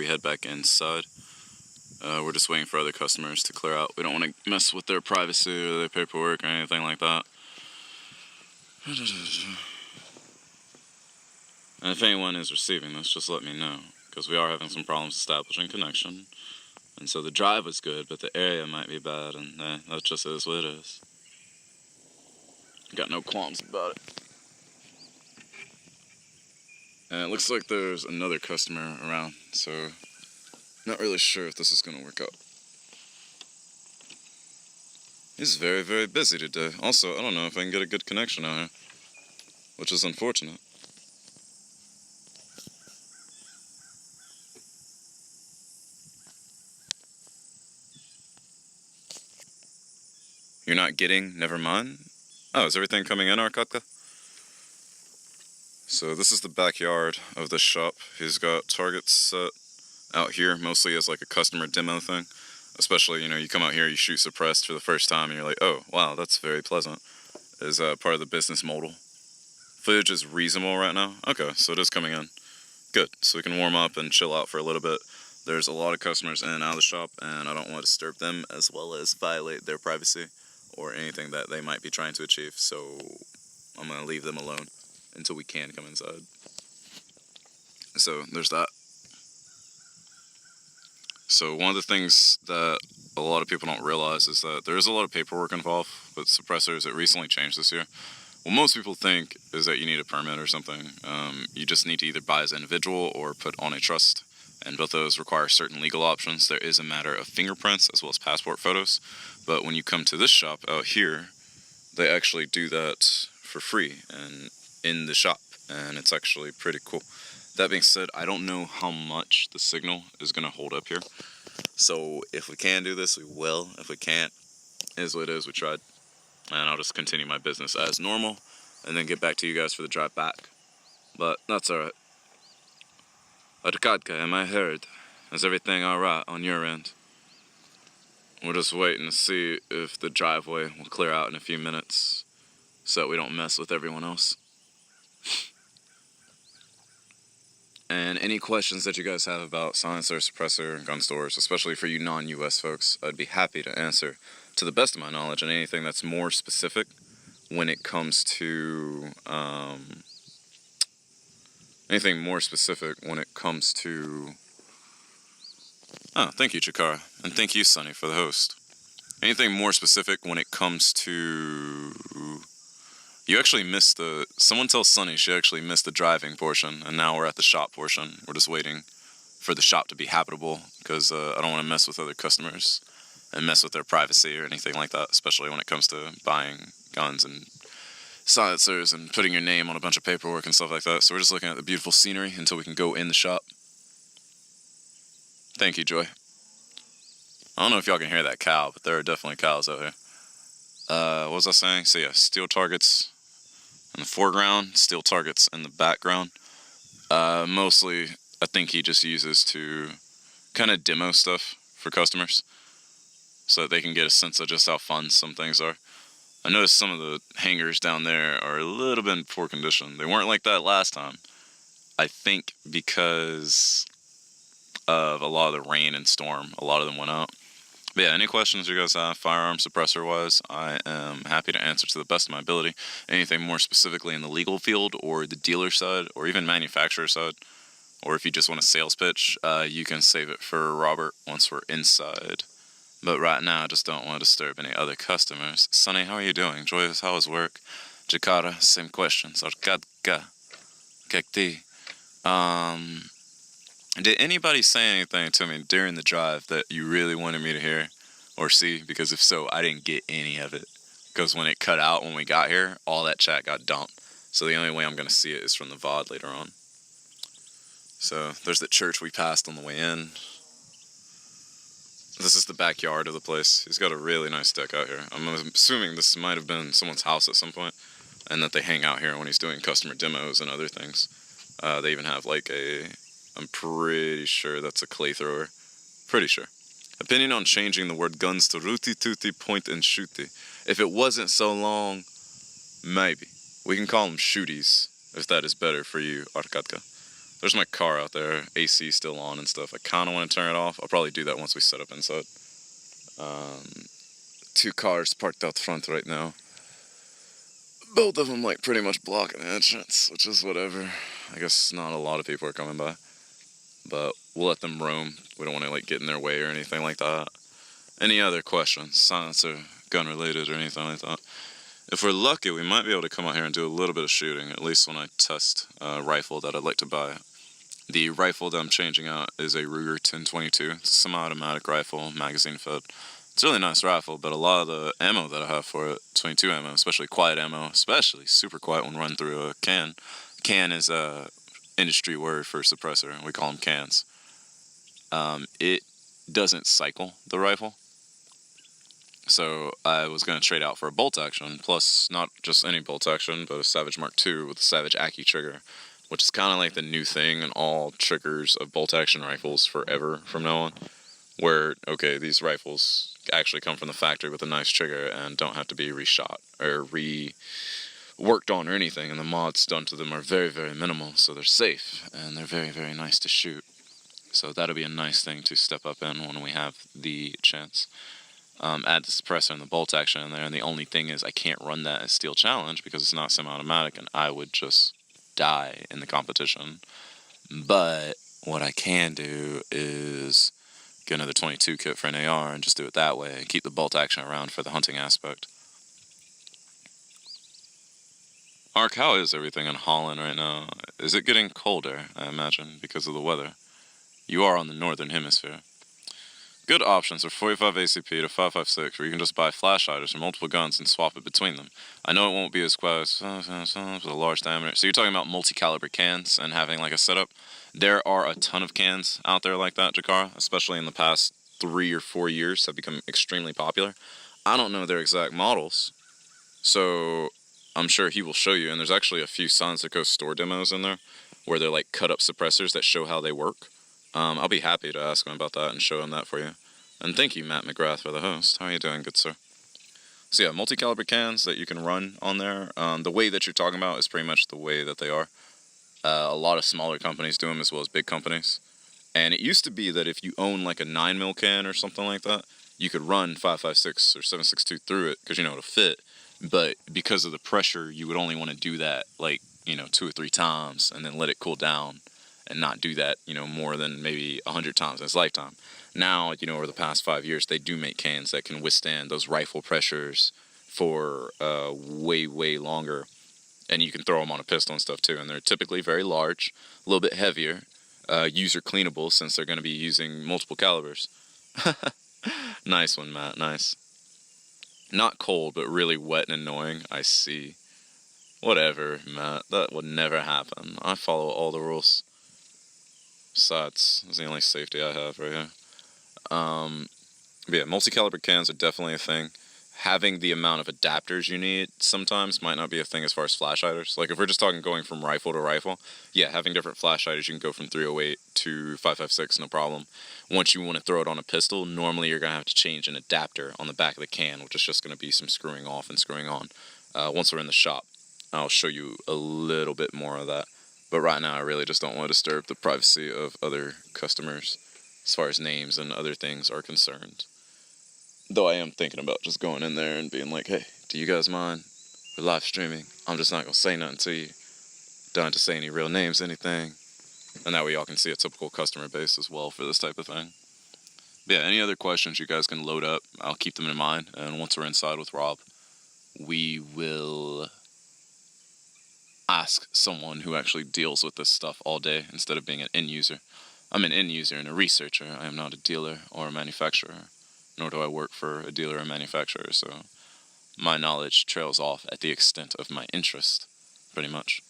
we head back inside. We're just waiting for other customers to clear out. We don't want to mess with their privacy or their paperwork or anything like that. And if anyone is receiving this, just let me know, because we are having some problems establishing connection. And so the drive was good, but the area might be bad, and that just is what it is. Got no qualms about it. And it looks like there's another customer around, so not really sure if this is going to work out. He's very, very busy today. Also, I don't know if I can get a good connection out here, which is unfortunate. You're not getting, never mind. Oh, is everything coming in, Arkatka? So this is the backyard of the shop. He's got targets set out here, mostly as like a customer demo thing. Especially, you come out here, you shoot suppressed for the first time, and you're like, oh, wow, that's very pleasant. Is part of the business model. Footage is reasonable right now. Okay, so it is coming in. Good, so we can warm up and chill out for a little bit. There's a lot of customers in and out of the shop, and I don't want to disturb them as well as violate their privacy or anything that they might be trying to achieve, so I'm going to leave them alone until we can come inside. So there's that. So one of the things that a lot of people don't realize is that there is a lot of paperwork involved with suppressors. It recently changed this year. What most people think is that you need a permit or something. You just need to either buy as an individual or put on a trust, and both those require certain legal options. There is a matter of fingerprints as well as passport photos, but when you come to this shop out here, they actually do that for free and in the shop, and it's actually pretty cool. That being said, I don't know how much the signal is going to hold up here, so if we can do this, we will. If we can't, it is what it is. We tried, and I'll just continue my business as normal and then get back to you guys for the drive back, but that's alright. Arkadka, am I heard? Is everything alright on your end? We're just waiting to see if the driveway will clear out in a few minutes so that we don't mess with everyone else. And any questions that you guys have about silencer, suppressor, and gun stores, especially for you non-US folks, I'd be happy to answer to the best of my knowledge, and anything that's more specific when it comes to Oh, thank you, Chikara. And thank you, Sunny, for the host. Anything more specific when it comes to... You actually missed Someone tell Sunny she actually missed the driving portion, and now we're at the shop portion. We're just waiting for the shop to be habitable, because I don't want to mess with other customers and mess with their privacy or anything like that, especially when it comes to buying guns and silencers and putting your name on a bunch of paperwork and stuff like that. So we're just looking at the beautiful scenery until we can go in the shop. Thank you, Joy. I don't know if y'all can hear that cow, but there are definitely cows out here. What was I saying? So yeah, steel targets in the foreground, steel targets in the background. Mostly, I think he just uses to kind of demo stuff for customers so that they can get a sense of just how fun some things are. I noticed some of the hangars down there are a little bit in poor condition. They weren't like that last time. I think because of a lot of the rain and storm, a lot of them went out. But yeah, any questions you guys have, firearm suppressor-wise, I am happy to answer to the best of my ability. Anything more specifically in the legal field or the dealer side or even manufacturer side, or if you just want a sales pitch, you can save it for Robert once we're inside. But right now, I just don't want to disturb any other customers. Sunny, how are you doing? Joyous, how is work? Jakarta, same questions. Arkadka, Kekti. Did anybody say anything to me during the drive that you really wanted me to hear or see? Because if so, I didn't get any of it. Because when it cut out when we got here, all that chat got dumped. So the only way I'm going to see it is from the VOD later on. So there's the church we passed on the way in. This is the backyard of the place. He's got a really nice deck out here. I'm assuming this might have been someone's house at some point, and that they hang out here when he's doing customer demos and other things. They even have like I'm pretty sure that's a clay thrower. Pretty sure. Opinion on changing the word guns to rooty tooty point and shooty. If it wasn't so long, maybe. We can call them shooties, if that is better for you, Arkadka. There's my car out there, AC still on and stuff. I kind of want to turn it off. I'll probably do that once we set up inside. 2 cars parked out the front right now. Both of them like pretty much blocking the entrance, which is whatever. I guess not a lot of people are coming by, but we'll let them roam. We don't want to like get in their way or anything like that. Any other questions, silencer, gun related or anything like that? If we're lucky, we might be able to come out here and do a little bit of shooting, at least when I test a rifle that I'd like to buy. The rifle that I'm changing out is a Ruger 1022. It's a semi-automatic rifle, magazine fed. It's a really nice rifle, but a lot of the ammo that I have for it, 22 ammo, especially quiet ammo, especially super quiet when run through a can. Can is a industry word for suppressor. We call them cans. It doesn't cycle the rifle. So I was going to trade out for a bolt action, plus not just any bolt action, but a Savage Mark II with a Savage Aki trigger, which is kind of like the new thing in all triggers of bolt action rifles forever from now on. Where, okay, these rifles actually come from the factory with a nice trigger and don't have to be reshot or reworked on or anything, and the mods done to them are very, very minimal, so they're safe and they're very, very nice to shoot. So that'll be a nice thing to step up in when we have the chance. Add the suppressor and the bolt action in there, and the only thing is I can't run that as Steel Challenge because it's not semi-automatic, and I would just die in the competition. But what I can do is get another 22 kit for an AR and just do it that way and keep the bolt action around for the hunting aspect. Ark, how is everything in Holland right now? Is it getting colder, I imagine, because of the weather? You are on the northern hemisphere. Good options are 45 ACP to 5.56, where you can just buy flash hiders from multiple guns and swap it between them. I know it won't be as close with a large diameter. So you're talking about multi-caliber cans and having like a setup. There are a ton of cans out there like that, Jakara, especially in the past 3 or 4 years have become extremely popular. I don't know their exact models, so I'm sure he will show you. And there's actually a few Sons that Go store demos in there where they're like cut up suppressors that show how they work. I'll be happy to ask him about that and show him that for you. And thank you, Matt McGrath, for the host. How are you doing, good sir? So yeah, multi-caliber cans that you can run on there. The way that you're talking about is pretty much the way that they are. A lot of smaller companies do them as well as big companies. And it used to be that if you own like a 9mm can or something like that, you could run 5.56 or 7.62 through it because, you know, it'll fit. But because of the pressure, you would only want to do that like, you know, 2 or 3 times and then let it cool down and not do that, you know, more than maybe 100 times in its lifetime. Now, you know, over the past 5 years, they do make cans that can withstand those rifle pressures for way, way longer. And you can throw them on a pistol and stuff too. And they're typically very large, a little bit heavier, user cleanable since they're going to be using multiple calibers. Nice one, Matt, nice. Not cold, but really wet and annoying. I see. Whatever, Matt, that would never happen. I follow all the rules. Besides, that's the only safety I have right here. But yeah, multi-caliber cans are definitely a thing. Having the amount of adapters you need sometimes might not be a thing as far as flash hiders. Like if we're just talking going from rifle to rifle, yeah, having different flash hiders, you can go from 308 to 5.56, no problem. Once you want to throw it on a pistol, normally you're going to have to change an adapter on the back of the can, which is just going to be some screwing off and screwing on. Once we're in the shop, I'll show you a little bit more of that. But right now, I really just don't want to disturb the privacy of other customers as far as names and other things are concerned. Though I am thinking about just going in there and being like, hey, do you guys mind? We're live streaming. I'm just not going to say nothing to you. Don't have to say any real names, anything. And that way y'all can see a typical customer base as well for this type of thing. But yeah, any other questions you guys can load up, I'll keep them in mind. And once we're inside with Rob, we will ask someone who actually deals with this stuff all day instead of being an end user. I'm an end user and a researcher. I am not a dealer or a manufacturer, nor do I work for a dealer or manufacturer, so my knowledge trails off at the extent of my interest, pretty much.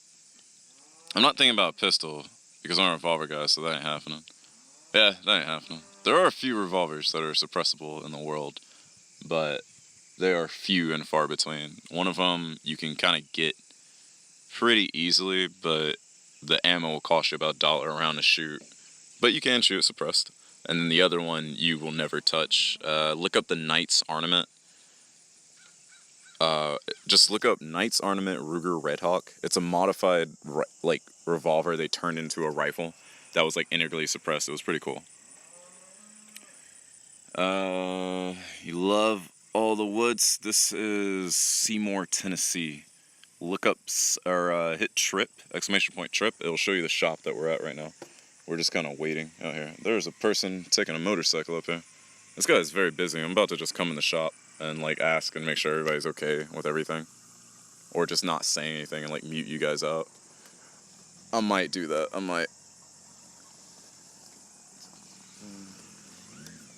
I'm not thinking about a pistol, because I'm a revolver guy, so that ain't happening. Yeah, that ain't happening. There are a few revolvers that are suppressible in the world, but they are few and far between. One of them you can kind of get pretty easily, but the ammo will cost you about $1 a round to shoot. But you can shoot it suppressed. And then the other one you will never touch. Look up the Knight's Ornament. Just look up Knight's Ornament Ruger Red Hawk. It's a modified, like, revolver they turned into a rifle that was like integrally suppressed. It was pretty cool. You love all the woods. This is Seymour, Tennessee. Look up or hit Trip, exclamation point Trip. It'll show you the shop that we're at right now. We're just kind of waiting out here. There's a person taking a motorcycle up here. This guy is very busy. I'm about to just come in the shop and like ask and make sure everybody's okay with everything. Or just not say anything and like mute you guys out. I might do that. I might.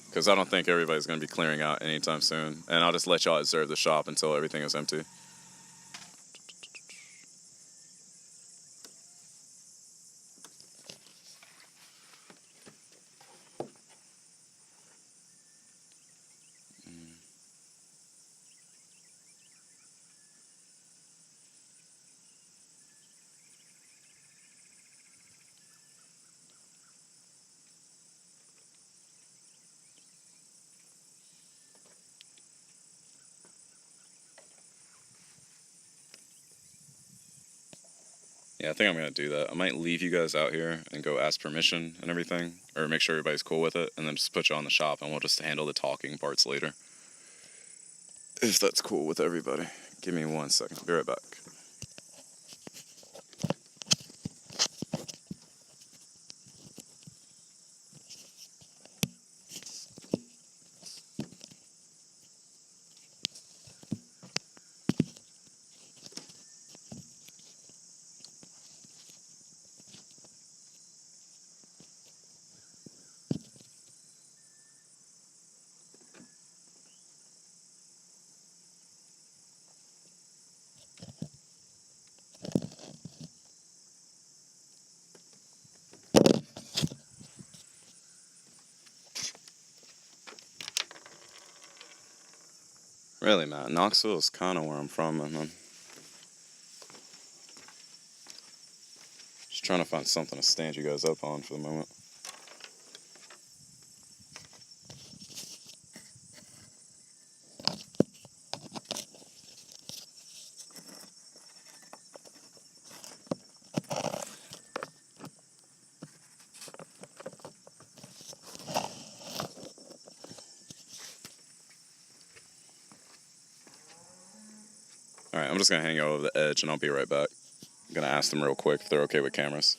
Because I don't think everybody's going to be clearing out anytime soon. And I'll just let y'all observe the shop until everything is empty. Yeah, I think I'm going to do that. I might leave you guys out here and go ask permission and everything, or make sure everybody's cool with it, and then just put you on the shop, and we'll just handle the talking parts later. If that's cool with everybody. Give me 1 second. I'll be right back. Really, Matt, Knoxville is kind of where I'm from, man. Just trying to find something to stand you guys up on for the moment. Alright, I'm just going to hang out over the edge and I'll be right back. I'm going to ask them real quick if they're okay with cameras.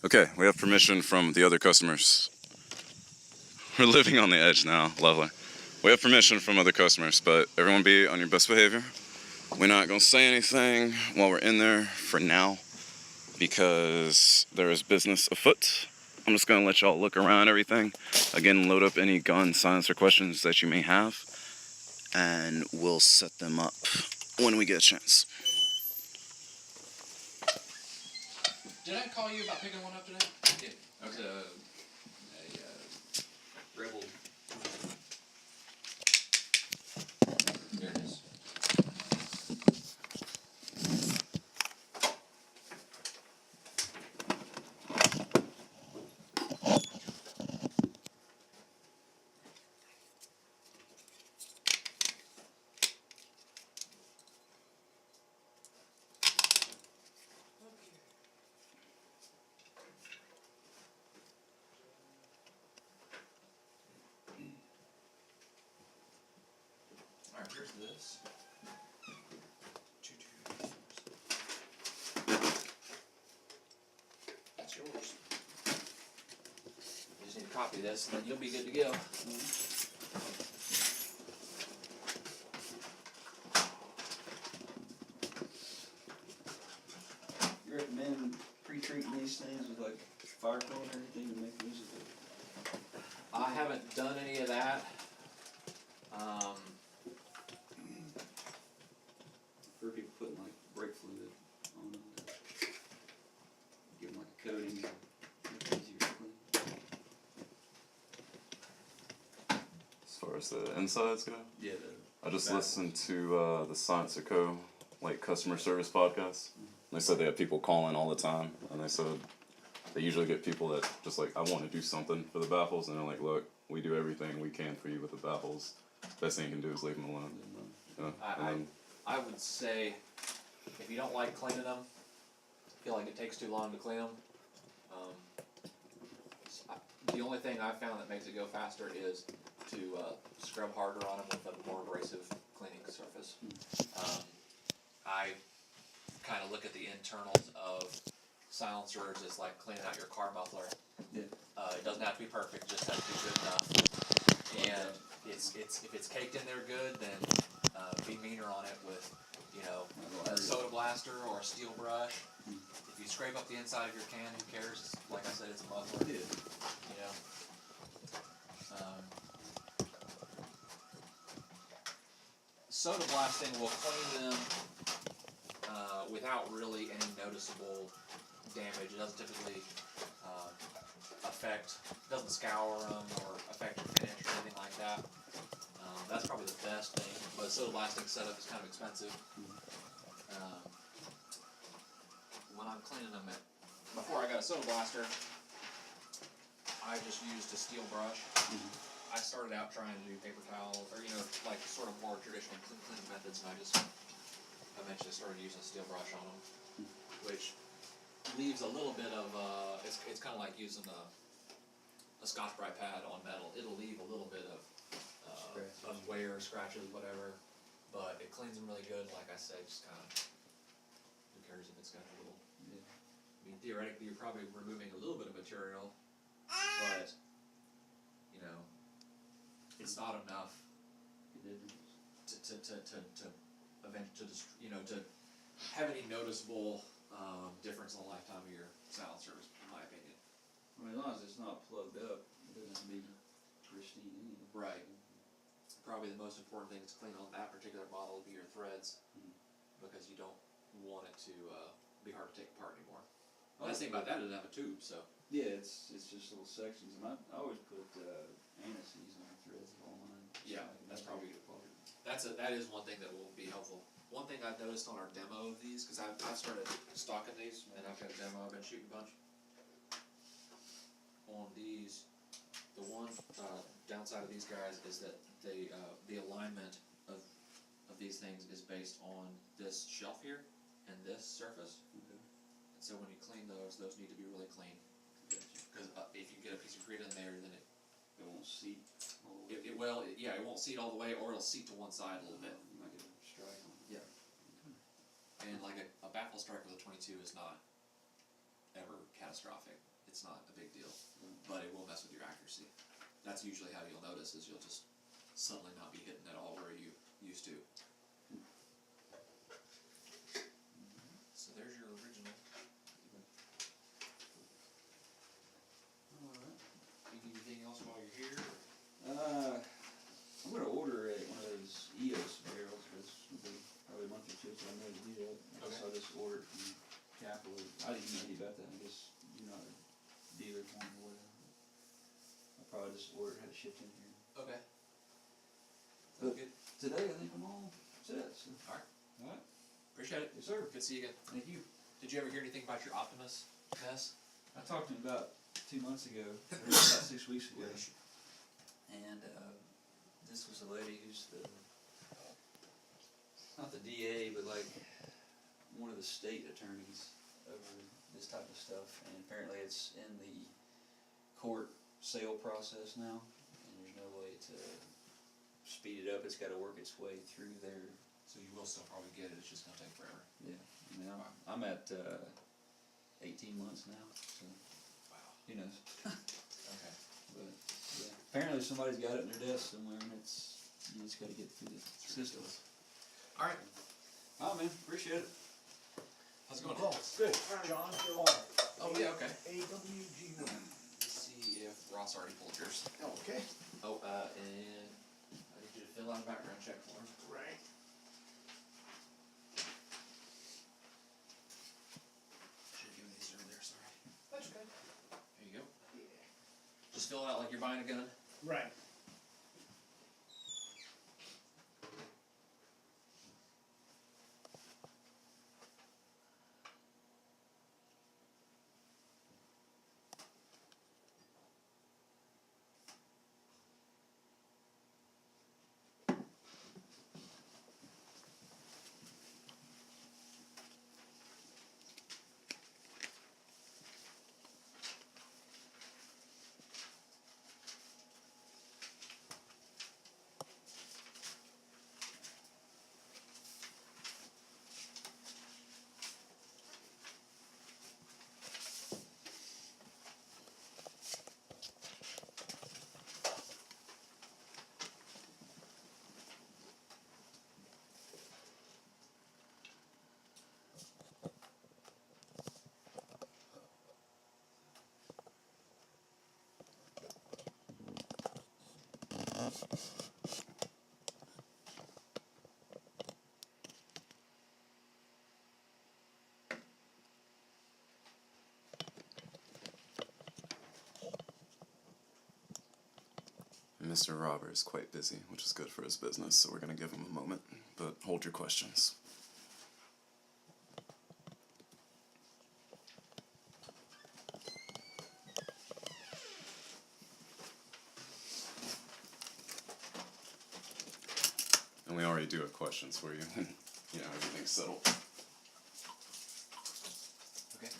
Okay, we have permission from the other customers. We're living on the edge now. Lovely. We have permission from other customers, but everyone be on your best behavior. We're not going to say anything while we're in there for now because there is business afoot. I'm just going to let y'all look around everything. Again, load up any gun, silencer questions that you may have, and we'll set them up when we get a chance. Did I call you about picking one up today? I did. Okay. A Rebel. There it is. Here's this. That's yours. You just need to copy this, and then you'll be good to go. You recommend pre-treating these things with like fire coal and everything to make music? I haven't done any of that. For people putting like brake fluid on them to give them like a coating, make it easier to clean. As far as the insides go, Yeah, I just back listened to the Science of Co. like customer service podcast. They said they have people calling all the time, and they said they usually get people that just like, I want to do something for the baffles, and they're like, look, we do everything we can for you with the baffles. Best thing you can do is leave them alone. You know? And then, I would say, if you don't like cleaning them, feel like it takes too long to clean them, the only thing I've found that makes it go faster is to scrub harder on them with a more abrasive cleaning surface. I kind of look at the internals of silencers as like cleaning out your car muffler. Yeah. It doesn't have to be perfect, just has to be good enough. And if it's caked in there good, then be meaner on it with, you know, a soda blaster or a steel brush. If you scrape up the inside of your can, who cares? Like I said, it's a muffler. Yeah. You know. Soda blasting will clean them without really any noticeable damage. It doesn't typically doesn't scour them or affect your finish or anything like that. That's probably the best thing, but soda blasting setup is kind of expensive. When I'm cleaning them, before I got a soda blaster, I just used a steel brush. I started out trying to do paper towels, or like sort of more traditional cleaning methods, and I just eventually started using a steel brush on them, which leaves a little bit of it's kind of like using a Scotch-Brite pad on metal. It'll leave a little bit of wear, scratches, whatever, but it cleans them really good. Like I said, just kind of, who cares if it's got a little. Yeah. I mean, theoretically, you're probably removing a little bit of material, but it's not enough to have any noticeable difference in the lifetime of your silencers, in my opinion. I mean, as long as it's not plugged up, it doesn't have to be pristine anyway. Right. Probably the most important thing to clean on that particular model would be your threads, because you don't want it to be hard to take apart anymore. The nice thing about that is it doesn't have a tube, so. Yeah, it's just little sections, and I always put antices on the threads of all mine. Yeah, that's probably a good part. That is one thing that will be helpful. One thing I've noticed on our demo of these, because I've started stocking these, and I've got a demo, I've been shooting a bunch. On these, the one downside of these guys is that the alignment of these things is based on this shelf here and this surface. Okay. And so when you clean those need to be really clean. Because if you get a piece of grit in there, then it won't seat all the way. It won't seat all the way, or it'll seat to one side a little bit. You might get a strike on it. Yeah. And like a baffle strike with a 22 is not ever catastrophic. It's not a big deal, but it will mess with your accuracy. That's usually how you'll notice, is you'll just suddenly not be hitting at all where you used to. So there's your original. Alright. You need anything else while you're here? I'm gonna order one of those EOS barrels, but it's gonna be probably a month or two till I know to do that. Okay. So I just ordered from Capital. I didn't know anything about that. I guess you're not a dealer for them or whatever. I probably just ordered, had it shipped in here. Okay. But Good. today I think I'm all set. So. Alright. Alright. Appreciate it. Yes, sir. Good to see you again. Thank you. Did you ever hear anything about your Optimus mess? I talked to him about 2 months ago, or about 6 weeks ago. And this was a lady who's not the DA, but like one of the state attorneys over this type of stuff. And apparently it's in the court sale process now, and there's no way to speed it up. It's got to work its way through there. So you will still probably get it. It's just gonna take forever. Yeah, I mean, I'm at 18 months now, so Wow. who knows? Okay. But yeah, apparently somebody's got it in their desk somewhere, and you just got to get through the system. All right. Oh man, appreciate it. How's it going? Good. John Hill. Oh yeah. Okay. AWG1. Let's see if Ross already pulled yours. Okay. Oh, and I need you to fill out a background check form. Right. Should have given these earlier. Sorry. That's okay. There you go. Yeah. Just fill it out like you're buying a gun. Right. Mr. Robert is quite busy, which is good for his business, so we're going to give him a moment. But hold your questions. And we already do have questions for you. You know, everything's settled. Okay.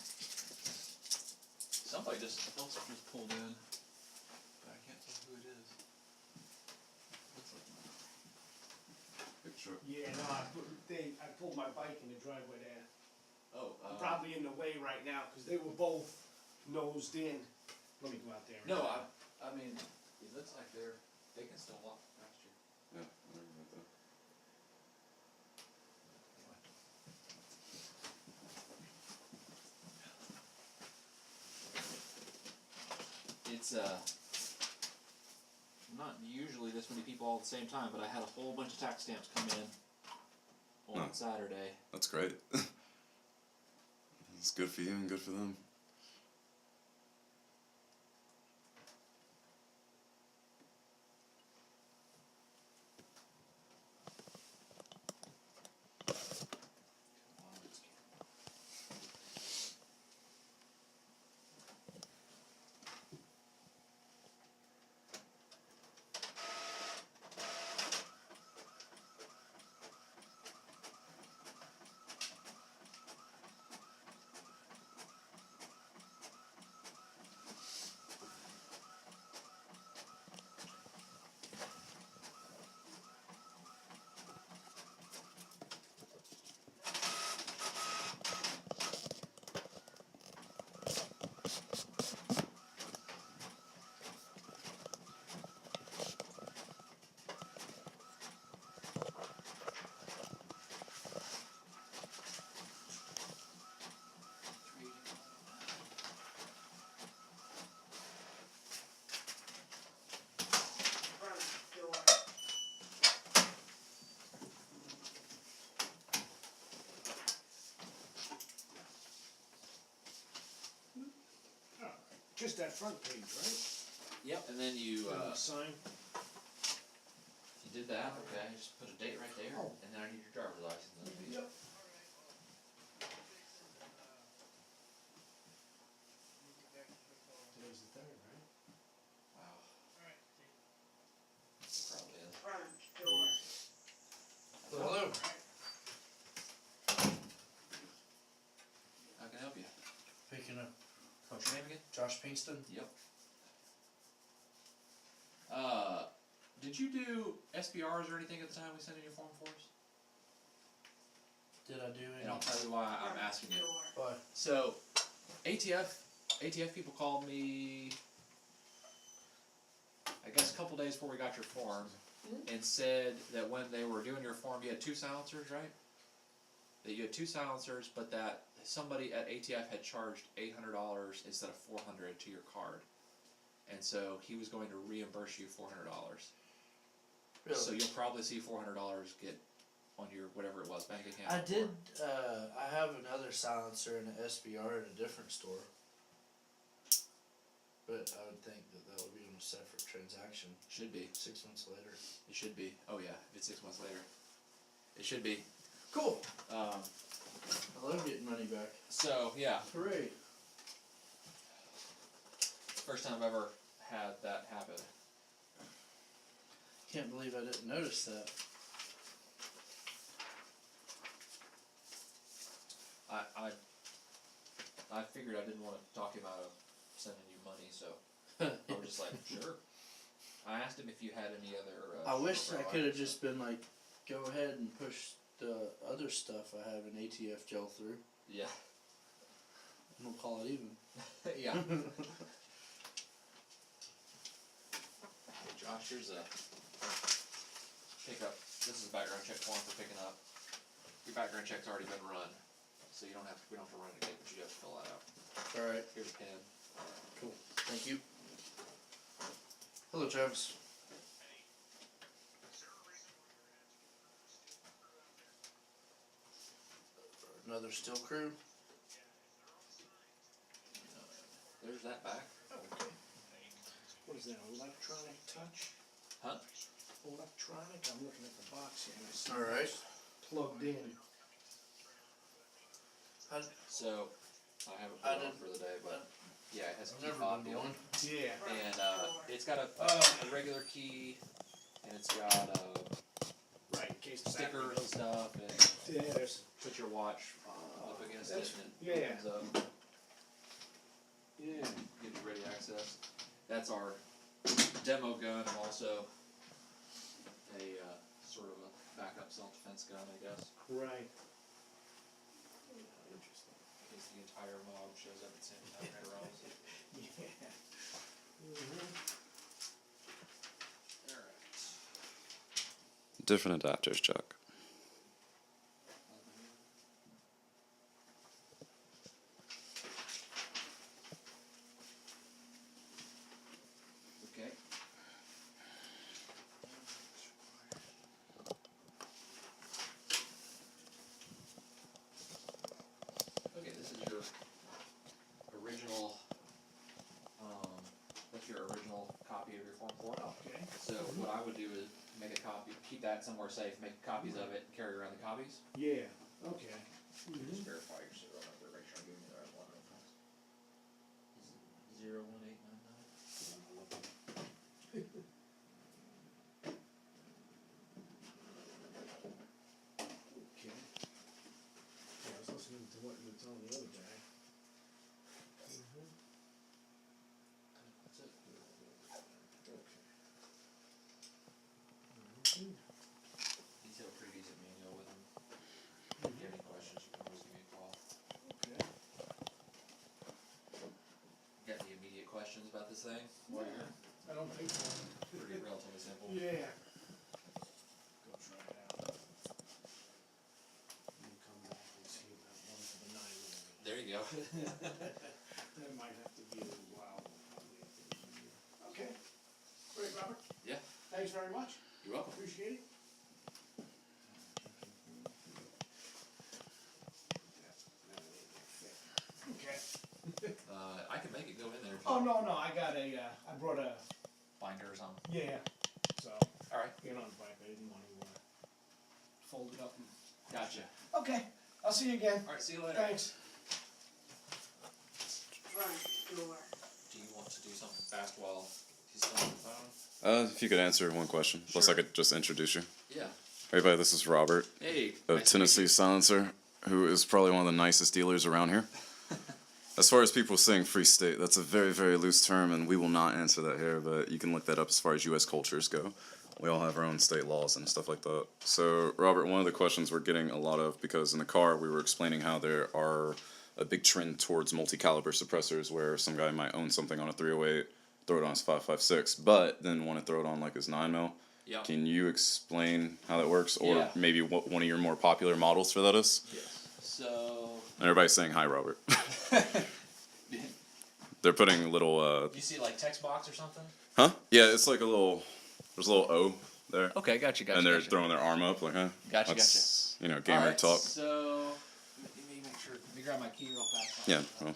Somebody just pulled in, but I can't tell who it is. Looks like Picture. Yeah, no, I pulled my bike in the driveway there. Oh, I'm probably in the way right now because they were both nosed in. Let me go out there. and- no, I mean, it looks like they can still walk past you. Yeah, I remember that. It's not usually this many people all at the same time, but I had a whole bunch of tax stamps come in on Oh. Saturday. That's great. It's good for you and good for them. Just that front page, right? Yep. And then you Sign. you did that. Okay. Just put a date right there, Oh. and then I need your driver's license. On the page. Yep. Today's the 3rd, right? Wow. Probably is. Hello. How can I help you? Picking up What's your name again? Josh Pinkston. Yep. Did you do SBRs or anything at the time we sent in your form for us? Did I do any? And I'll tell you why I'm asking it. Why? So, ATF people called me, I guess a couple days before we got your form, and said that when they were doing your form, you had 2 silencers, right? That you had 2 silencers, but that somebody at ATF had charged $800 instead of $400 to your card, and so he was going to reimburse you $400. Really? So you'll probably see $400 get on your whatever it was bank account. I did. I have another silencer in an SBR in a different store, but I would think that would be on a separate transaction. Should be. 6 months later. It should be. Oh yeah, if it's 6 months later, it should be. Cool. Um, I love getting money back. so yeah, Hooray! first time I've ever had that happen. Can't believe I didn't notice that. I figured I didn't want to talk him out of sending you money, so I was just like, sure. I asked him if you had any other. I wish short I rail could have items. just been like, go ahead and push the other stuff I have an ATF gel through, Yeah. and we'll call it even. Yeah. Hey, Josh, here's a pickup. This is a background check form for picking up. Your background check's already been run, so you don't have to. We don't have to run it again, but you have to fill that out. All right. Here's a pen. Cool. Thank you. Hello, Travis. Another steel crew. There's that back. Okay. What is that, electronic touch? Huh? Electronic, I'm looking at the box here and I see All right. it's plugged in. So I haven't I put it on didn't- for the day, but yeah, it has a I've key never fob been deal. one. Yeah. And it's got a regular key, and it's got Right, in case the battery stickers and goes. stuff, and Yeah, there's, put your watch up against it, that's- and yeah. it opens up, yeah. gives you ready access. That's our demo gun, and also a sort of a backup self-defense gun, I guess, Right. in case the entire mob shows up at the same time right around. Yeah. Alright. Different adapters, Chuck. Okay. Okay, this is your original, that's your original copy of your Form 4. Okay. So what I would do is make a copy, keep that somewhere safe, make copies of it, and carry around the copies. Yeah, okay. Just verify your serial number, make sure I'm giving you the right one. Is it 01899? Okay. Yeah, I was listening to what you were telling the other guy. That's it. Okay. Detailed pretty decent manual with them. If you have any questions, you can always give me a call. Okay. Got any immediate questions about this thing? While you're here? I don't think so. Pretty relatively simple. Yeah. Go try it out. And come back and see that one for the 9mm. There you go. That might have to be a little while. Probably have to be a year. Okay. Great, Robert. Yeah. Thanks very much. You're welcome. Appreciate it. Okay. I can make it go in there. If you Oh, want. no, I got I brought a, Binder or something. yeah, so, Alright. get on the bike, I didn't want to, fold it up and. Gotcha. Okay, I'll see you again. Alright, see you later. Thanks. Front door. Do you want to do something fast while he's still on the phone? If you could answer one question, plus I Sure. could just introduce you. Yeah. Everybody, this is Robert Hey. of nice to Tennessee Silencer, who is probably one of the nicest dealers around here. As far as people saying free state, that's a very, very loose term, and we will not answer that here, but you can look that up as far as U.S. cultures go. we all have our own state laws and stuff like that. So, Robert, one of the questions we're getting a lot of, because in the car we were explaining how there are a big trend towards multi-caliber suppressors, where some guy might own something on a 308, throw it on his 5.56, but then want to throw it on like his 9mm. Yep. Can you explain how that works, or Yeah. maybe what one of your more popular models for that is? Yes. So Everybody's saying hi, Robert. They're putting a little. you see like text box or something? Huh? Yeah, it's like a little. There's a little O there, Okay, gotcha. and they're throwing their arm up like, huh? Gotcha, That's, you know, gamer Alright, talk. So let me make sure. Let me grab my key real fast. Yeah. Well.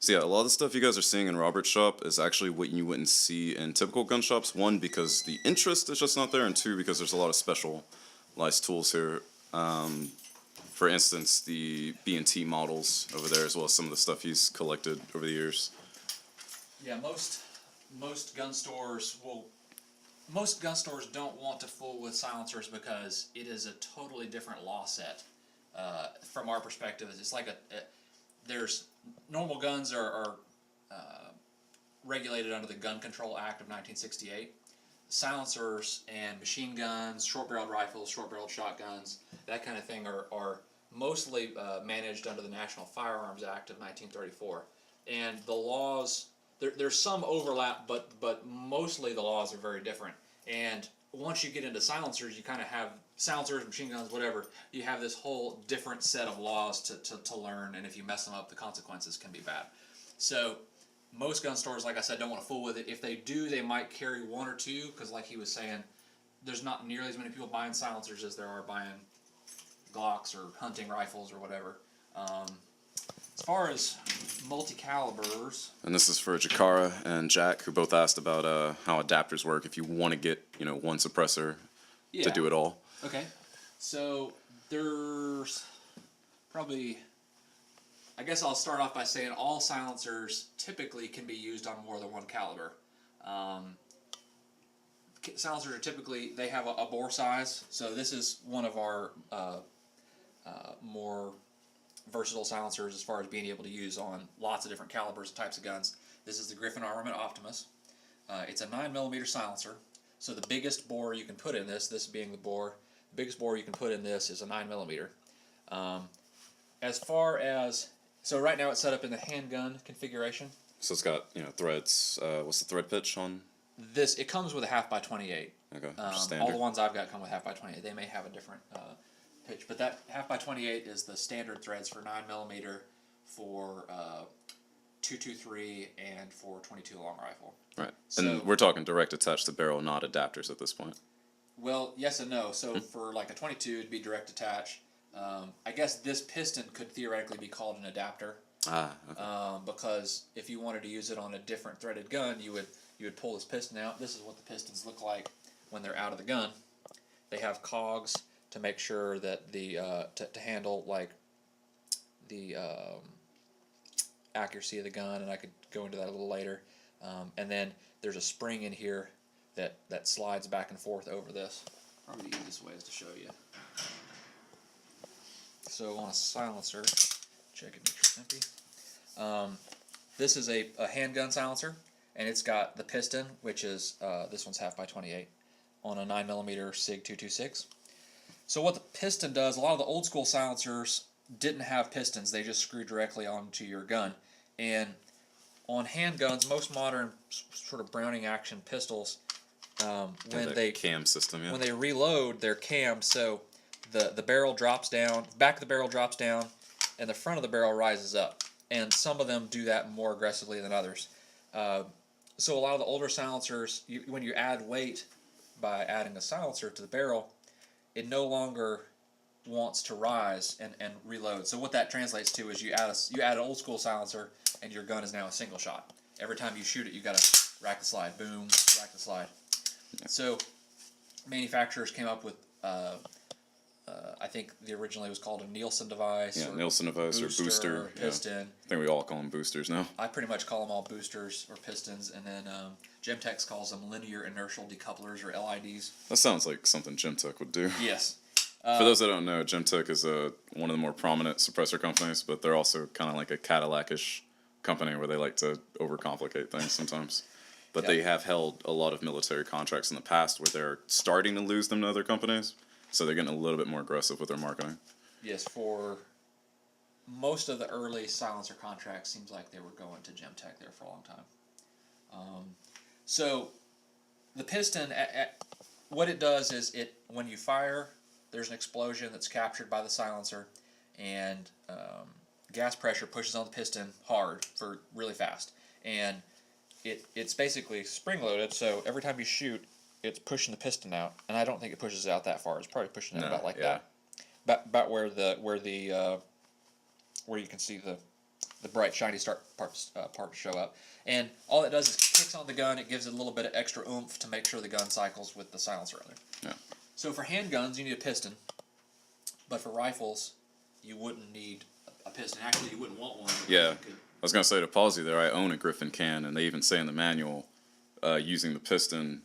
So yeah, a lot of the stuff you guys are seeing in Robert's shop is actually what you wouldn't see in typical gun shops. One, because the interest is just not there, and two, because there's a lot of specialized tools here. For instance, the B&T models over there, as well as some of the stuff he's collected over the years. Yeah, most gun stores don't want to fool with silencers because it is a totally different law set. From our perspective, it's like there's normal guns are regulated under the Gun Control Act of 1968. Silencers and machine guns, short-barreled rifles, short-barreled shotguns, that kind of thing are mostly managed under the National Firearms Act of 1934. And the laws, there's some overlap, but mostly the laws are very different. And once you get into silencers, you kind of have silencers, machine guns, whatever. You have this whole different set of laws to learn, and if you mess them up, the consequences can be bad. So most gun stores, like I said, don't want to fool with it. If they do, they might carry one or two, because like he was saying, there's not nearly as many people buying silencers as there are buying Glocks or hunting rifles or whatever. As far as multi-calibers, And this is for Jakara and Jack, who both asked about how adapters work if you want to get, one suppressor to do it all. Okay, so there's probably, I guess I'll start off by saying all silencers typically can be used on more than one caliber. Silencers are typically, they have a bore size, so this is one of our more versatile silencers as far as being able to use on lots of different calibers and types of guns. This is the Griffin Armament Optimus. It's a 9mm silencer, so the biggest bore you can put in this being the bore, the biggest bore you can put in this is a 9mm. As far as, so right now it's set up in the handgun configuration. So it's got, threads. What's the thread pitch on? It comes with a 1/2x28. Okay, All standard. the ones I've got come with 1/2x28. They may have a different pitch, but that 1/2x28 is the standard threads for 9mm, for 223, and for 22 long rifle. Right. So- And we're talking direct attached to barrel, not adapters at this point. Well, yes and no. So for like a 22, it'd be direct attach. I guess this piston could theoretically be called an adapter. Okay. Because if you wanted to use it on a different threaded gun, you would pull this piston out. This is what the pistons look like when they're out of the gun. They have cogs to make sure that the to handle like the accuracy of the gun, and I could go into that a little later. And then there's a spring in here that slides back and forth over this. Probably the easiest way is to show you. So on a silencer, check it, make sure it's empty. This is a handgun silencer, and it's got the piston, which is this one's 1/2x28, on a 9mm SIG 226. So what the piston does, a lot of the old school silencers didn't have pistons; they just screw directly onto your gun. And on handguns, most modern sort of Browning action pistols, when they cam system, yeah. when they reload, they're cammed, so the barrel drops down, back of the barrel drops down, and the front of the barrel rises up. And some of them do that more aggressively than others. So a lot of the older silencers, when you add weight by adding a silencer to the barrel, it no longer wants to rise and reload. So what that translates to is you add an old school silencer, and your gun is now a single shot. Every time you shoot it, you gotta rack the slide, boom, rack the slide. So manufacturers came up with, I think originally it was called a Nielsen device. Yeah, or Nielsen device or booster. or piston. I think we all call them boosters now. I pretty much call them all boosters or pistons, and then Gemtex calls them linear inertial decouplers or LIDs. That sounds like something Gemtech would do. Yes. For those that don't know, Gemtech is one of the more prominent suppressor companies, but they're also kind of like a Cadillac-ish company where they like to overcomplicate things sometimes. but they have held a lot of military contracts in the past where they're starting to lose them to other companies. So they're getting a little bit more aggressive with their marketing. Yes, for most of the early silencer contracts, seems like they were going to Gemtech there for a long time. So the piston, what it does is when you fire, there's an explosion that's captured by the silencer, and gas pressure pushes on the piston hard for really fast, and it's basically spring loaded. So every time you shoot, it's pushing the piston out, and I don't think it pushes it out that far. It's probably pushing it about like that, about where you can see the bright shiny parts show up. And all it does is kicks on the gun. It gives it a little bit of extra oomph to make sure the gun cycles with the silencer on there. Yeah. So for handguns, you need a piston, but for rifles, you wouldn't need a piston. Actually, you wouldn't want one. Yeah. I was going to say, to pause you there, I own a Griffin can, and they even say in the manual, using the piston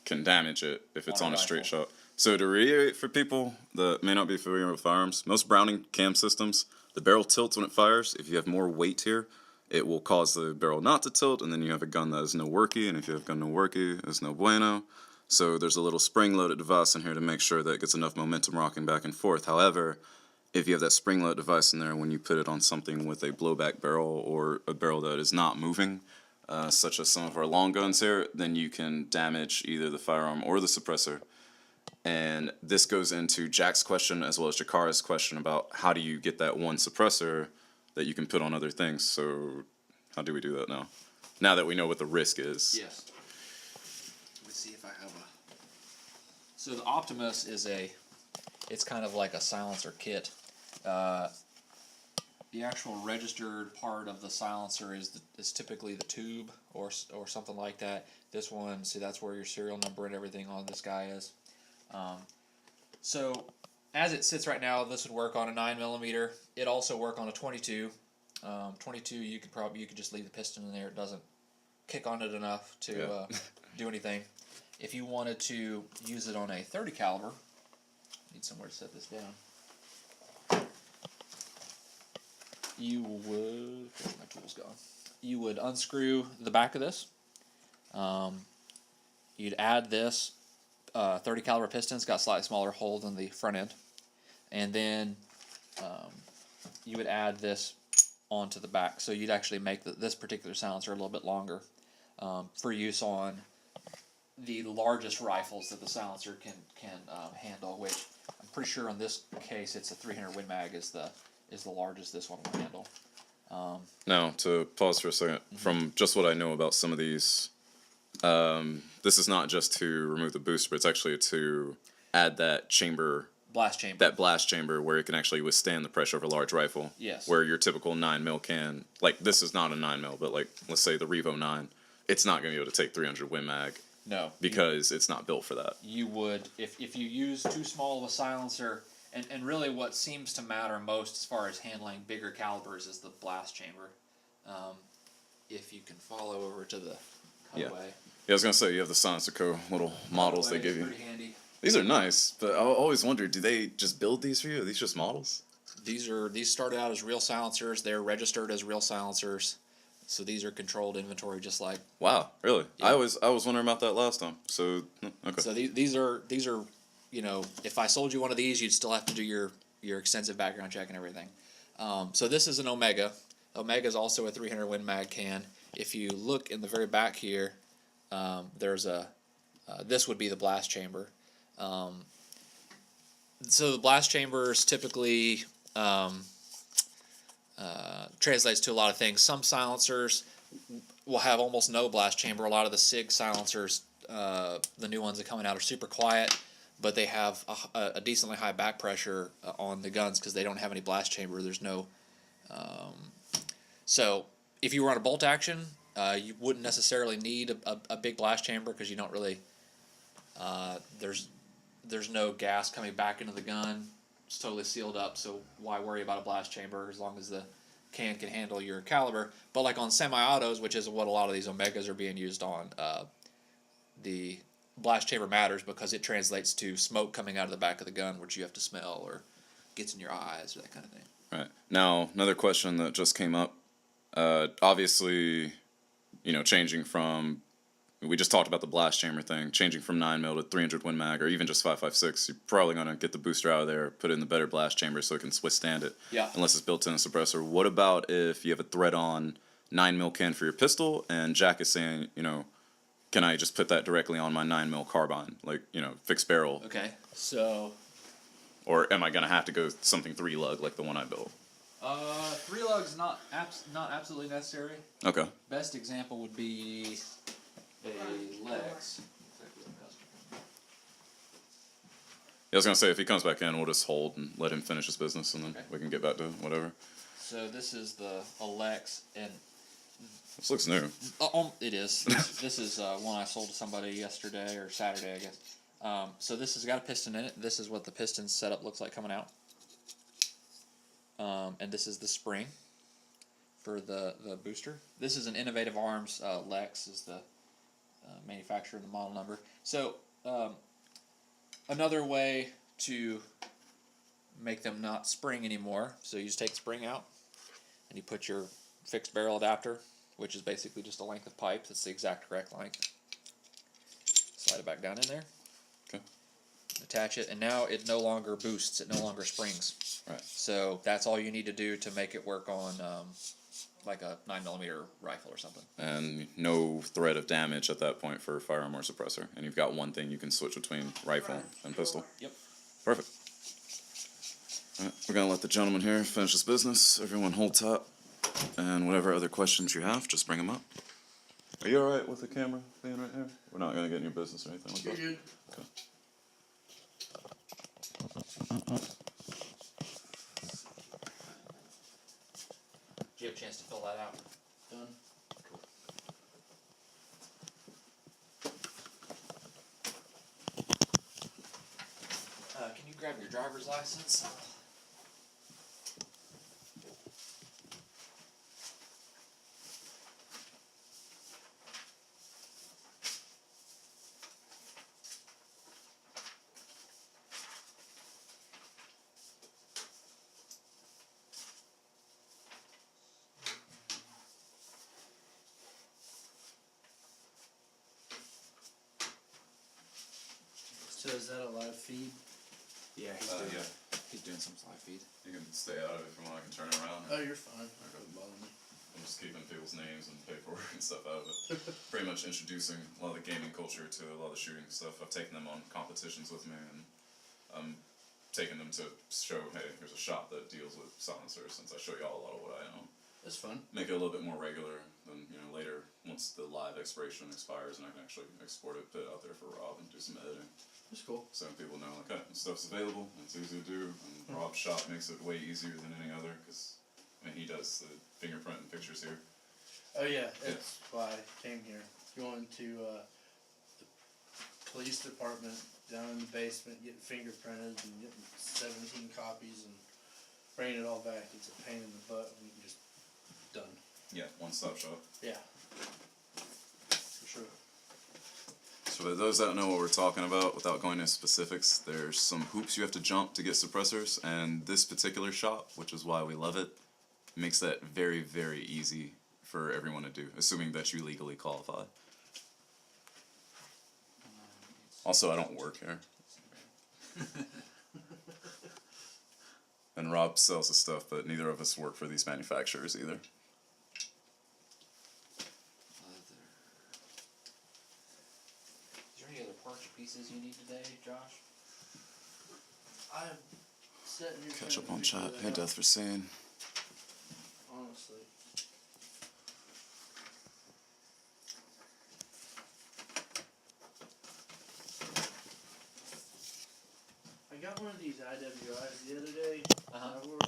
can damage it if it's on a straight shot. So to reiterate for people that may not be familiar with firearms, most Browning cam systems, the barrel tilts when it fires. If you have more weight here, it will cause the barrel not to tilt, and then you have a gun that is no worky, and if you have a gun no worky, it's no bueno. So there's a little spring-loaded device in here to make sure that it gets enough momentum rocking back and forth. However, if you have that spring-loaded device in there, when you put it on something with a blowback barrel or a barrel that is not moving, such as some of our long guns here, then you can damage either the firearm or the suppressor. And this goes into Jack's question as well as Jakara's question about how do you get that one suppressor that you can put on other things. So how do we do that now? Now that we know what the risk is. Yes. Let's see if I have a... So the Optimus is it's kind of like a silencer kit. The actual registered part of the silencer is typically the tube or something like that. This one, see, that's where your serial number and everything on this guy is. So as it sits right now, this would work on a 9mm. It also work on a 22. 22, you could just leave the piston in there. It doesn't kick on it enough to do anything. If you wanted to use it on a 30 caliber, need somewhere to set this down. You would, where's my tools gone? You would unscrew the back of this. You'd add this 30 caliber piston. It's got a slightly smaller hole than the front end, and then you would add this onto the back. So you'd actually make this particular silencer a little bit longer for use on the largest rifles that the silencer can handle. Which I'm pretty sure in this case it's a 300 Win Mag is the largest this one will handle. Now, to pause for a second, from just what I know about some of these, this is not just to remove the booster, but it's actually to add that blast chamber. That blast chamber where it can actually withstand the pressure of a large rifle. Yes. Where your typical 9mm can, like this is not a 9mm, but like let's say the Revo 9, it's not going to be able to take 300 Win Mag. No. Because it's not built for that. You would, if you use too small of a silencer, and really what seems to matter most as far as handling bigger calibers is the blast chamber. If you can follow over to the cutaway. Yeah, I was going to say, you have the Silencer Co. little models they give you. Pretty handy. These are nice, but I always wondered, do they just build these for you? Are these just models? These started out as real silencers. They're registered as real silencers. So these are controlled inventory, just like. Wow, really? Yeah. I was wondering about that last time. So okay. So these are you know, if I sold you one of these, you'd still have to do your extensive background check and everything. So this is an Omega. Omega is also a 300 Win Mag can. If you look in the very back here, there's this would be the blast chamber. So the blast chambers typically translates to a lot of things. Some silencers will have almost no blast chamber. A lot of the SIG silencers, the new ones that are coming out, are super quiet, but they have a decently high back pressure on the guns because they don't have any blast chamber. There's no... So if you were on a bolt action, you wouldn't necessarily need a big blast chamber because you don't really... There's no gas coming back into the gun. It's totally sealed up, so why worry about a blast chamber as long as the can handle your caliber. But like on semi-autos, which is what a lot of these Omegas are being used on, the blast chamber matters because it translates to smoke coming out of the back of the gun, which you have to smell or gets in your eyes or that kind of thing. Right. Now, another question that just came up. Obviously, you know, changing from we just talked about the blast chamber thing, changing from 9mm to 300 Win Mag, or even just 5.56. You're probably gonna get the booster out of there, put it in the better blast chamber so it can withstand it. Yeah. Unless it's built in a suppressor. What about if you have a thread-on 9mm can for your pistol, and Jack is saying, you know, can I just put that directly on my 9mm carbine, like, you know, fixed barrel, Okay. So, or am I gonna have to go something 3-lug like the one I built? 3-lug's not absolutely necessary. Okay. Best example would be a Lex. Yeah, I was gonna say if he comes back in, we'll just hold and let him finish his business, and then Okay. we can get back to whatever. So this is the Lex, and This looks new. it is. This is one I sold to somebody yesterday or Saturday, I guess. So this has got a piston in it. This is what the piston setup looks like coming out. And this is the spring for the booster. This is an Innovative Arms. Lex is the manufacturer and the model number. So another way to make them not spring anymore. So you just take the spring out and you put your fixed barrel adapter, which is basically just a length of pipe. That's the exact correct length. Slide it back down in there. Okay. Attach it, and now it no longer boosts. It no longer springs. Right. So that's all you need to do to make it work on like a 9mm rifle or something. And no threat of damage at that point for firearm or suppressor. And you've got one thing you can switch between rifle and pistol. Yep. Perfect. Alright, we're gonna let the gentleman here finish his business. Everyone hold tight. And whatever other questions you have, just bring them up. Are you alright with the camera being right here? We're not gonna get in your business or anything like that. you're good. Okay. Do you have a chance to fill that out? Done. Can you grab your driver's license? So is that a live feed? Yeah, Yeah. He's doing some live feed. You can stay out of it if you want. I can turn it around. Oh, you're fine. That doesn't bother me. I'm just keeping people's names and paperwork and stuff out of it. Pretty much introducing a lot of the gaming culture to a lot of the shooting stuff. I've taken them on competitions with me, and I'm taking them to show, hey, here's a shop that deals with silencers, since I show y'all a lot of what I own. That's fun. Make it a little bit more regular, then, you know, later, once the live expiration expires, and I can actually export it, put it out there for Rob and do some editing. That's cool. So people know, like, hey, this stuff's available, and it's easy to do, and Rob's shop makes it way easier than any other, because, I mean, he does the fingerprint and pictures here. Oh yeah, that's why I came here. Going to the police department down in the basement, getting fingerprinted and getting 17 copies and bringing it all back. It's a pain in the butt when you can just done. Yeah, one-stop shop. Yeah. For sure. So for those that don't know what we're talking about, without going into specifics, there's some hoops you have to jump to get suppressors, and this particular shop, which is why we love it, makes that very, very easy for everyone to do, assuming that you legally qualify. Also, I don't work here. And Rob sells the stuff, but neither of us work for these manufacturers either. Is there any other parts or pieces you need today, Josh? I'm sitting here Catch trying up to on figure chat. that Hey, out, Death for saying. honestly. I got one of these IWIs the other day. I work.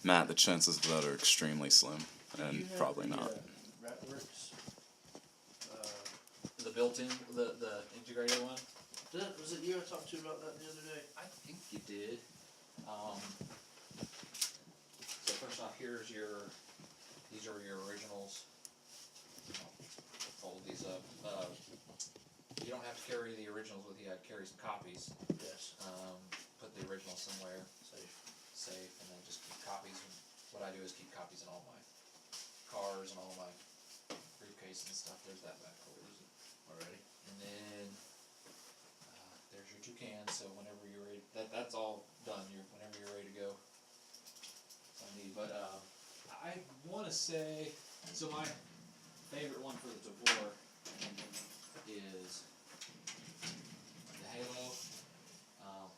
Matt, the chances of that are extremely slim, You and have probably the, not. Ratworks. The built-in, the integrated one? Was it you I talked to about that the other day? I think you did. So first off, these are your originals. Fold these up. You don't have to carry the originals with you. I'd carry some copies. Yes. Put the original somewhere Safe. safe, and then just keep copies. And what I do is keep copies in all my cars and all my briefcases and stuff. There's that back holder. Alrighty. And then there's your 2 cans. So whenever you're ready, that's all done. Whenever you're ready to go. That's all I need. But I want to say, so my favorite one for the Tavor is the Halo.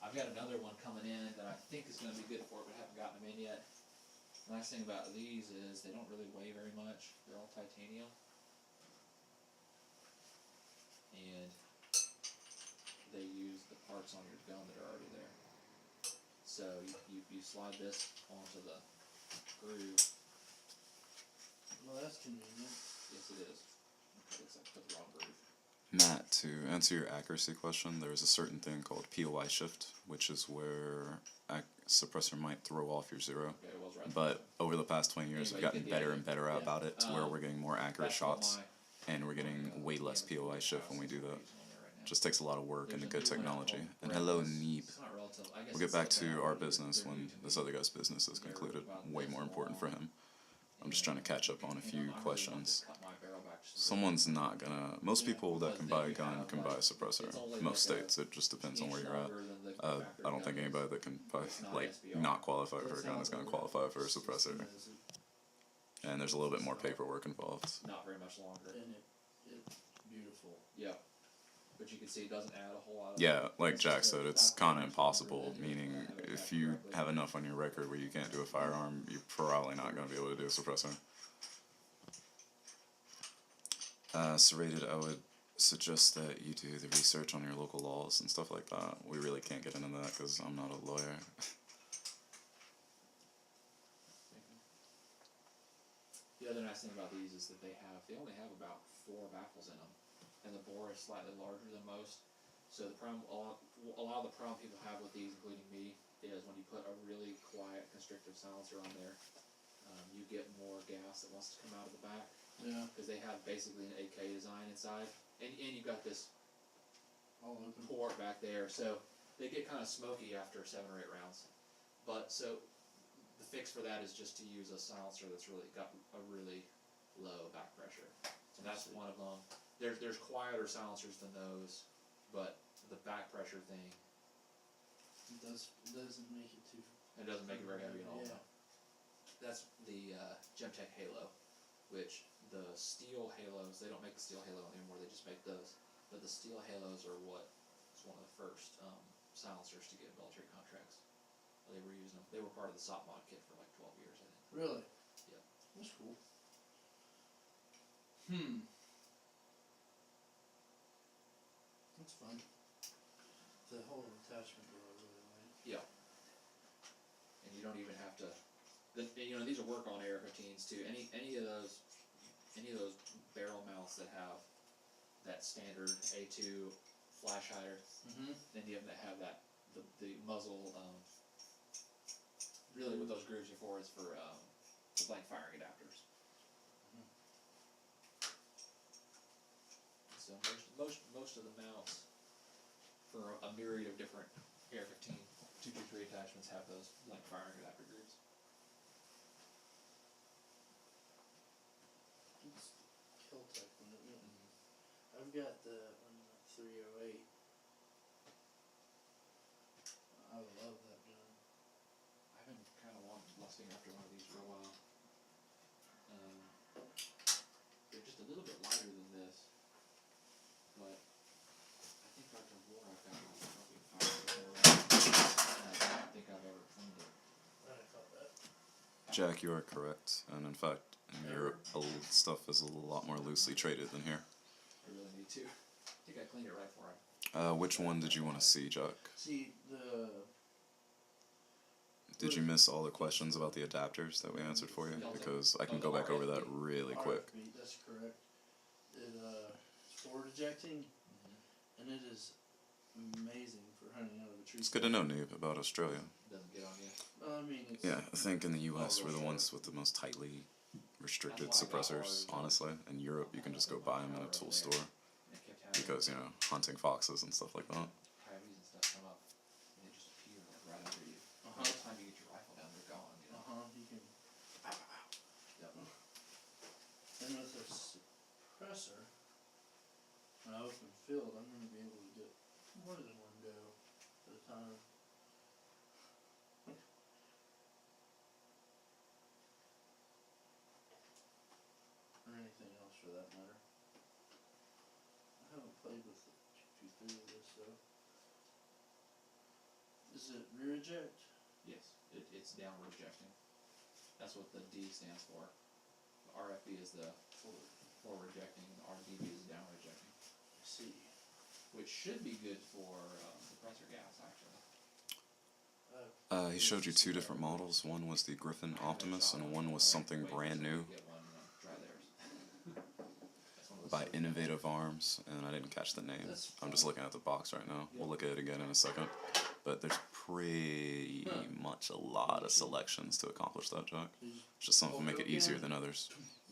I've got another one coming in that I think is going to be good for it, but haven't gotten them in yet. The nice thing about these is they don't really weigh very much. They're all titanium. And they use the parts on your gun that are already there. So you slide this onto the groove. Well, that's convenient. Yes, it is. Okay, looks like I put the wrong groove. Matt, to answer your accuracy question, there is a certain thing called POI shift, which is where suppressor might throw off your zero. Okay, it was right. But over the past 20 years, we've Anyway, you gotten get the better idea. and better Yeah. about it to where we're getting more accurate That's what shots, and we're getting way less POI shift when we do that. Just takes a lot of work and a good technology. And hello, Neeb. It's not relative. I guess We'll get it's back still to down, our but they're business new when to this me. other guy's business is They're concluded. about Way this more important for long. him. I'm just trying to catch up on a few And I'm really questions. wanting to cut my barrel back just a Someone's not gonna. Most people that can buy a gun can buy a It's suppressor. only Most like a states, it just depends on where inch you're at. longer than the I factory don't think gun is. anybody that can buy, It's not like, SBR. not qualify for a That's gun how is gonna the qualify for a system suppressor. is. And there's a little bit more paperwork involved. Not very much longer. And it's beautiful. Yeah. But you can see it doesn't add a whole lot of. Yeah, like It's Jack just said, a- it's not kind of very much impossible, longer than meaning have it if back you correctly. have enough on your record where you can't do a firearm, you're probably not going to be able to do a suppressor. Serrated, I would suggest that you do the research on your local laws and stuff like that. We really can't get into that because I'm not a lawyer. The other nice thing about these is that they only have about 4 baffles in them, and the bore is slightly larger than most. So a lot of the problem people have with these, including me, is when you put a really quiet constrictive silencer on there, you get more gas that wants to come out of the back, Yeah. because they have basically an AK design inside, and you've got this All open. port back there, so they get kind of smoky after 7 or 8 rounds. But so the fix for that is just to use a silencer that's really got a really low back pressure. So that's one of them. There's quieter silencers than those, but the back pressure thing, It doesn't make it too. it doesn't make it very heavy at all. Yeah. No. That's the Gemtech Halo, which the steel Halos, they don't make the steel Halo anymore, they just make those. But the steel Halos are what was one of the first silencers to get military contracts. They were using them. They were part of the SOP mod kit for like 12 years, I think. Really? Yep. That's cool. That's fun. The whole attachment door I really like. Yeah. And you don't even have to. These are work on AR-15s too. Any of those barrel mounts that have that standard A2 flash hider, any of them that have that the muzzle. Really, what those grooves are for is for the blank firing adapters. So most of the mounts for a myriad of different AR-15 223 attachments have those blank firing adapter grooves. It's Kel-Tec one, isn't it? I've got the 308. I love that gun. I've been kind of lusting after one of these for a while. They're just a little bit lighter than this, but I think our Tavor I've got probably 5% around, and I don't think I've ever cleaned it. I caught that. Jack, you are correct. And in fact, in Europe, old stuff is a lot more loosely traded than here. I really need to. I think I cleaned it right for him. Which one did you want to see, Jack? See, Did you miss all the questions about the adapters that we answered for you? Because I can go back over that really quick. RFB, that's correct. It's forward ejecting, and it is amazing for hunting out of a tree. It's good to know, Neeb, about Australia. Doesn't get on you. Well, I mean, it's Yeah, I think in the US we're the ones with the most tightly restricted suppressors, honestly. In Europe, you can just go buy them in a tool store And it kept having because, hunting foxes and stuff like that. coyotes and stuff come up, and they just appear like right under you. By the time you get your rifle down, they're gone. you can. Yep. filled, I'm gonna be able to get more than one go at a time. Or anything else for that matter. I haven't played with the 223 of this though. Is it rear eject? Yes, it's downward ejecting. That's what the D stands for. The RFB is the forward ejecting, and the RDB is downward ejecting. I see. Which should be good for suppressor gas, actually. He showed you two different models. One was the Griffin Optimus, and one was something brand new Get one, try theirs. That's one of those by silly Innovative Arms, and I didn't catch the name. That's I'm just looking at the box right now. We'll look at it again in a second. But there's pretty much a lot of selections to accomplish that, Jack. Just some of them make it easier than others.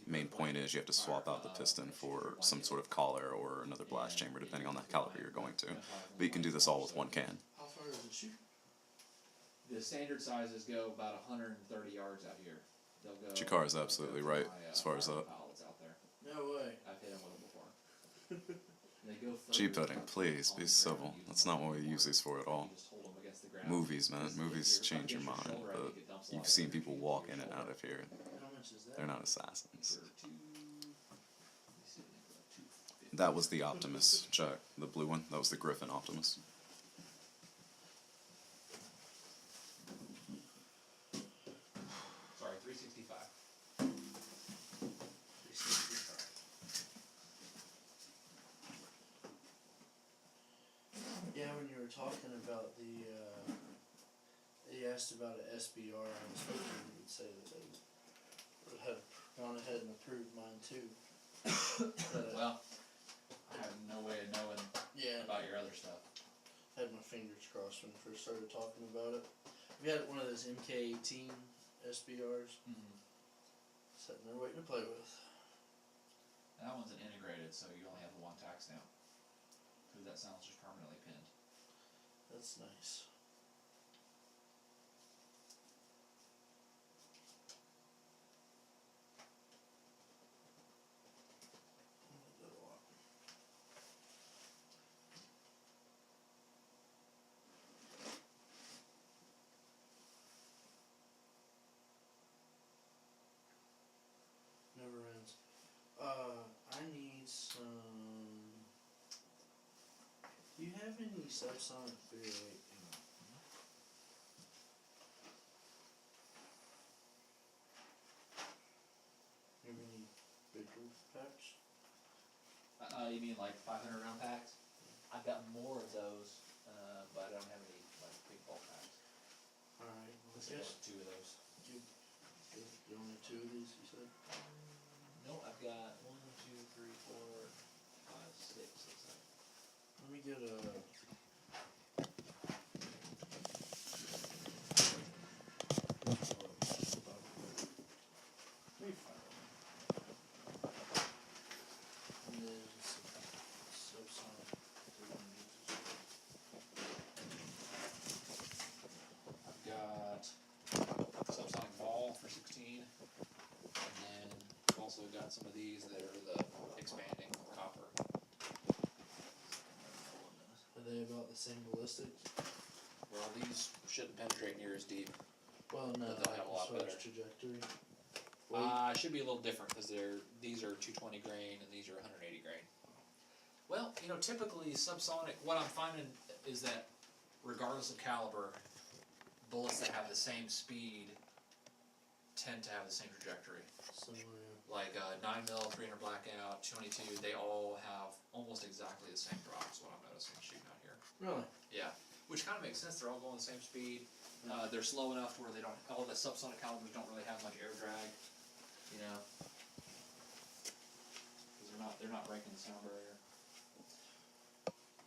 Main point is you have to swap out the piston for some sort of collar or another blast chamber, depending on the caliber you're going to. But you can do this all with one can. How far does it shoot? The standard sizes go about 130 yards out here. They'll go. Chikar is absolutely right as far as that. Pilots out there. No way. I've hit them with them before. They go further G-putting, up please, on be the civil. ground, use That's them not what like we a use these for at all. You just hold them against the ground. Movies, man. Because if Movies you're change your against mind, shoulder, I but think it dumps a lot you've of seen energy people into walk your in and out shoulder. of here. How much is that? They're not assassins. For two- let me see, I think about 250. That was the Optimus, Jack. The blue one. That was the Griffin Optimus. Sorry, 365. Yeah, when you were talking about the, he asked about an SBR, I was hoping you would say that they would have gone ahead and approved mine too. Well, I have no way of knowing Yeah, about your other stuff. had my fingers crossed when we first started talking about it. We had one of those MK18 SBRs sitting there waiting to play with. And that one's an integrated, so you only have the one tack stamp. Because that sound's just permanently pinned. That's nice. I like that a lot. Never ends. I need some. Do you have any subsonic 308? You have any bigger packs? You mean like 500 round packs? I've got more of those, but I don't have any like big bulk packs. Alright, well, I Let's get guess two of those. you only two of these, you said? No, I've got 1, 2, 3, 4, 5, 6. Looks like. Let me get a. Let me find it. And then some subsonic. I've got subsonic ball for 16, and then I've also got some of these that are the expanding copper. Are they about the same ballistic? Well, these shouldn't penetrate near as deep. Well, no, But they'll have a lot as far as better. trajectory. It should be a little different because these are 220 grain and these are 180 grain. Well, typically subsonic. What I'm finding is that regardless of caliber, bullets that have the same speed tend to have the same trajectory. Similar. Like 9mm, 300 blackout, 222, they all have almost exactly the same drop. Is what I'm noticing shooting out here. Really? Yeah, which kind of makes sense. They're all going the same speed. They're slow enough to where they don't. All the subsonic calibers don't really have much air drag. Because they're not breaking the sound barrier.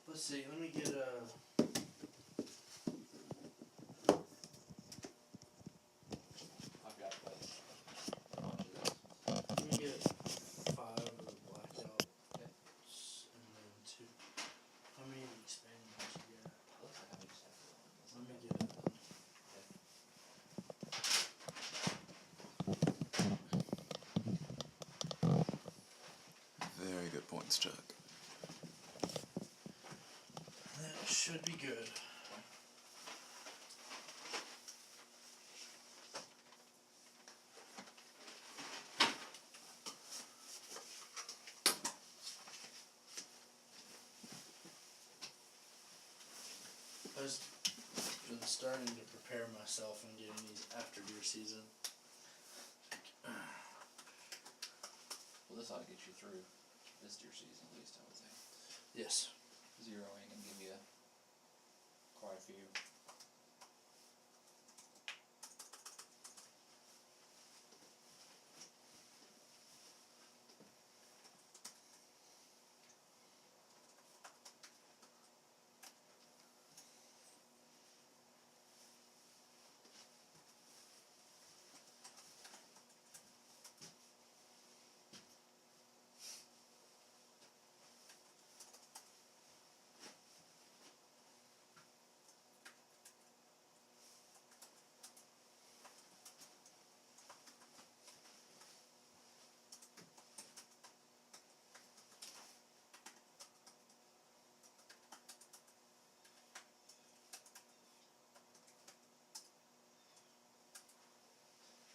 Let's see. Let me get a. I've got a bunch of this. Let me get 5 of the blackout. Okay. And then 2. How many expanding ones you got? Looks like I just have to. Let me get it then. Very good points, Jack. should be good. I've been starting to prepare myself and getting these after deer season. Well, this ought to get you through this deer season at least, I would say. Yes. Zeroing and give you quite a few.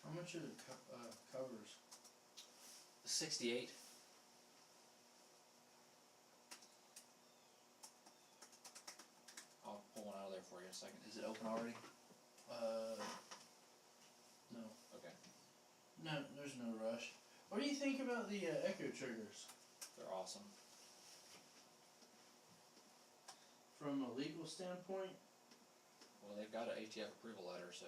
How much are the covers? 68. I'll pull one out of there for you in a second. Is it open already? No. Okay. No, there's no rush. What do you think about the echo triggers? They're awesome. From a legal standpoint? Well, they've got an ATF approval letter, so.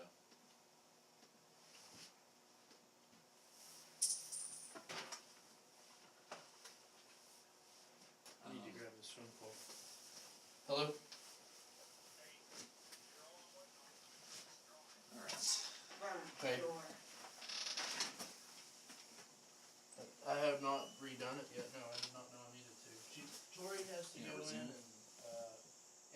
I need to grab this phone call. Hello? Alright. Hey. I have not redone it yet. No, I did not know I needed to. Tori has to go in and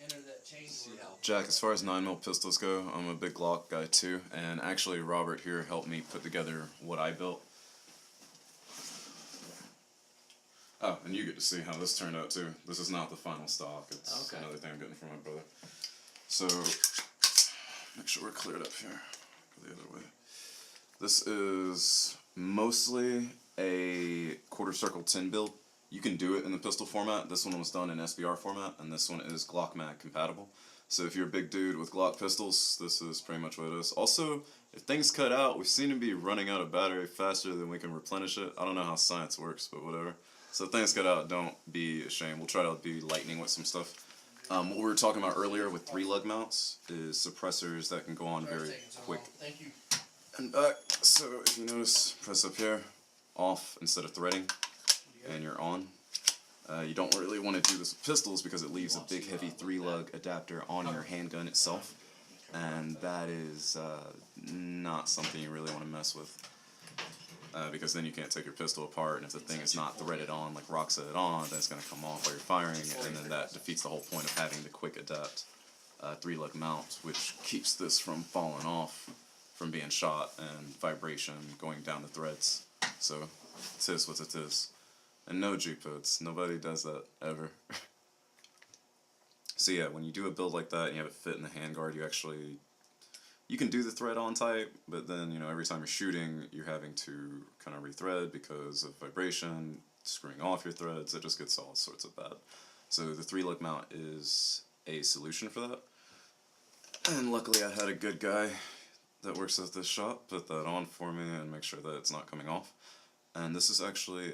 enter that change See order. how. Jack, as far as 9mm pistols go, I'm a big Glock guy too, and actually Robert here helped me put together what I built. Oh, and you get to see how this turned out too. This is not the final stock. It's Okay. another thing I'm getting from my brother. So, make sure we're cleared up here. Go the other way. This is mostly a quarter circle tin build. You can do it in the pistol format. This one was done in SBR format, and this one is Glock Mag compatible. So if you're a big dude with Glock pistols, this is pretty much what it is. Also, if things cut out, we seem to be running out of battery faster than we can replenish it. I don't know how science works, but whatever. So if things cut out, don't be ashamed. We'll try to be lightning with some stuff. What we were talking about earlier with 3-lug mounts is suppressors that can go on Sorry very it's taking so quick long. Thank you. and back. So if you notice, press up here, off instead of threading, and you're on. You don't really want to do this with pistols because it leaves a big heavy 3-lug adapter on your handgun itself, and that is not something you really want to mess with. Because then you can't take your pistol apart, and if the thing is not threaded on like Rock set it on, then it's going to come off while you're firing, and then that defeats the whole point of having the quick adapt 3-lug mount, which keeps this from falling off, from being shot, and vibration going down the threads. So, it is what it is. And no G-puts, nobody does that ever. So yeah, when you do a build like that and you have it fit in the handguard, you can do the thread on type, but then, every time you're shooting, you're having to kind of rethread because of vibration, screwing off your threads, it just gets all sorts of bad. So the 3-lug mount is a solution for that. And luckily I had a good guy that works at this shop put that on for me and make sure that it's not coming off. And this is actually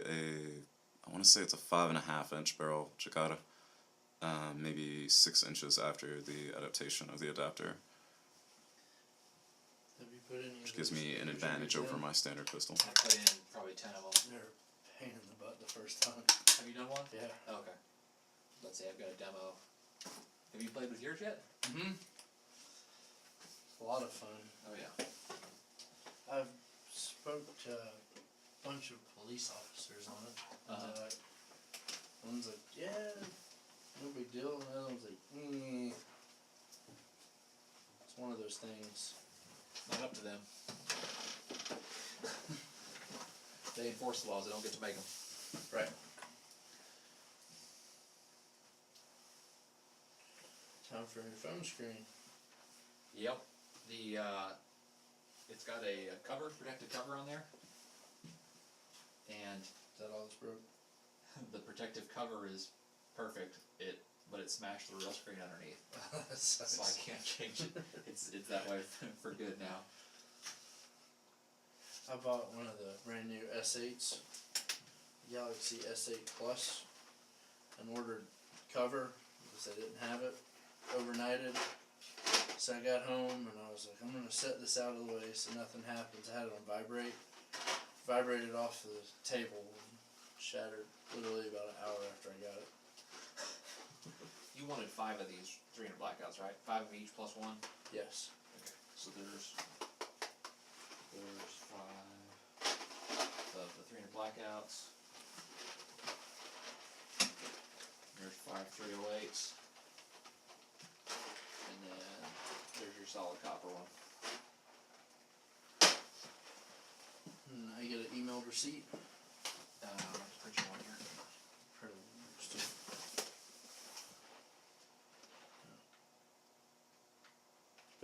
I want to say it's a 5.5 inch barrel Chicada, maybe 6 inches after the adaptation of the adapter. Have you put any? Which gives me an advantage over my standard pistol. I put in probably 10 of them. They're a pain in the butt the first time. Have you done one? Yeah. Oh, okay. Let's see, I've got a demo. Have you played with yours yet? Mm-hmm. A lot of fun. Oh, yeah. I've spoke to a bunch of police officers on it. And they're like, one's like, yeah, no big deal. And the other one's like, It's one of those things. Not up to them. They enforce the laws, they don't get to make them. Right. for your phone screen. Yep. The it's got a cover, protective cover on there, and Is that all that's broke? the protective cover is perfect. But it smashed the real screen underneath, That so I sucks. can't change it. It's that way for good now. I bought one of the brand new S8s, Galaxy S8 Plus, and ordered cover because I didn't have it, overnighted. So I got home and I was like, I'm gonna set this out of the way so nothing happens. I had it on vibrate, vibrated off the table, and shattered literally about an hour after I got it. You wanted 5 of these 300 blackouts, right? 5 of each plus 1. Yes. Okay. So there's 5 of the 300 blackouts. There's 5 308s. And then there's your solid copper one. And I get an emailed receipt. Print you one here. Print it next to it.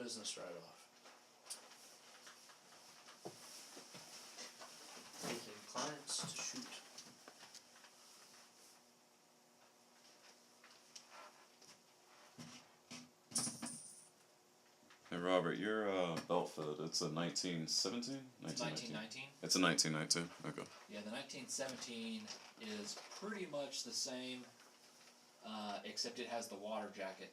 Business write-off. Taking clients to shoot. Hey Robert, your belt fitted. It's a 1917? It's 1919. It's a 1919. Okay. Yeah, the 1917 is pretty much the same, except it has the water jacket.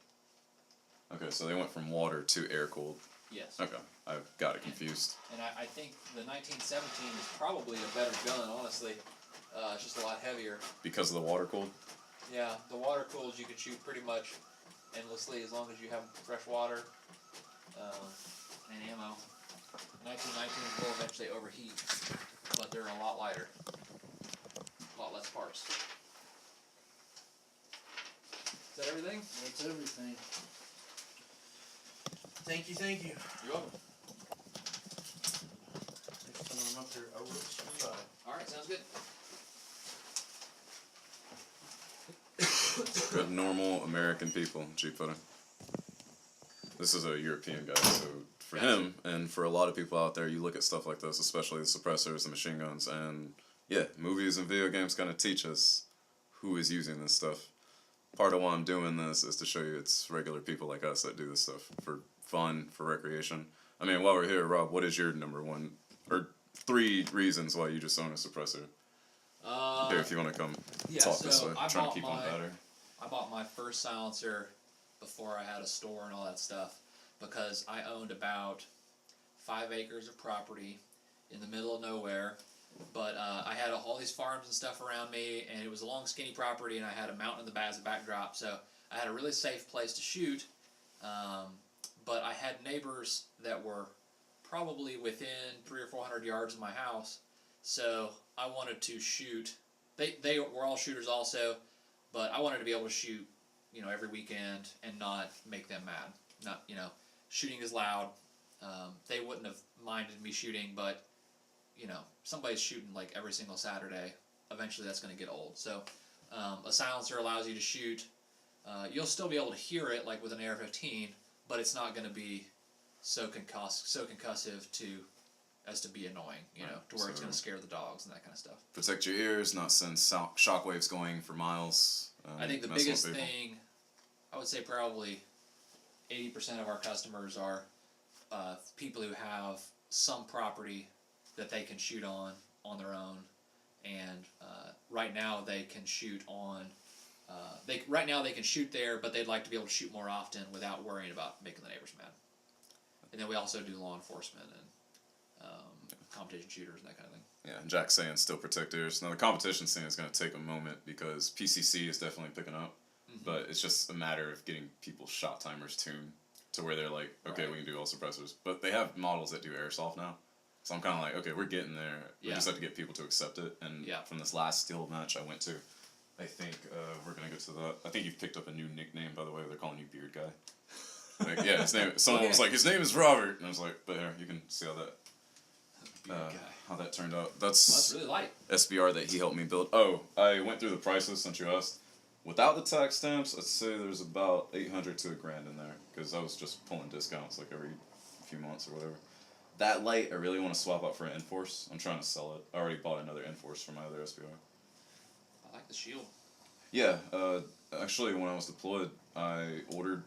Okay, so they went from water to air cooled. Yes. Okay, I got it confused. And I think the 1917 is probably a better gun, honestly. It's just a lot heavier. Because of the water cooled? Yeah, the water cooled you can shoot pretty much endlessly as long as you have fresh water and ammo. 1919 will eventually overheat, but they're a lot lighter. A lot less parts. Is that everything? That's everything. Thank you, thank you. You're welcome. Next time I'm up here, I will swing by. Alright, sounds good. Good normal American people, G pudding. This is a European guy, so for him and for a lot of people out there, you look at stuff like this, especially the suppressors, the machine guns, and yeah, movies and video games kind of teach us who is using this stuff. Part of why I'm doing this is to show you it's regular people like us that do this stuff for fun, for recreation. I mean, while we're here, Rob, what is your number one, or 3 reasons why you just own a suppressor? Here, if you want to come talk this way, trying to keep on better. I bought my first silencer before I had a store and all that stuff because I owned about 5 acres of property in the middle of nowhere, but I had all these farms and stuff around me, and it was a long skinny property, and I had a mountain in the back as a backdrop, so I had a really safe place to shoot, but I had neighbors that were probably within 300 or 400 yards of my house, so I wanted to shoot. They were all shooters also, but I wanted to be able to shoot, you know, every weekend and not make them mad. Not, you know, shooting is loud. They wouldn't have minded me shooting, but, you know, somebody's shooting like every single Saturday. Eventually that's going to get old. So a silencer allows you to shoot. You'll still be able to hear it like with an AR-15, but it's not going to be so concussive as to be annoying, you know, to where it's going to scare the dogs and that kind of stuff. Protect your ears, not send shockwaves going for miles. I think the biggest thing, I would say probably 80% of our customers are people who have some property that they can shoot on their own, and right now they can shoot on. Right now they can shoot there, but they'd like to be able to shoot more often without worrying about making the neighbors mad. And then we also do law enforcement and competition shooters and that kind of thing. Yeah, and Jack's saying still protect ears. Now the competition scene is going to take a moment because PCC is definitely picking up, but it's just a matter of getting people's shot timers tuned to where they're like, okay, we can do all suppressors. But they have models that do airsoft now, so I'm kind of like, okay, we're getting there. We just have to get people to accept it. And from this last steel match I went to, I think we're gonna get to that. I think you've picked up a new nickname, by the way. They're calling you Beard Guy. Like, yeah, his name. Someone was like, his name is Robert, and I was like, but here, you can see how that turned out. That's really light. SBR that he helped me build. Oh, I went through the prices since you asked. Without the tax stamps, I'd say there's about 800 to $1,000 in there because I was just pulling discounts like every few months or whatever. That light, I really want to swap out for an Enforce. I'm trying to sell it. I already bought another Enforce for my other SPR. I like the shield. Yeah, actually, when I was deployed, I ordered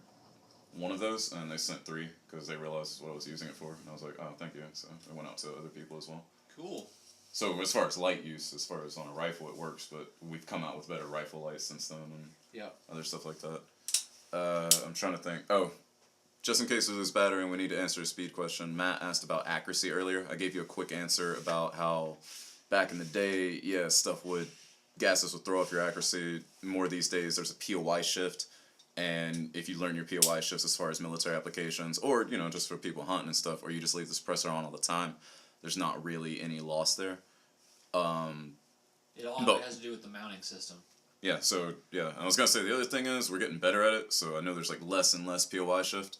one of those, and they sent 3 because they realized what I was using it for, and I was like, oh, thank you. So I went out to other people as well. Cool. So as far as light use, as far as on a rifle, it works, but we've come out with better rifle lights since then and Yeah. other stuff like that. I'm trying to think. Oh, just in case it was battery and we need to answer a speed question, Matt asked about accuracy earlier. I gave you a quick answer about how back in the day, yeah, gases would throw off your accuracy. More these days, there's a POI shift. And if you learn your POI shifts as far as military applications, or, just for people hunting and stuff, or you just leave the suppressor on all the time, there's not really any loss there. It all But- has to do with the mounting system. Yeah, so, yeah, I was gonna say the other thing is we're getting better at it, so I know there's, less and less POI shift.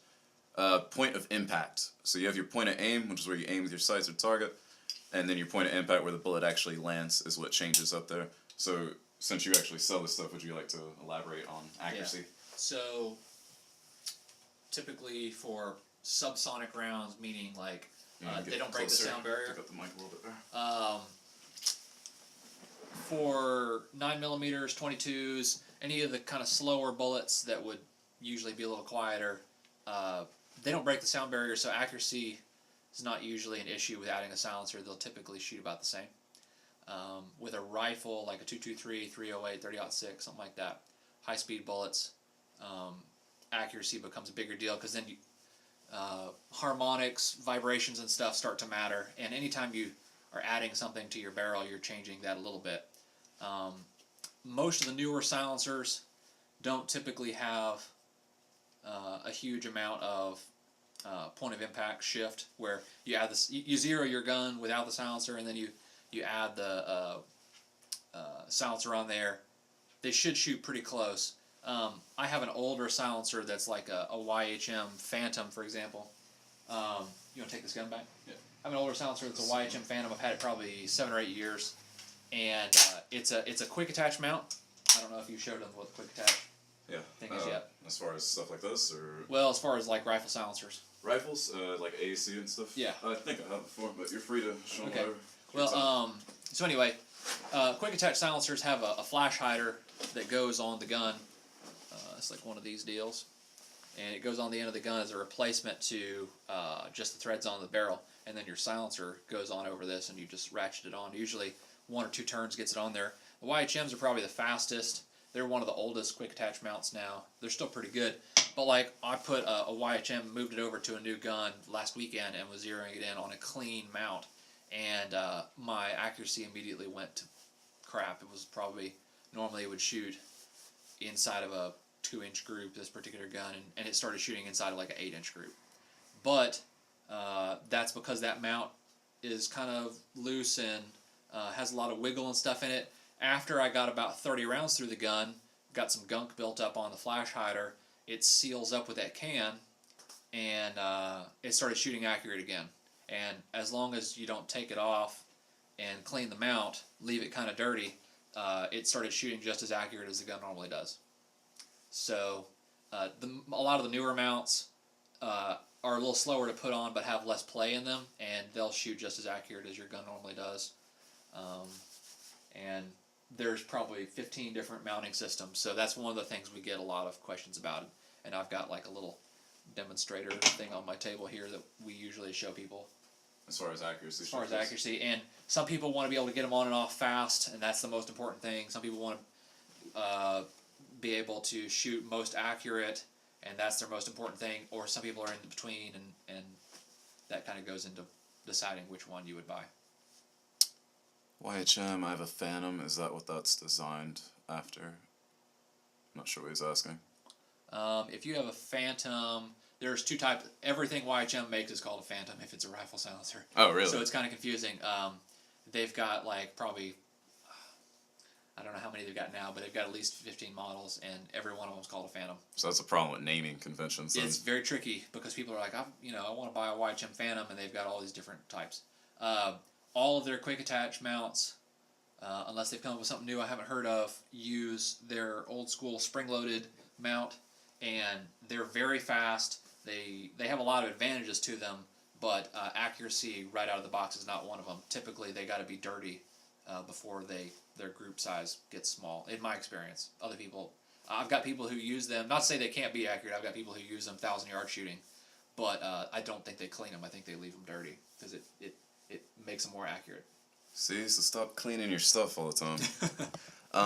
Point of impact. So you have your point of aim, which is where you aim with your sights or target, and then your point of impact where the bullet actually lands is what changes up there. So, since you actually sell this stuff, would you like to elaborate on accuracy? So, typically for subsonic rounds, meaning they don't break the sound barrier. Pick up the mic a little bit there. For 9mm, 22s, any of the kind of slower bullets that would usually be a little quieter, they don't break the sound barrier, so accuracy is not usually an issue with adding a silencer. They'll typically shoot about the same. With a rifle like a 223, 308, 30-06, something like that, high-speed bullets, accuracy becomes a bigger deal because then harmonics, vibrations, and stuff start to matter. And anytime you are adding something to your barrel, you're changing that a little bit. Most of the newer silencers don't typically have a huge amount of point of impact shift where you add this, you zero your gun without the silencer, and then you add the silencer on there. They should shoot pretty close. I have an older silencer that's like a YHM Phantom, for example. You want to take this gun back? Yeah. I have an older silencer that's a YHM Phantom. I've had it probably 7 or 8 years, and it's a quick attach mount. I don't know if you showed them what the quick attach Yeah. thing is yet. As far as stuff like this, or Well, as far as like rifle silencers. rifles, like AAC and stuff. Yeah. I think I have before, but you're free to show Okay. them Well, so anyway, quick attach silencers have a flash hider that goes on the gun. It's like one of these deals, and it goes on the end of the gun as a replacement to just the threads on the barrel, and then your silencer goes on over this, and you just ratchet it on. Usually 1 or 2 turns gets it on there. The YHMs are probably the fastest. They're one of the oldest quick attach mounts now. They're still pretty good, but like I put a YHM, moved it over to a new gun last weekend, and was zeroing it in on a clean mount, and my accuracy immediately went to crap. It was probably, normally it would shoot inside of a 2-inch group, this particular gun, and it started shooting inside of like an 8-inch group. But that's because that mount is kind of loose and has a lot of wiggle and stuff in it. After I got about 30 rounds through the gun, got some gunk built up on the flash hider, it seals up with that can, and it started shooting accurate again. And as long as you don't take it off and clean the mount, leave it kind of dirty, it started shooting just as accurate as the gun normally does. So a lot of the newer mounts are a little slower to put on but have less play in them, and they'll shoot just as accurate as your gun normally does. And there's probably 15 different mounting systems, so that's one of the things we get a lot of questions about. And I've got like a little demonstrator thing on my table here that we usually show people. As far as accuracy. As far as accuracy, and some people want to be able to get them on and off fast, and that's the most important thing. Some people want to be able to shoot most accurate, and that's their most important thing. Or some people are in between, and that kind of goes into deciding which one you would buy. YHM, I have a Phantom. Is that what that's designed after? I'm not sure what he's asking. If you have a Phantom, there's 2 types. Everything YHM makes is called a Phantom if it's a rifle silencer. Oh, really? So it's kind of confusing. They've got like probably, I don't know how many they've got now, but they've got at least 15 models, and every one of them is called a Phantom. So that's a problem with naming conventions. Then. It's very tricky because people are like, I want to buy a YHM Phantom, and they've got all these different types. All of their quick attach mounts unless they've come up with something new I haven't heard of, use their old school spring-loaded mount, and they're very fast. They have a lot of advantages to them, but accuracy right out of the box is not one of them. Typically, they got to be dirty before their group size gets small. In my experience, other people, I've got people who use them. Not to say they can't be accurate. I've got people who use them 1,000-yard shooting, but I don't think they clean them. I think they leave them dirty because it makes them more accurate. See, so stop cleaning your stuff all the time.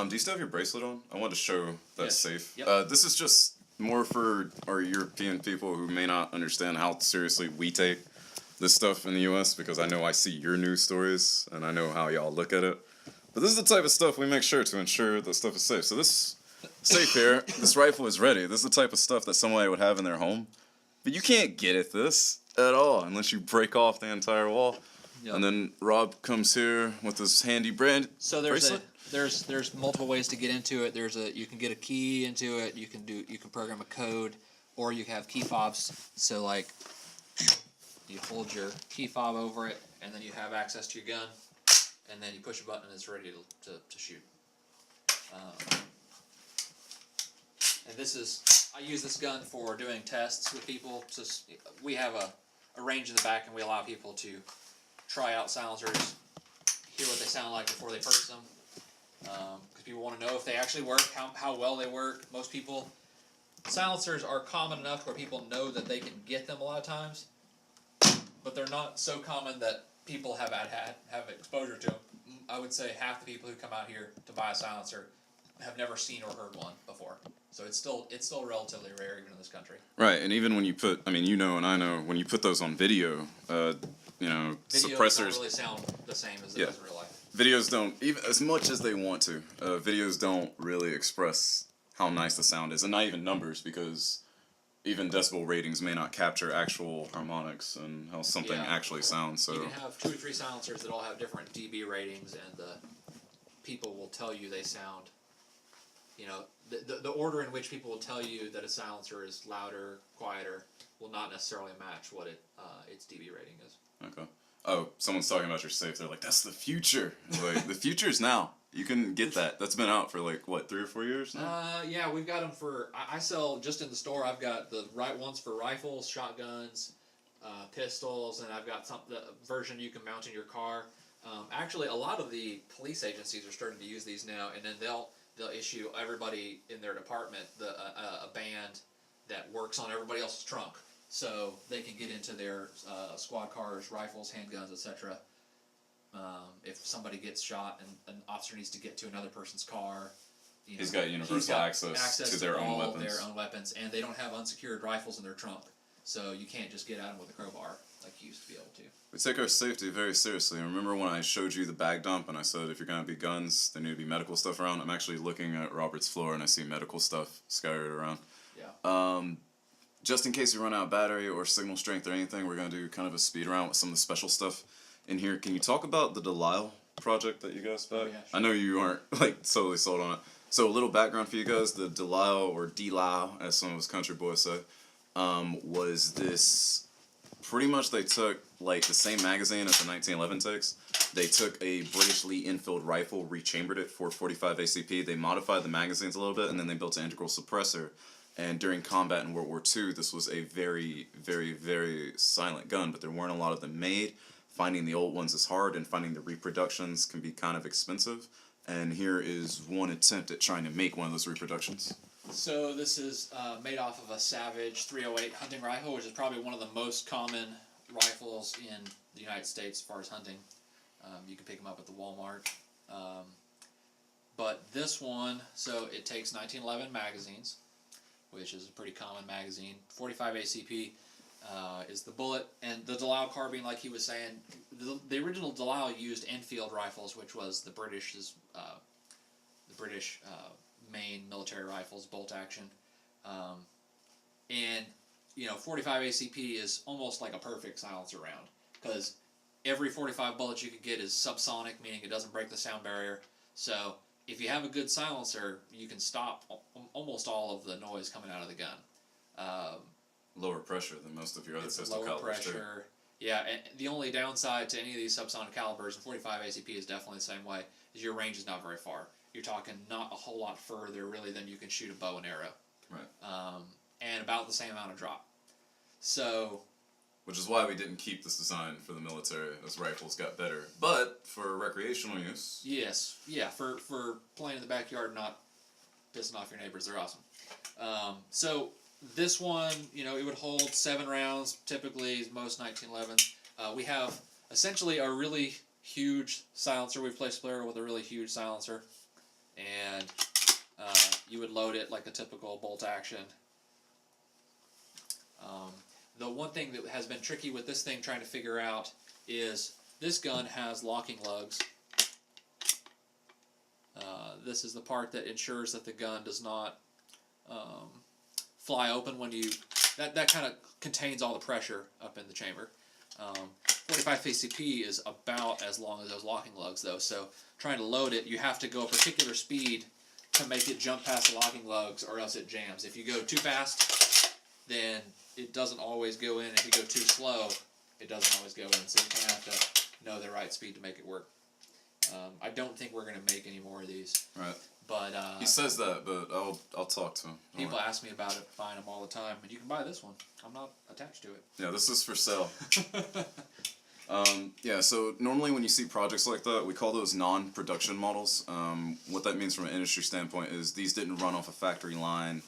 Do you still have your bracelet on? I wanted to show that's safe. Yep. This is just more for our European people who may not understand how seriously we take this stuff in the U.S. because I know I see your news stories and I know how y'all look at it. But this is the type of stuff we make sure to ensure that stuff is safe. So this safe here, this rifle is ready. This is the type of stuff that somebody would have in their home. But you can't get at this at all unless you break off the entire wall. Yep. And then Rob comes here with this handy brand. So there's multiple ways to get into it. You can get a key into it. You can program a code, or you can have key fobs. So like you hold your key fob over it, and then you have access to your gun, and then you push a button and it's ready to shoot. And I use this gun for doing tests with people. So we have a range in the back, and we allow people to try out silencers, hear what they sound like before they purchase them. Because people want to know if they actually work, how well they work. Most people, silencers are common enough where people know that they can get them a lot of times, but they're not so common that people have exposure to them. I would say half the people who come out here to buy a silencer have never seen or heard one before. So it's still relatively rare even in this country. Right, and even when you put, I mean, you know and I know, when you put those on video, Videos suppressors don't really sound the same as it does in real life. Videos don't, even as much as they want to, videos don't really express how nice the sound is, and not even numbers, because even decibel ratings may not capture actual harmonics and how something actually sounds. So you can have 2 or 3 silencers that all have different dB ratings, and the people will tell you they sound. The order in which people will tell you that a silencer is louder, quieter, will not necessarily match what its dB rating is. Okay. Oh, someone's talking about your safe. They're like, "That's the future." Like, the future's now. You can get that. That's been out for like what, 3 or 4 years now? Yeah, we've got them for. I sell just in the store. I've got the right ones for rifles, shotguns, pistols, and I've got the version you can mount in your car. Actually, a lot of the police agencies are starting to use these now, and then they'll issue everybody in their department a band that works on everybody else's trunk, so they can get into their squad cars, rifles, handguns, etc. If somebody gets shot and an officer needs to get to another person's car, he's got universal access to their own weapons, and they don't have unsecured rifles in their trunk, so you can't just get at them with a crowbar like you used to be able to. We take our safety very seriously. Remember when I showed you the bag dump and I said if you're going to be guns, there need to be medical stuff around? I'm actually looking at Robert's floor and I see medical stuff scattered around. Yeah. Just in case you run out of battery or signal strength or anything, we're going to do kind of a speed round with some of the special stuff in here. Can you talk about the Delisle project that you guys back? Oh, yeah, sure. I know you aren't like totally sold on it. So a little background for you guys. The Delisle, or Delisle, as some of us country boys say, was this... Pretty much they took like the same magazine as the 1911 takes. They took a British Lee Enfield rifle, rechambered it for 45 ACP. They modified the magazines a little bit, and then they built an integral suppressor. And during combat in World War II, this was a very, very, very silent gun, but there weren't a lot of them made. Finding the old ones is hard, and finding the reproductions can be kind of expensive. And here is one attempt at trying to make one of those reproductions. So this is made off of a Savage 308 hunting rifle, which is probably one of the most common rifles in the United States as far as hunting. You can pick them up at the Walmart. But this one, so it takes 1911 magazines, which is a pretty common magazine. 45 ACP is the bullet, and the Delisle carbine, like he was saying, the original Delisle used Enfield rifles, which was the British main military rifles, bolt action, and 45 ACP is almost like a perfect silencer round, because every 45 bullets you can get is subsonic, meaning it doesn't break the sound barrier. So if you have a good silencer, you can stop almost all of the noise coming out of the gun. Lower pressure than most of your other pistol lower calibers pressure. Yeah, and the only downside to any of these subsonic calibers, and 45 ACP is definitely the same way, is your range is not very far. You're talking not a whole lot further, really, than you can shoot a bow and arrow. Right. And about the same amount of drop. So... Which is why we didn't keep this design for the military, as rifles got better. But for recreational use... Yes, yeah, for playing in the backyard, not pissing off your neighbors, they're awesome. So this one, you know, it would hold 7 rounds, typically most 1911s. We have essentially a really huge silencer. We've placed Player with a really huge silencer, and you would load it like a typical bolt action. The one thing that has been tricky with this thing trying to figure out is this gun has locking lugs. This is the part that ensures that the gun does not fly open when you... That kind of contains all the pressure up in the chamber. 45 ACP is about as long as those locking lugs, though, so trying to load it, you have to go a particular speed to make it jump past the locking lugs, or else it jams. If you go too fast, then it doesn't always go in. If you go too slow, it doesn't always go in, so you kind of have to know the right speed to make it work. I don't think we're going to make any more of these. Right. But he says that, but I'll talk to him. People ask me about it, buying them all the time, and you can buy this one. I'm not attached to it. Yeah, this is for sale. Yeah, so normally when you see projects like that, we call those non-production models. What that means from an industry standpoint is these didn't run off a factory line.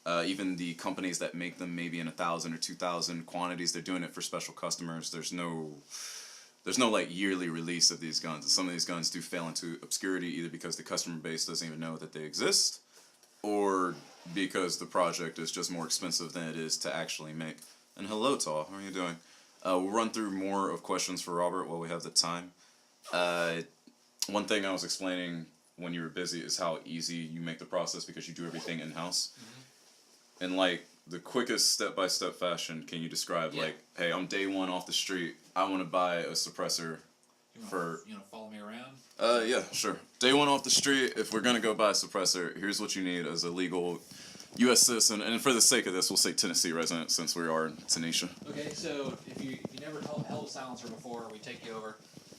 Even the companies that make them, maybe in 1,000 or 2,000 quantities, they're doing it for special customers. There's no like yearly release of these guns. And some of these guns do fail into obscurity, either because the customer base doesn't even know that they exist, or because the project is just more expensive than it is to actually make. And hello, Taw, how are you doing? We'll run through more of questions for Robert while we have the time. One thing I was explaining when you were busy is how easy you make the process because you do everything in-house. Mm-hmm. In like the quickest step-by-step fashion, can you describe like, hey, I'm day one off the street, I want to buy a suppressor for... You want to follow me around? Yeah, sure. Day one off the street, if we're going to go buy a suppressor, here's what you need as a legal U.S. citizen, and for the sake of this, we'll say Tennessee resident since we are in Tennessee. Okay, so if you never held a silencer before, we take you over.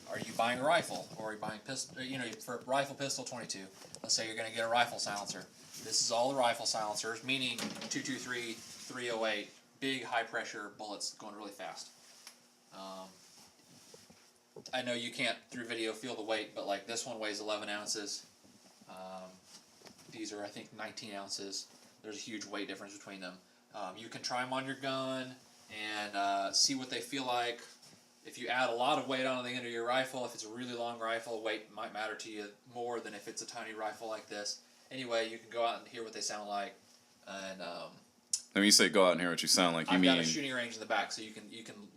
Are you buying a rifle, or are you buying pistol? You know, for rifle, pistol, 22. Let's say you're going to get a rifle silencer. This is all the rifle silencers, meaning 223, 308, big high pressure bullets going really fast. I know you can't through video feel the weight, but like this one weighs 11 ounces. These are I think 19 ounces. There's a huge weight difference between them. You can try them on your gun and see what they feel like. If you add a lot of weight on the end of your rifle, if it's a really long rifle, weight might matter to you more than if it's a tiny rifle like this. Anyway, you can go out and hear what they sound like. And when you say go out and hear what you sound like, I've got a shooting range in the back, so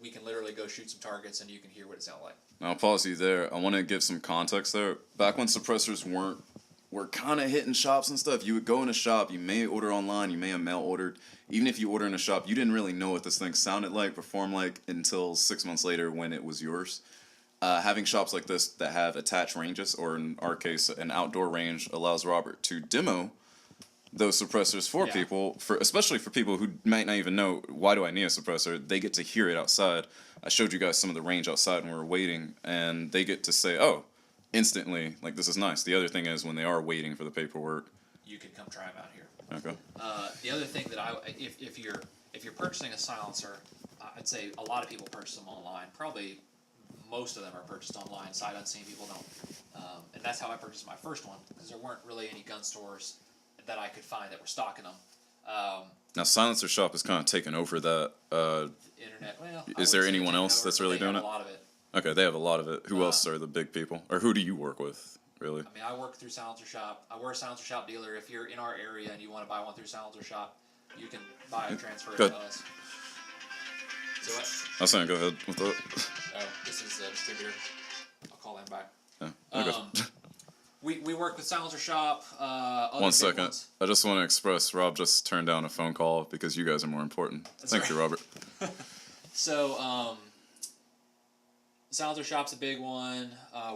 we can literally go shoot some targets and you can hear what it sounds like. Now, I'll pause you there. I want to give some context there. Back when suppressors were kind of hitting shops and stuff, you would go in a shop, you may order online, you may have mail ordered. Even if you order in a shop, you didn't really know what this thing sounded like, performed like, until 6 months later when it was yours. Having shops like this that have attached ranges, or in our case, an outdoor range, allows Robert to demo those suppressors for people, especially for people who might not even know, why do I need a suppressor? They get to hear it outside. I showed you guys some of the range outside when we were waiting, and they get to say, oh, instantly, like, this is nice. The other thing is when they are waiting for the paperwork, you can come try them out here. Okay. The other thing that if you're purchasing a silencer, I'd say a lot of people purchase them online. Probably most of them are purchased online. Sight unseen people don't, and that's how I purchased my first one because there weren't really any gun stores that I could find that were stocking them. Now, Silencer Shop is kind of taken over that. Internet. Well, is there anyone else that's really doing it? A lot of it. Okay, they have a lot of it. Who else are the big people, or who do you work with? Really? I mean, I work through Silencer Shop. We're a Silencer Shop dealer. If you're in our area and you want to buy one through Silencer Shop, you can buy and transfer it to us. So what? I was saying, go ahead with that. Oh, this is a distributor. I'll call them back. Yeah. Okay. We work with Silencer Shop. Other 1 second. ones. I just want to express Rob just turned down a phone call because you guys are more important. Thank you, Robert. So, Silencer Shop's a big one.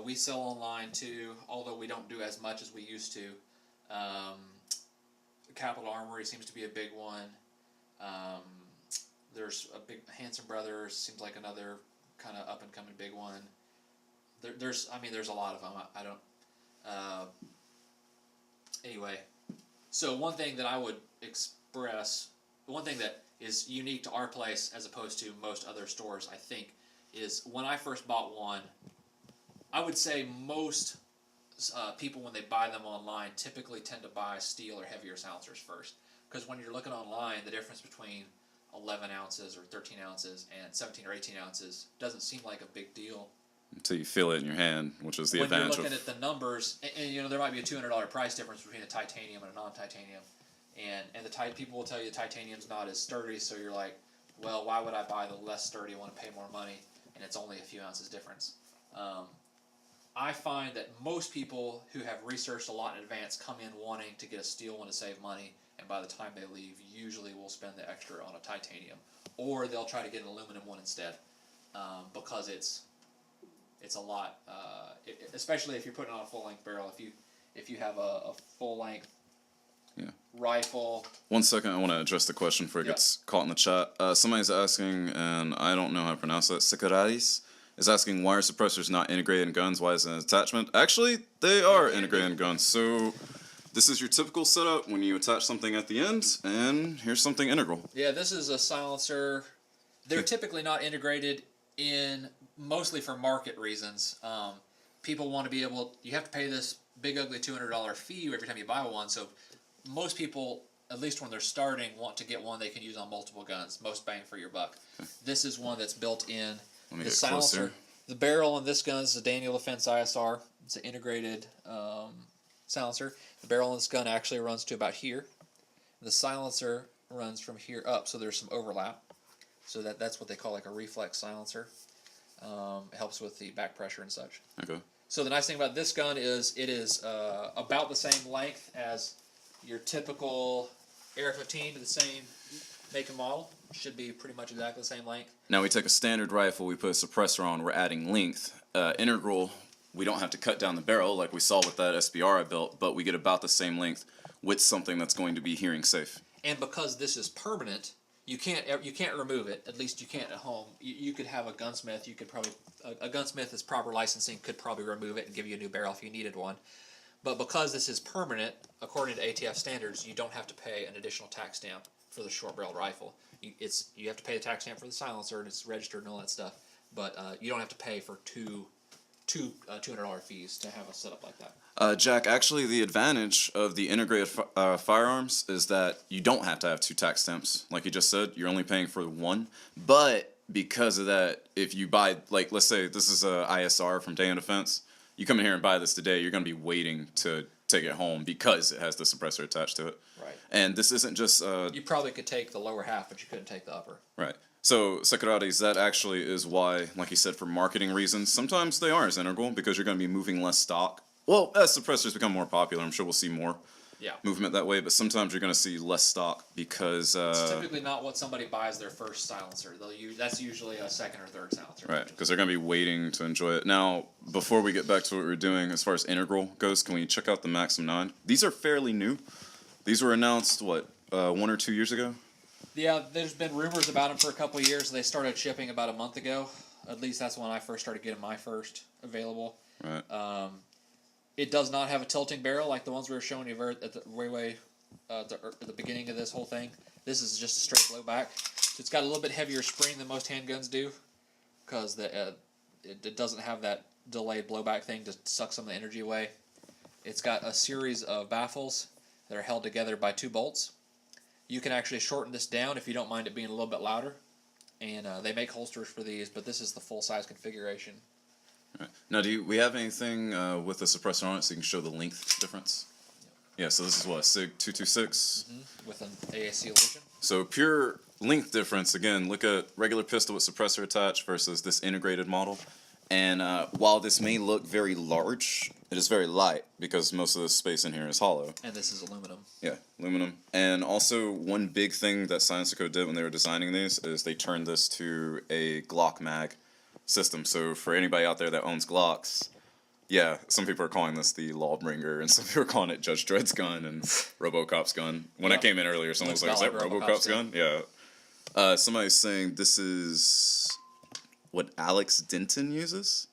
We sell online too, although we don't do as much as we used to. Capital Armory seems to be a big one. There's a big Hanson Brothers, seems like another kind of up and coming big one. There's a lot of them. I don't. Anyway, so one thing that I would express, one thing that is unique to our place as opposed to most other stores, I think, is when I first bought one, I would say most people, when they buy them online, typically tend to buy steel or heavier silencers first. Because when you're looking online, the difference between 11 ounces or 13 ounces and 17 or 18 ounces doesn't seem like a big deal. Until you feel it in your hand, which is the when advantage you're looking of... at the numbers, and you know there might be a $200 price difference between a titanium and a non-titanium, and the people will tell you the titanium's not as sturdy, so you're like, well, why would I buy the less sturdy one and pay more money, and it's only a few ounces difference. I find that most people who have researched a lot in advance come in wanting to get a steel one to save money, and by the time they leave, usually will spend the extra on a titanium, or they'll try to get an aluminum one instead, because it's a lot, especially if you're putting on a full length barrel. If you have a full length rifle. 1 second, I want to address the question before it gets caught in the chat. Somebody's asking, and I don't know how to pronounce that. Sikaradis is asking, why are suppressors not integrated in guns? Why is it an attachment? Actually, they are integrated in guns. So this is your typical setup when you attach something at the end, and here's something integral. Yeah, this is a silencer. They're typically not integrated in, mostly for market reasons. People want to be able, you have to pay this big ugly $200 fee every time you buy one, so most people, at least when they're starting, want to get one they can use on multiple guns, most bang for your buck. This is one that's built in. Let me The get silencer, closer. the barrel on this gun is a Daniel Defense ISR. It's an integrated silencer. The barrel on this gun actually runs to about here. The silencer runs from here up, so there's some overlap. So that's what they call like a reflex silencer. It helps with the back pressure and such. Okay. So the nice thing about this gun is it is about the same length as your typical AR-15, to the same make and model. Should be pretty much exactly the same length. Now we take a standard rifle, we put a suppressor on, we're adding length. Integral, we don't have to cut down the barrel like we saw with that SBR I built, but we get about the same length with something that's going to be hearing safe. And because this is permanent, you can't remove it. At least you can't at home. You could have a gunsmith. You could probably a gunsmith is proper licensing could probably remove it and give you a new barrel if you needed one. But because this is permanent, according to ATF standards, you don't have to pay an additional tax stamp for the short-barreled rifle. You have to pay the tax stamp for the silencer and it's registered and all that stuff. But you don't have to pay for two $200 fees to have a setup like that. Jack, actually the advantage of the integrated firearms is that you don't have to have two tax stamps. Like you just said, you're only paying for one. But because of that, if you buy, like, let's say this is a ISR from Daniel Defense, you come in here and buy this today, you're going to be waiting to take it home because it has the suppressor attached to it. Right. And this isn't just... you probably could take the lower half, but you couldn't take the upper. Right. So, Sakuratis, that actually is why, like you said, for marketing reasons, sometimes they are as integral because you're going to be moving less stock. Well, as suppressors become more popular, I'm sure we'll see more movement that way, but sometimes you're going to see less stock because... it's typically not what somebody buys their first silencer. That's usually a second or third silencer. Right, because they're going to be waiting to enjoy it. Now, before we get back to what we're doing, as far as integral goes, can we check out the Maxim 9? These are fairly new. These were announced, 1 or 2 years ago? Yeah, there's been rumors about them for a couple of years. They started shipping about a month ago. At least that's when I first started getting my first available. Right. It does not have a tilting barrel like the ones we were showing you at the beginning of this whole thing. This is just a straight blowback. So it's got a little bit heavier spring than most handguns do because it doesn't have that delayed blowback thing to suck some of the energy away. It's got a series of baffles that are held together by 2 bolts. You can actually shorten this down if you don't mind it being a little bit louder. And they make holsters for these, but this is the full-size configuration. Right. Now, do we have anything with the suppressor on it so you can show the length difference? Yeah, so this is what, SIG 226? With an AAC illusion. So pure length difference, again, look at regular pistol with suppressor attached versus this integrated model. And while this may look very large, it is very light because most of the space in here is hollow. And this is aluminum. Yeah, aluminum. And also, one big thing that Silencer Co. did when they were designing these is they turned this to a Glock mag system. So for anybody out there that owns Glocks, yeah, some people are calling this the Lawbringer, and some people are calling it Judge Dredd's gun and RoboCop's gun. When I came in earlier, someone was like, "Is that RoboCop's gun?" Yeah. Somebody's saying this is what Alex Denton uses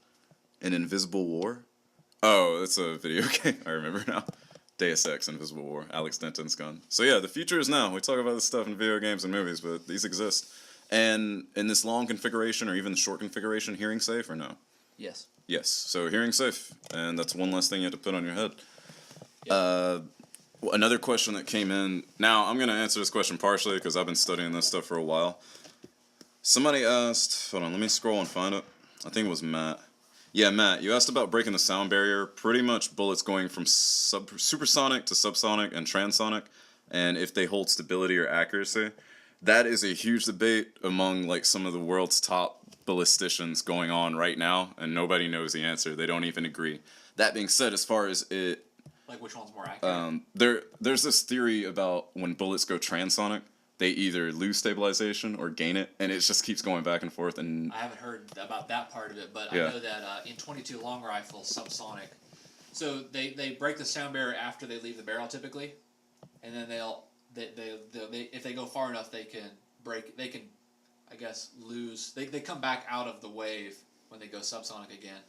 in Invisible War. Oh, that's a video game. I remember now. Deus Ex, Invisible War, Alex Denton's gun. So yeah, the future is now. We talk about this stuff in video games and movies, but these exist. And in this long configuration or even the short configuration, hearing safe or no? Yes. Yes. So hearing safe, and that's one less thing you have to put on your head. Yep. Another question that came in. Now I'm gonna answer this question partially because I've been studying this stuff for a while. Somebody asked. Hold on, let me scroll and find it. I think it was Matt. Yeah, Matt, you asked about breaking the sound barrier. Pretty much bullets going from supersonic to subsonic and transonic, and if they hold stability or accuracy. That is a huge debate among like some of the world's top ballisticians going on right now, and nobody knows the answer. They don't even agree. That being said, as far as it, Like which one's more accurate? there's this theory about when bullets go transonic, they either lose stabilization or gain it, and it just keeps going back and forth. And I haven't heard about that part of it, but Yeah. I know that in 22 long rifles, subsonic. So they break the sound barrier after they leave the barrel typically, and then they if they go far enough they can I guess lose they come back out of the wave when they go subsonic again.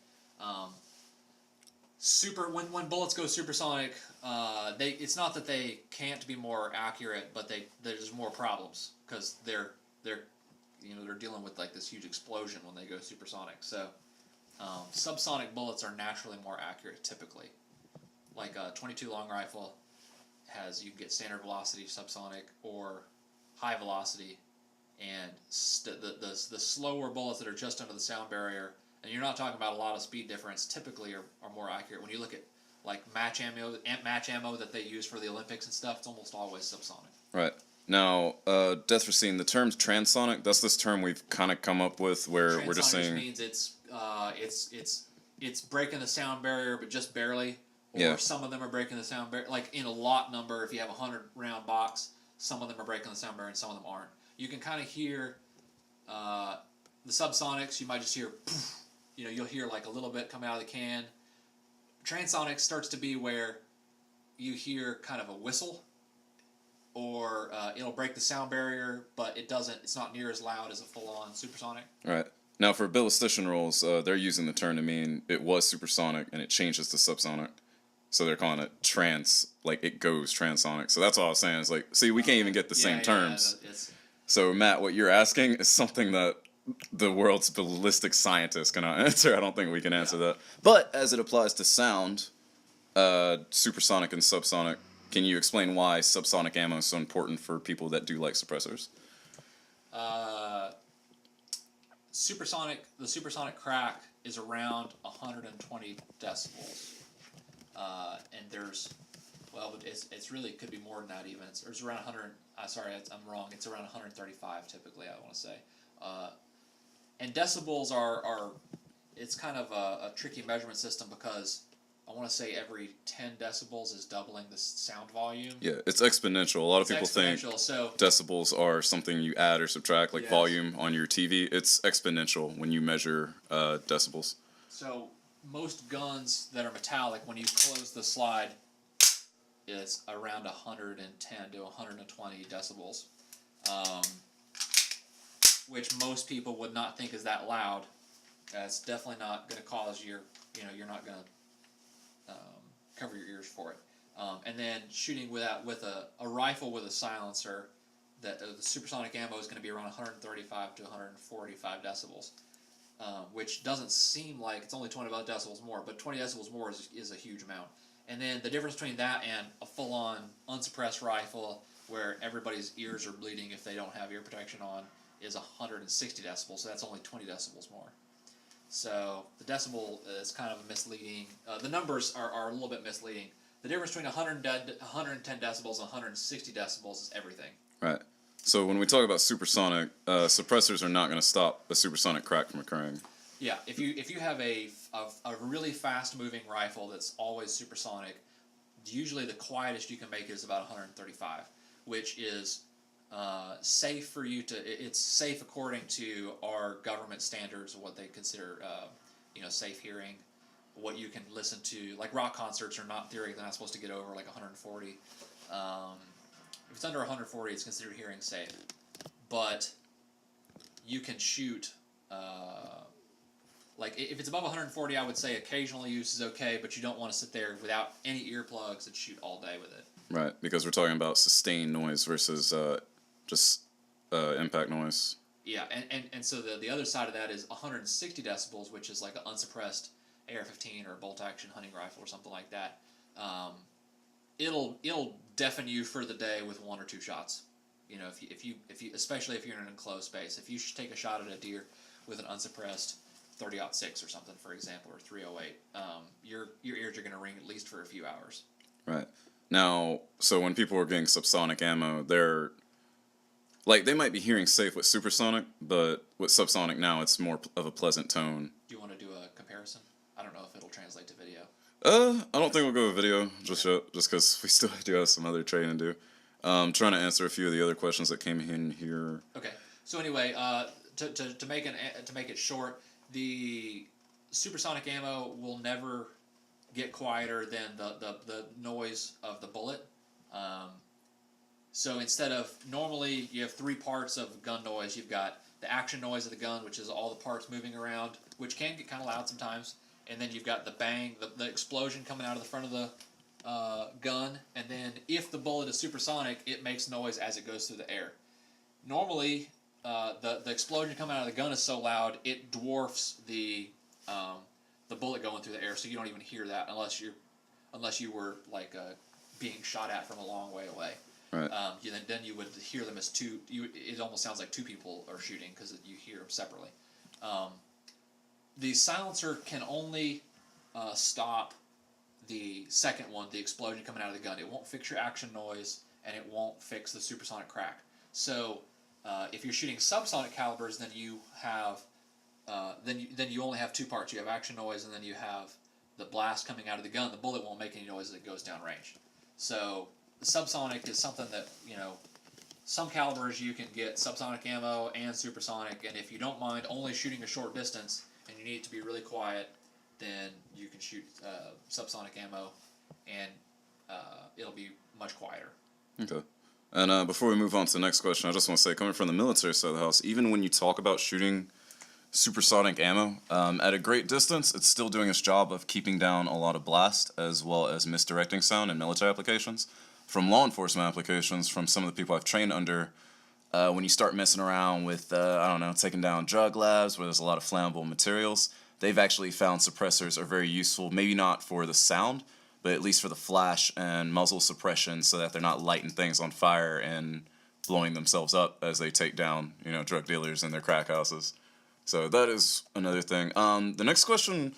When bullets go supersonic, it's not that they can't be more accurate, but there's more problems because they're dealing with like this huge explosion when they go supersonic. So subsonic bullets are naturally more accurate typically. Like a 22 long rifle you can get standard velocity subsonic or high velocity, and the slower bullets that are just under the sound barrier. And you're not talking about a lot of speed difference. Typically, are more accurate. When you look at like match ammo that they use for the Olympics and stuff, it's almost always subsonic. right now, Death Racine, the term transonic. That's this term we've kind of come up with where we're just saying means it's breaking the sound barrier, but just barely. Or Yeah. some of them are breaking the sound barrier. Like in a lot number, if you have a 100 round box, some of them are breaking the sound barrier and some of them aren't. You can kind of hear the subsonics. You might just hear. Poof, you'll hear like a little bit come out of the can. Transonic starts to be where you hear kind of a whistle, or it'll break the sound barrier, but it's not near as loud as a full-on supersonic. Right. Now, for ballistician rules, they're using the term to mean it was supersonic and it changes to subsonic. So they're calling it like it goes transonic. So that's all I was saying. Is like, see, we can't even get the same terms. So, Matt, what you're asking is something that the world's ballistic scientists cannot answer. I don't think we can answer that. But as it applies to sound, supersonic and subsonic, can you explain why subsonic ammo is so important for people that do like suppressors? The supersonic crack is around 120 decibels, and it's really could be more than that even. It's around 100. I'm wrong. It's around 135 typically. I want to say, and decibels are it's kind of a tricky measurement system because I want to say every 10 decibels is doubling the sound volume. Yeah, it's exponential. A lot of people think decibels are something you add or subtract, like volume on your TV. It's exponential when you measure decibels. So most guns that are metallic, when you close the slide, it's around 110 to 120 decibels, which most people would not think is that loud. It's definitely not going to cause you're not going to cover your ears for it. And then shooting with a rifle with a silencer, the supersonic ammo is going to be around 135 to 145 decibels, which doesn't seem like it's only 20 decibels more, but 20 decibels more is a huge amount. And then the difference between that and a full-on unsuppressed rifle where everybody's ears are bleeding if they don't have ear protection on is 160 decibels, so that's only 20 decibels more. So the decibel is kind of misleading. The numbers are a little bit misleading. The difference between 110 decibels and 160 decibels is everything. Right. So when we talk about supersonic, suppressors are not going to stop a supersonic crack from occurring. Yeah, if you have a really fast moving rifle that's always supersonic, usually the quietest you can make is about 135, which is safe for you to. It's safe according to our government standards of what they consider, safe hearing. What you can listen to, like rock concerts are not theoretically not supposed to get over like 140. If it's under 140, it's considered hearing safe. But you can shoot like if it's above 140, I would say occasional use is okay, but you don't want to sit there without any earplugs and shoot all day with it. Right, because we're talking about sustained noise versus just impact noise. Yeah, and so the other side of that is 160 decibels, which is like an unsuppressed AR-15 or a bolt-action hunting rifle or something like that. It'll deafen you for the day with 1 or 2 shots. You know, if you especially if you're in an enclosed space, if you take a shot at a deer with an unsuppressed 30-06 or something, for example, or 308, your ears are going to ring at least for a few hours. Right. Now, so when people are getting subsonic ammo, they're like they might be hearing safe with supersonic, but with subsonic now it's more of a pleasant tone. Do you want to do a comparison? I don't know if it'll translate to video. I don't think we'll go with video just yet, just because we still do have some other training to do. Trying to answer a few of the other questions that came in here. Okay. So anyway, to make it short, the supersonic ammo will never get quieter than the noise of the bullet. So instead of normally you have 3 parts of gun noise, you've got the action noise of the gun, which is all the parts moving around, which can get kind of loud sometimes, and then you've got the bang, the explosion coming out of the front of the gun, and then if the bullet is supersonic, it makes noise as it goes through the air. Normally, the explosion coming out of the gun is so loud it dwarfs the bullet going through the air, so you don't even hear that unless you were like being shot at from a long way away. Right. Then you would hear them as two. It almost sounds like 2 people are shooting because you hear them separately. The silencer can only stop the second one, the explosion coming out of the gun. It won't fix your action noise, and it won't fix the supersonic crack. So, if you're shooting subsonic calibers, then you have then you only have 2 parts. You have action noise, and then you have the blast coming out of the gun. The bullet won't make any noise as it goes downrange. So, the subsonic is something that, you know, some calibers you can get subsonic ammo and supersonic, and if you don't mind only shooting a short distance and you need it to be really quiet, then you can shoot subsonic ammo, and it'll be much quieter. Okay. And before we move on to the next question, I just want to say, coming from the military side of the house, even when you talk about shooting supersonic ammo at a great distance, it's still doing its job of keeping down a lot of blast as well as misdirecting sound in military applications. From law enforcement applications, from some of the people I've trained under, when you start messing around with, I don't know, taking down drug labs where there's a lot of flammable materials, they've actually found suppressors are very useful, maybe not for the sound, but at least for the flash and muzzle suppression so that they're not lighting things on fire and blowing themselves up as they take down, you know, drug dealers in their crack houses. So that is another thing. The next question,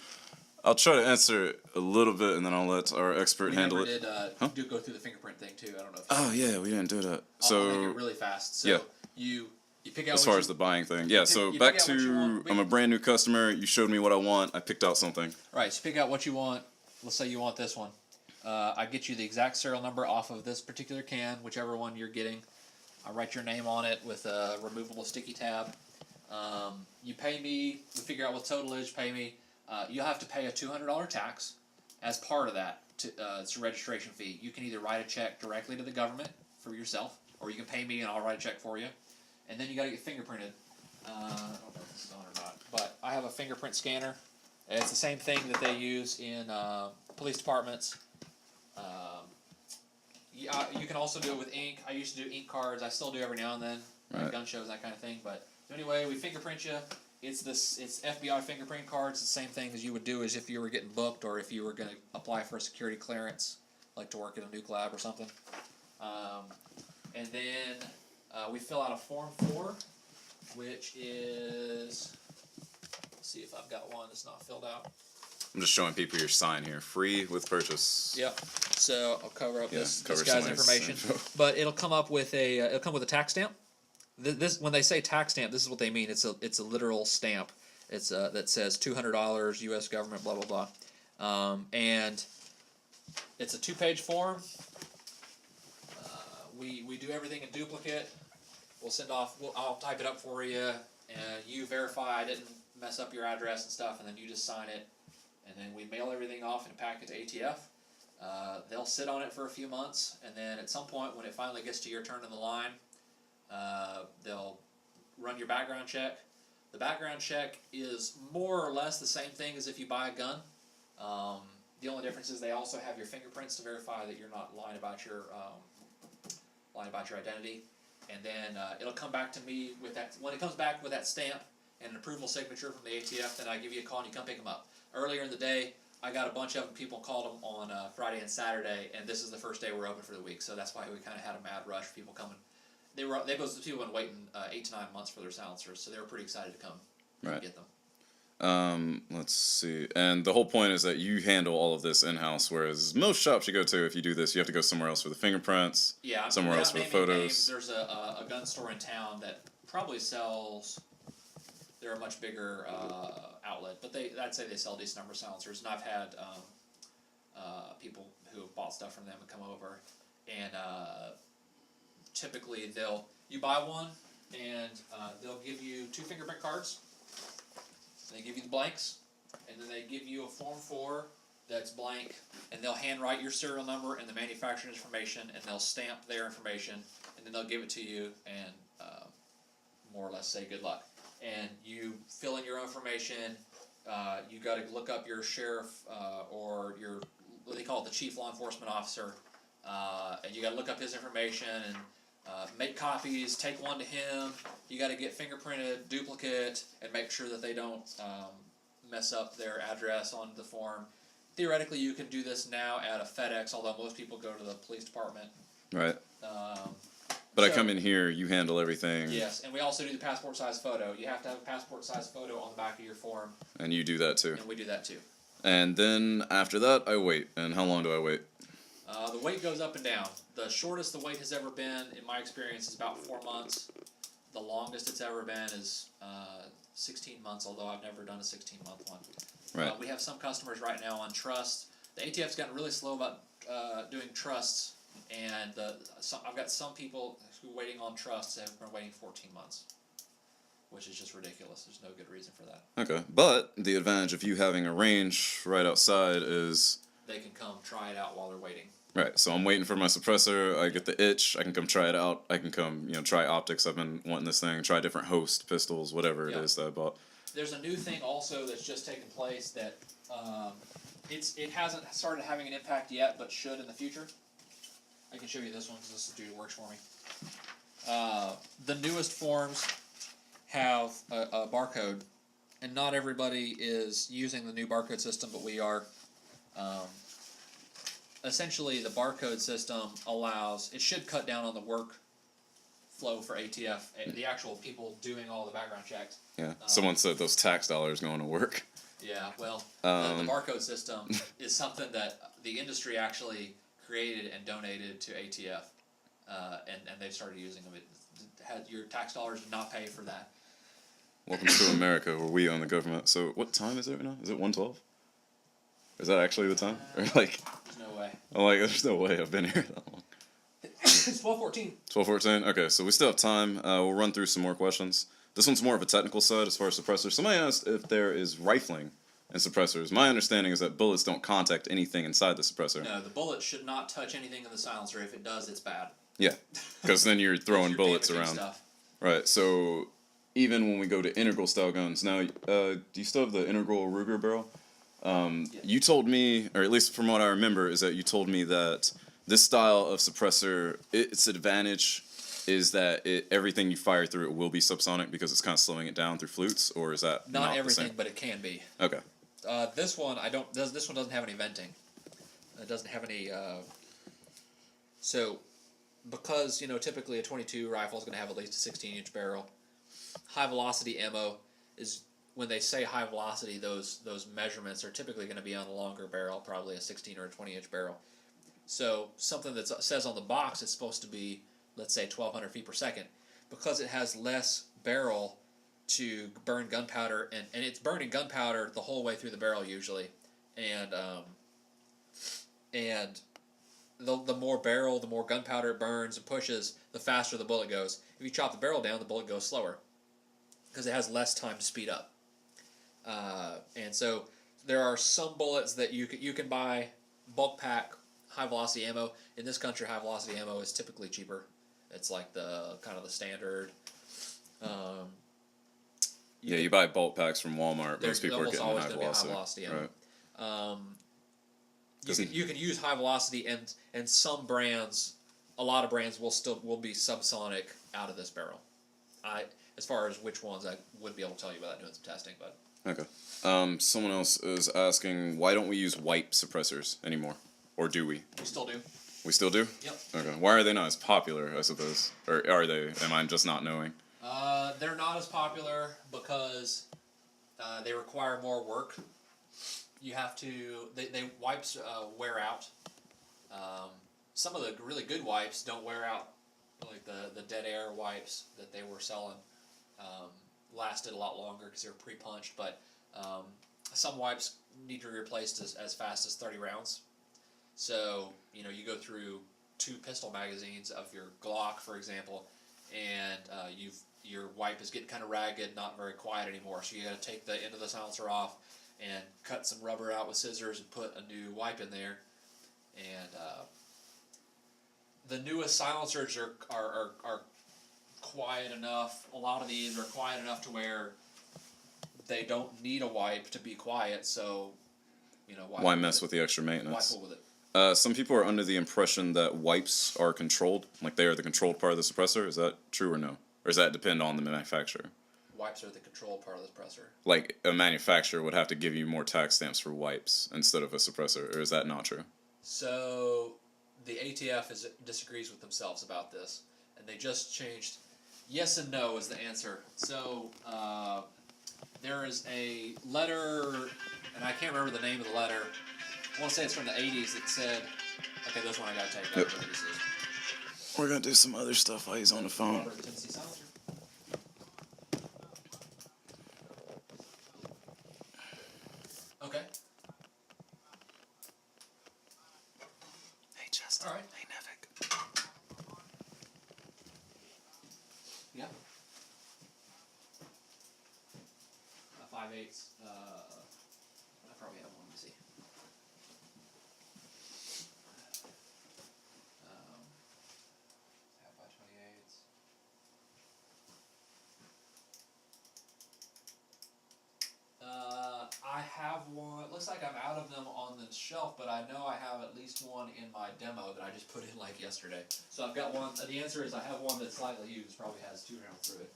I'll try to answer it a little bit, and then I'll let our expert handle it. We did go through the fingerprint thing too. I don't know. Oh yeah, we didn't do that. I'll make it really fast. So yeah. You pick out as far as the buying thing, yeah. So you back pick out what you to want. I'm a brand new customer. You showed me what I want. I picked out something. Right. So pick out what you want. Let's say you want this one. I get you the exact serial number off of this particular can, whichever one you're getting. I write your name on it with a removable sticky tab. You pay me. We figure out what total is. Pay me. You'll have to pay a $200 tax as part of that. It's a registration fee. You can either write a check directly to the government for yourself, or you can pay me and I'll write a check for you. And then you got to get fingerprinted. I don't know if this is on or not, but I have a fingerprint scanner. It's the same thing that they use in police departments. You can also do it with ink. I used to do ink cards. I still do every now and then, like gun shows, that kind of thing. But anyway, we fingerprint you. It's FBI fingerprint cards. It's the same thing as you would do as if you were getting booked or if you were going to apply for a security clearance, like to work at a nuke lab or something. And then we fill out a Form 4, which is, let's see if I've got one that's not filled out. I'm just showing people your sign here. Free with purchase. Yep. So I'll cover up this cover guy's somebody's information, info. but it'll come with a tax stamp. This when they say tax stamp, this is what they mean. It's a literal stamp. It's that says $200 U.S. government blah blah blah, and it's a 2-page form. We do everything in duplicate. We'll send off. I'll type it up for you, and you verify I didn't mess up your address and stuff, and then you just sign it, and then we mail everything off in a packet to ATF. They'll sit on it for a few months, and then at some point when it finally gets to your turn in the line, they'll run your background check. The background check is more or less the same thing as if you buy a gun. The only difference is they also have your fingerprints to verify that you're not lying about your identity, and then it'll come back to me with that. When it comes back with that stamp and an approval signature from the ATF, then I give you a call and you come pick them up. Earlier in the day, I got a bunch of them. People called them on Friday and Saturday, and this is the first day we're open for the week, so that's why we kind of had a mad rush. People coming. Those people have been waiting 8 to 9 months for their silencers, so they were pretty excited to come and get them. Let's see. And the whole point is that you handle all of this in-house, whereas most shops you go to, if you do this, you have to go somewhere else for the fingerprints, Yeah, somewhere else for the photos. Names, there's a gun store in town that probably sells. They're a much bigger outlet, but I'd say they sell a decent number of silencers, and I've had people who have bought stuff from them and come over, and typically you buy one, and they'll give you 2 fingerprint cards. They give you the blanks, and then they give you a Form 4 that's blank, and they'll handwrite your serial number and the manufacturer's information, and they'll stamp their information, and then they'll give it to you and more or less say good luck. And you fill in your information. You got to look up your sheriff or your, what they call it, the chief law enforcement officer, and you got to look up his information and make copies, take one to him. You got to get fingerprinted, duplicate, and make sure that they don't mess up their address on the form. Theoretically, you can do this now at a FedEx, although most people go to the police department. Right. But I come in here, you handle everything. Yes, and we also do the passport size photo. You have to have a passport size photo on the back of your form. And you do that too. And we do that too. And then after that, I wait. And how long do I wait? The wait goes up and down. The shortest the wait has ever been, in my experience, is about 4 months. The longest it's ever been is 16 months, although I've never done a 16-month one. Right. We have some customers right now on trust. The ATF's gotten really slow about doing trusts, and I've got some people who are waiting on trusts that have been waiting 14 months, which is just ridiculous. There's no good reason for that. Okay. But the advantage of you having a range right outside is... They can come try it out while they're waiting. Right, so I'm waiting for my suppressor, I get the itch, I can come try it out, I can come, try optics, I've been wanting this thing, try different host, pistols, whatever it is that I bought. There's a new thing also that's just taken place that it hasn't started having an impact yet, but should in the future. I can show you this one because this dude works for me. The newest forms have a barcode, and not everybody is using the new barcode system, but we are. Essentially, the barcode system it should cut down on the work flow for ATF, the actual people doing all the background checks. Yeah, someone said those tax dollars going to work. Yeah, well, the barcode system is something that the industry actually created and donated to ATF, and they've started using them. Your tax dollars do not pay for that. Welcome to America, where we own the government. So, what time is it right now? Is it 1:12? Is that actually the time? Or There's no way. I'm like, there's no way I've been here that long. It's 12:14. 12:14? Okay, so we still have time. We'll run through some more questions. This one's more of a technical side as far as suppressors. Somebody asked if there is rifling in suppressors. My understanding is that bullets don't contact anything inside the suppressor. No, the bullet should not touch anything in the silencer. If it does, it's bad. Yeah, because then you're throwing You're bullets damaging around. stuff. Right, so even when we go to integral style guns, now, do you still have the integral Ruger barrel? You told me, or at least from what I remember, is that you told me that this style of suppressor, its advantage is that everything you fire through it will be subsonic because it's kind of slowing it down through flutes, or is that not everything, the same? but it can be. Okay. This one This one doesn't have any venting. It doesn't have any. So, because typically a .22 rifle is going to have at least a 16-inch barrel. High velocity ammo is. When they say high velocity, those measurements are typically going to be on a longer barrel, probably a 16 or a 20-inch barrel. So something that says on the box it's supposed to be, let's say, 1,200 feet per second, because it has less barrel to burn gunpowder, and it's burning gunpowder the whole way through the barrel usually, and the more barrel, the more gunpowder it burns and pushes, the faster the bullet goes. If you chop the barrel down, the bullet goes slower because it has less time to speed up. And so there are some bullets that you can buy bulk pack high velocity ammo. In this country, high velocity ammo is typically cheaper. It's like the kind of the standard. Yeah, you buy bulk packs from Walmart. There's Most people are almost getting always high going to be high velocity. velocity. Yeah. Right. You can use high velocity, and some brands, a lot of brands will be subsonic out of this barrel. As far as which ones, I wouldn't be able to tell you without doing some testing, but Okay. Someone else is asking, why don't we use wipe suppressors anymore? Or do we? we still do. We still do? Yep. Okay. Why are they not as popular, I suppose? Or are they? Am I just not knowing? They're not as popular because they require more work. You have to. They wipes wear out. Some of the really good wipes don't wear out. Like the dead air wipes that they were selling lasted a lot longer because they were pre-punched. But some wipes need to be replaced as fast as 30 rounds. So you go through 2 pistol magazines of your Glock, for example, and your wipe is getting kind of ragged, not very quiet anymore. So you got to take the end of the silencer off and cut some rubber out with scissors and put a new wipe in there. And the newest silencers are quiet enough. A lot of these are quiet enough to where they don't need a wipe to be quiet. So Why mess with the extra maintenance? Wipe with it. Some people are under the impression that wipes are controlled, like they are the controlled part of the suppressor. Is that true or no? Or does that depend on the manufacturer? Wipes are the control part of the suppressor. Like a manufacturer would have to give you more tax stamps for wipes instead of a suppressor, or is that not true? So the ATF disagrees with themselves about this, and they just changed. Yes and no is the answer. So there is a letter, and I can't remember the name of the letter. I want to say it's from the 80s. That said, okay, this one I gotta take. Yep. What this is. We're gonna do some other stuff while he's on the phone. Robert Tennessee silencer. Okay. Hey Justin. All right. Hey Nevik. Yeah. 5/8. I probably have one. Let me see. Half by 28. I have one. It looks like I'm out of them on the shelf, but I know I have at least one in my demo that I just put in like yesterday. So I've got one. The answer is I have one that's slightly used. Probably has 2 rounds through it.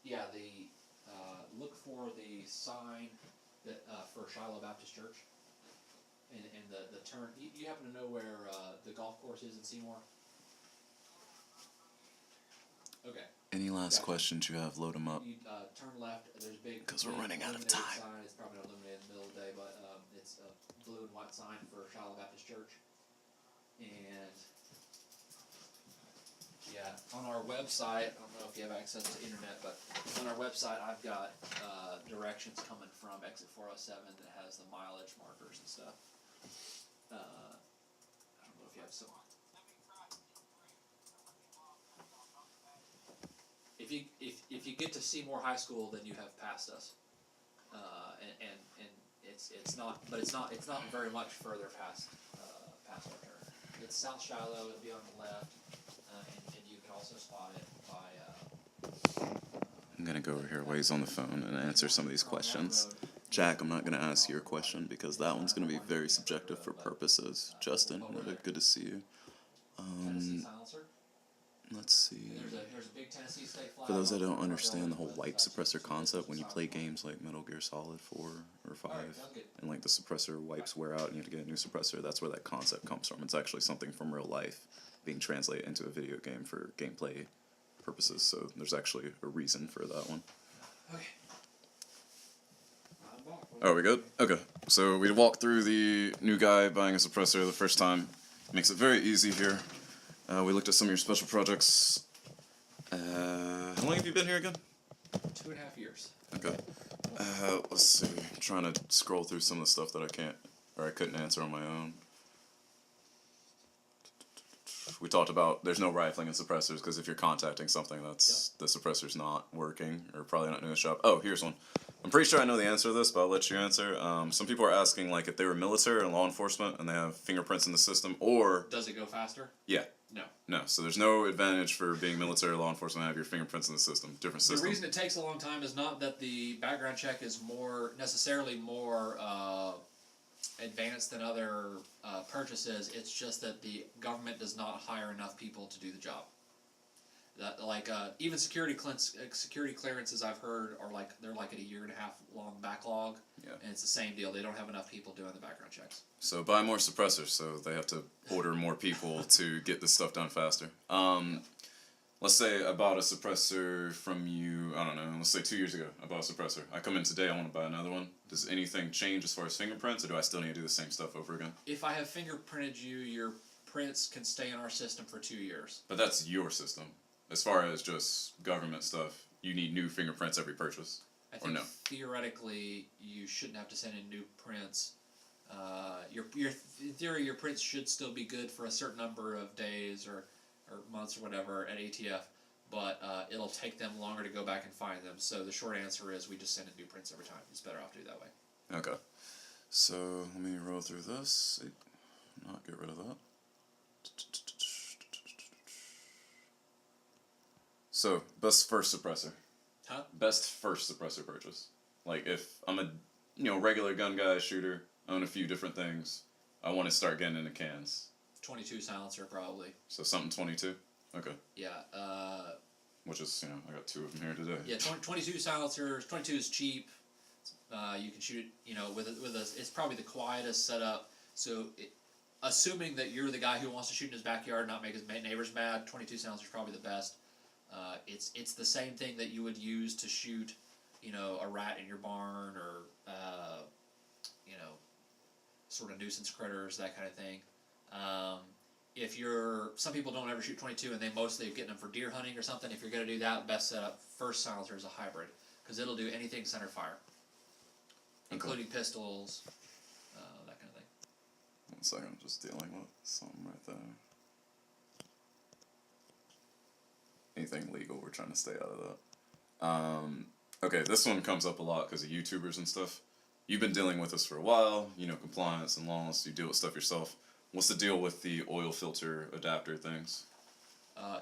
Yeah, look for the sign that for Shiloh Baptist Church, and the turn. You happen to know where the golf course is in Seymour? Okay. Any last Gotcha. questions you have, load them up. You turn left. There's a big. 'Cause we're big running out of illuminated time. Sign. It's probably not illuminated in the middle of the day, but it's a blue and white sign for Shiloh Baptist Church, and. Yeah, on our website, I don't know if you have access to internet, but on our website I've got directions coming from exit 407 that has the mileage markers and stuff. I don't know if you have some. If you get to Seymour High School, then you have passed us, and it's not very much further past our turn. It's South Shiloh. It'll be on the left. And you can also spot it by. I'm gonna go over here while he's on the phone and answer some of these questions. Jack, I'm not gonna ask your question because that one's gonna be very subjective for purposes. Justin, good to see you. Tennessee silencer. Let's see. There's a big Tennessee state flag. For those that don't understand the whole wipe suppressor concept, when you play games like Metal Gear Solid 4 or 5, and like the suppressor wipes wear out and you have to get a new suppressor, that's where that concept comes from. It's actually something from real life being translated into a video game for gameplay purposes, so there's actually a reason for that one. Okay. Oh, we good? Okay. So we walked through the new guy buying a suppressor the first time. Makes it very easy here. We looked at some of your special projects. How long have you been here again? 2.5 years. Okay. Let's see. I'm trying to scroll through some of the stuff that I couldn't answer on my own. we talked about there's no rifling in suppressors because if you're contacting something that's the suppressor's not working or probably not doing its job. Oh, here's one. I'm pretty sure I know the answer to this, but I'll let you answer. Some people are asking like if they were military and law enforcement and they have fingerprints in the system, or Does it go faster? yeah, No. no. So there's no advantage for being military or law enforcement and have your fingerprints in the system. Different system. The reason it takes a long time is not that the background check is necessarily more advanced than other purchases. It's just that the government does not hire enough people to do the job. That even security clearances I've heard are they're like at a 1.5 year long backlog. Yeah. And it's the same deal. They don't have enough people doing the background checks. So buy more suppressors, so they have to order more people to get this stuff done faster. Let's say I bought a suppressor from you, I don't know, let's say 2 years ago, I bought a suppressor. I come in today, I want to buy another one. Does anything change as far as fingerprints, or do I still need to do the same stuff over again? If I have fingerprinted you, your prints can stay in our system for 2 years. But that's your system. As far as just government stuff, you need new fingerprints every purchase. I think no? theoretically you shouldn't have to send in new prints. In theory, your prints should still be good for a certain number of days or months or whatever at ATF, but it'll take them longer to go back and find them. So the short answer is we just send in new prints every time. It's better off to do it that way. Okay. So let me roll through this. Not get rid of that. So, best first suppressor. Huh? Best first suppressor purchase. Like if I'm a regular gun guy, shooter, own a few different things, I want to start getting into cans. 22 silencer probably. So something 22? Okay. Yeah. Which is, I got 2 of them here today. Yeah, 22 silencers. 22 is cheap. You can shoot it, with a. It's probably the quietest setup. So, assuming that you're the guy who wants to shoot in his backyard, and not make his neighbors mad, 22 silencer is probably the best. It's the same thing that you would use to shoot, a rat in your barn or, sort of nuisance critters, that kind of thing. Some people don't ever shoot 22 and they mostly are getting them for deer hunting or something. If you're going to do that, best setup, first silencer is a hybrid, because it'll do anything center fire, including pistols, that kind of thing. 1 second, I'm just dealing with something right there. Anything legal, we're trying to stay out of that. Okay, this one comes up a lot because of YouTubers and stuff. You've been dealing with this for a while, compliance and laws, you deal with stuff yourself. What's the deal with the oil filter adapter things?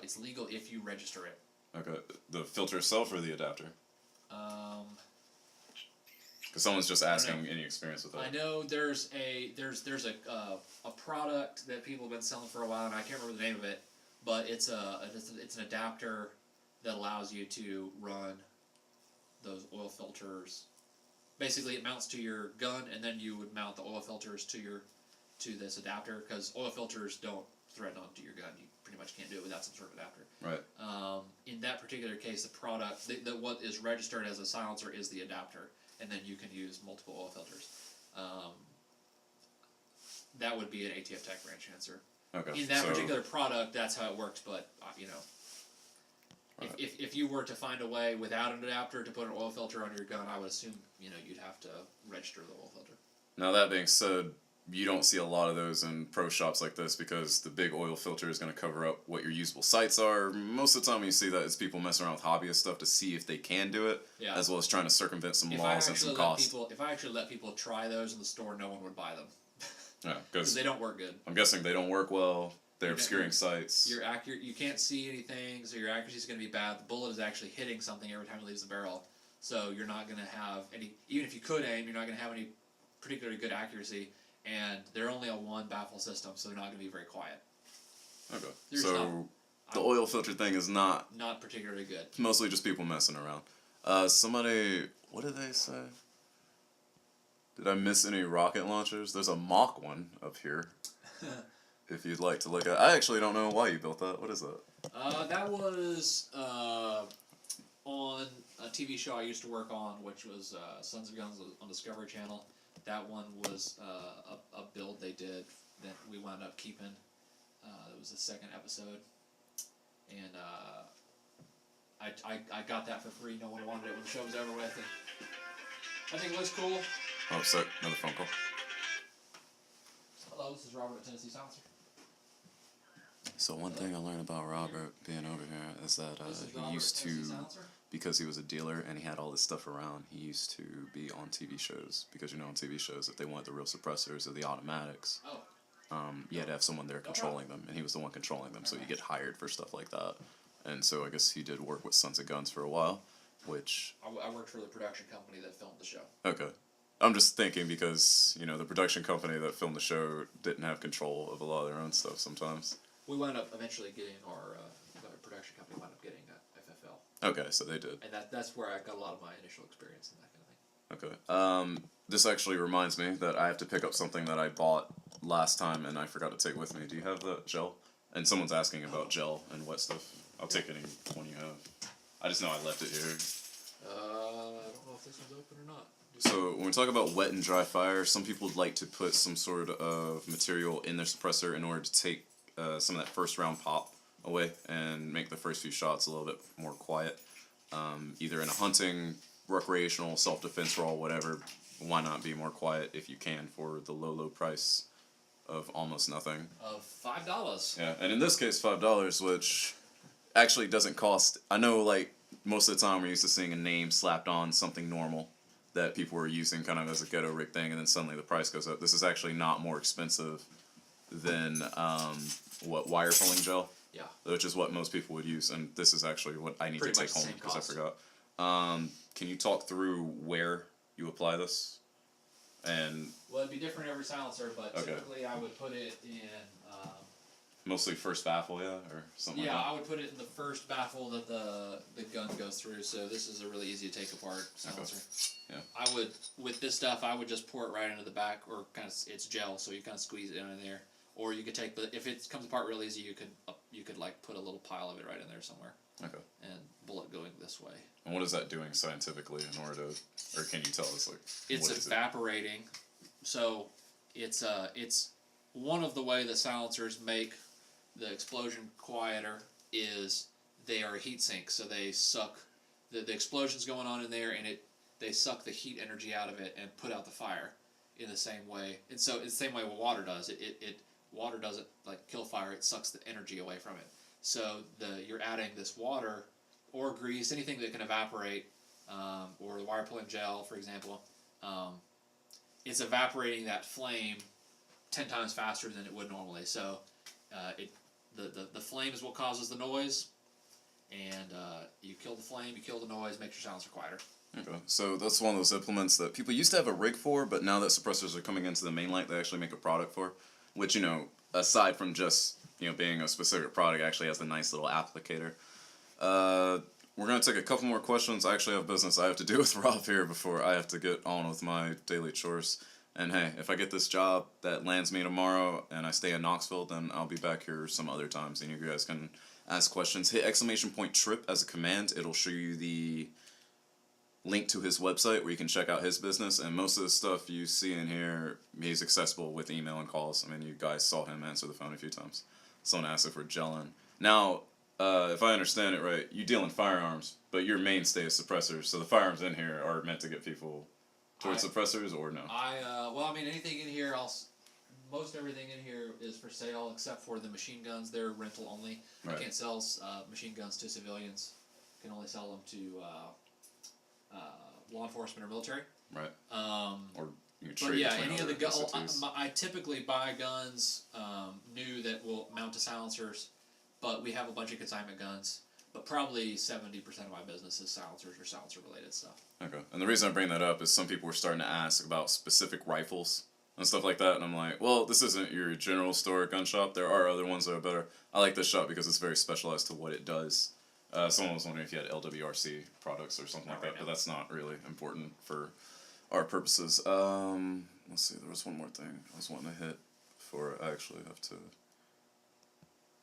It's legal if you register it. Okay, the filter itself or the adapter? Because someone's just asking any experience with that. I know there's a product that people have been selling for a while, and I can't remember the name of it, but it's an adapter that allows you to run those oil filters. Basically, it mounts to your gun, and then you would mount the oil filters to this adapter, because oil filters don't thread onto your gun. You pretty much can't do it without some sort of adapter. Right. In that particular case, the product, what is registered as a silencer is the adapter, and then you can use multiple oil filters. That would be an ATF Tech branch answer. Okay. In that particular product, that's how it works, but, Right. If you were to find a way without an adapter to put an oil filter on your gun, I would assume, you'd have to register the oil filter. Now that being said, you don't see a lot of those in pro shops like this because the big oil filter is going to cover up what your usable sites are. Most of the time when you see that, it's people messing around with hobbyist stuff to see if they can do it, as well as trying to circumvent some laws and some costs. If I actually let people try those in the store, no one would buy them. Yeah, because they don't work good. I'm guessing they don't work well. They're obscuring sights. You're accurate. You can't see anything, so your accuracy is going to be bad. The bullet is actually hitting something every time it leaves the barrel, so you're not going to have any. Even if you could aim, you're not going to have any particularly good accuracy. And they're only a 1 baffle system, so they're not going to be very quiet. Okay. So the oil filter thing is not particularly good. Mostly just people messing around. Somebody, what did they say? Did I miss any rocket launchers? There's a mock one up here. If you'd like to look at, I actually don't know why you built that. What is that? That was on a TV show I used to work on, which was Sons of Guns on Discovery Channel. That one was a build they did that we wound up keeping. It was the 2nd episode, and I got that for free. No one wanted it when the show was over with. And I think it looks cool. Oh, sick. Another phone call. Hello, this is Robert at Tennessee Silencer. So one thing I learned about Robert being over here is that he used to, because he was a dealer and he had all this stuff around, he used to be on TV shows. Because, you know, on TV shows, if they wanted the real suppressors or the automatics, you had to have someone there controlling them, and he was the one controlling them, so you get hired for stuff like that. And so I guess he did work with Sons of Guns for a while, which... I worked for the production company that filmed the show. Okay. I'm just thinking because, you know, the production company that filmed the show didn't have control of a lot of their own stuff sometimes. We wound up eventually getting our production company wound up getting FFL. Okay, so they did. And that's where I got a lot of my initial experience and that kind of thing. Okay. This actually reminds me that I have to pick up something that I bought last time and I forgot to take with me. Do you have the gel? And someone's asking about gel and wet stuff. I'll take any one you have. I just know I left it here. I don't know if this one's open or not. So when we talk about wet and dry fire, some people would like to put some sort of material in their suppressor in order to take some of that first round pop away and make the first few shots a little bit more quiet. Either in a hunting, recreational, self-defense role, whatever. Why not be more quiet if you can for the low price of almost nothing? Of $5. Yeah, and in this case, $5, which actually doesn't cost. I know, like, most of the time we're used to seeing a name slapped on something normal that people were using kind of as a ghetto rig thing, and then suddenly the price goes up. This is actually not more expensive than wire pulling gel, Yeah. which is what most people would use, and this is actually what I need Pretty to much take the home same because I cost. forgot. Can you talk through where you apply this? And Well, it'd be different every silencer, but Okay. typically I would put it in. mostly first baffle, yeah, or something Yeah, like I would put it in the first baffle that the gun goes through. So this is a really easy to take apart silencer. Yeah. I would, with this stuff, I would just pour it right into the back, or kind of it's gel, so you kind of squeeze it in there. Or you could take the, if it comes apart real easy, you could like put a little pile of it right in there somewhere. Okay. And bullet going this way. And what is that doing scientifically in order to, or can you tell us, like, It's what is it? evaporating. So it's one of the way that silencers make the explosion quieter is they are a heat sink. So they suck the explosion's going on in there, and they suck the heat energy out of it and put out the fire in the same way. And so it's the same way what water does. Water doesn't like kill fire. It sucks the energy away from it. So you're adding this water or grease, anything that can evaporate, or the wire pulling gel, for example. It's evaporating that flame 10 times faster than it would normally. So the flame is what causes the noise, and you kill the flame, you kill the noise, makes your silencer quieter. Okay, so that's one of those implements that people used to have a rig for, but now that suppressors are coming into the main light, they actually make a product for, which, you know, aside from just, you know, being a specific product, actually has a nice little applicator. We're going to take a couple more questions. I actually have business I have to do with Rob here before I have to get on with my daily chores. And hey, if I get this job that lands me tomorrow and I stay in Knoxville, then I'll be back here some other times and you guys can ask questions. Hit !trip as a command. It'll show you the link to his website where you can check out his business, and most of the stuff you see in here, he's accessible with email and calls. I mean, you guys saw him answer the phone a few times. Someone asked if we're gelling. Now, if I understand it right, you deal in firearms, but your mainstay is suppressors, so the firearms in here are meant to get people towards suppressors, or no? Well, I mean, anything in here, most everything in here is for sale except for the machine guns. They're rental only. Right. I can't sell machine guns to civilians. I can only sell them to law enforcement or military. Right. Or you but trade yeah, between any of the other guns. entities. I typically buy guns new that will mount to silencers, but we have a bunch of consignment guns. But probably 70% of my business is silencers or silencer related stuff. Okay. And the reason I bring that up is some people were starting to ask about specific rifles and stuff like that, and I'm like, well, this isn't your general store gun shop. There are other ones that are better. I like this shop because it's very specialized to what it does. Someone was wondering if you had LWRC products or something like that, but that's not really important for our purposes. Let's see, there was one more thing I was wanting to hit before I actually have to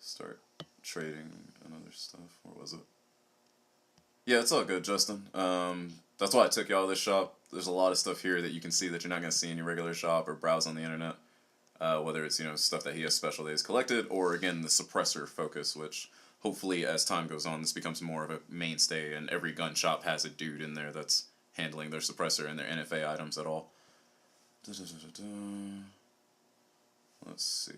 start trading and other stuff. Where was it? Yeah, it's all good, Justin. That's why I took you out of this shop. There's a lot of stuff here that you can see that you're not going to see in your regular shop or browse on the internet. Whether it's, you know, stuff that he has special days collected, or again the suppressor focus, which hopefully as time goes on this becomes more of a mainstay, and every gun shop has a dude in there that's handling their suppressor and their NFA items at all. Let's see.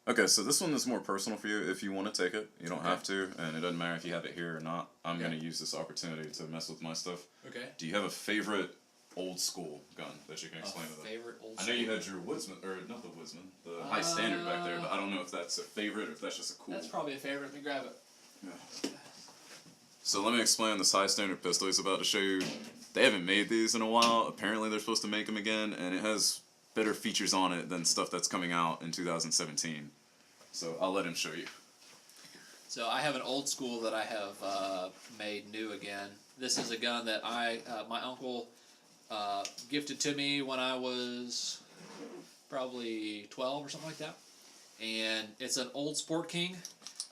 Okay, so this one is more personal for you. If you want to take it, you don't have to, and it doesn't matter if you have it here or not. I'm Okay. going to use this opportunity to mess with my stuff. Okay. Do you have a favorite old school gun that you can explain to them? Favorite old. I know you had your Woodsman, or not the Woodsman, the High Standard back there, but I don't know if that's a favorite or if that's just a cool. That's probably a favorite. Let me grab it. Yeah. So let me explain this High Standard pistol he's about to show you. They haven't made these in a while. Apparently they're supposed to make them again, and it has better features on it than stuff that's coming out in 2017. So I'll let him show you. So I have an old school that I have made new again. This is a gun that my uncle gifted to me when I was probably 12 or something like that. And it's an old Sport King.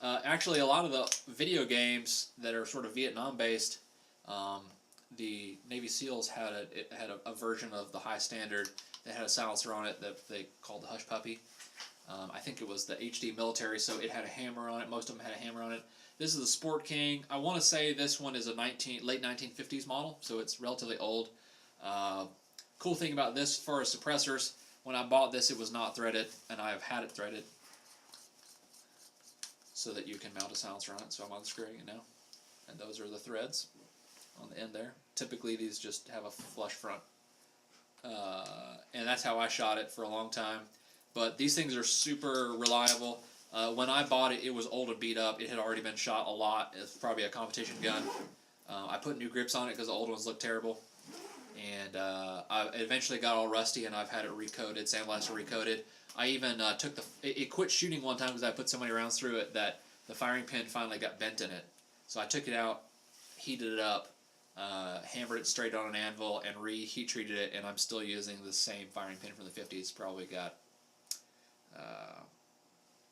Actually, a lot of the video games that are sort of Vietnam based, the Navy SEALs had a version of the High Standard that had a silencer on it that they called the Hush Puppy. I think it was the HD military, so it had a hammer on it. Most of them had a hammer on it. This is the Sport King. I want to say this one is a late 1950s model, so it's relatively old. Cool thing about this, as far as suppressors, when I bought this, it was not threaded, and I have had it threaded so that you can mount a silencer on it. So I'm unscrewing it now, and those are the threads on the end there. Typically, these just have a flush front, and that's how I shot it for a long time. But these things are super reliable. When I bought it, it was old and beat up. It had already been shot a lot. It's probably a competition gun. I put new grips on it because the old ones looked terrible. And I eventually got all rusty, and I've had it recoated, sandblasted, recoated. I even took it quit shooting one time because I put so many rounds through it that the firing pin finally got bent in it. So I took it out, heated it up, hammered it straight on an anvil, and heat treated it, and I'm still using the same firing pin from the 50s. Probably got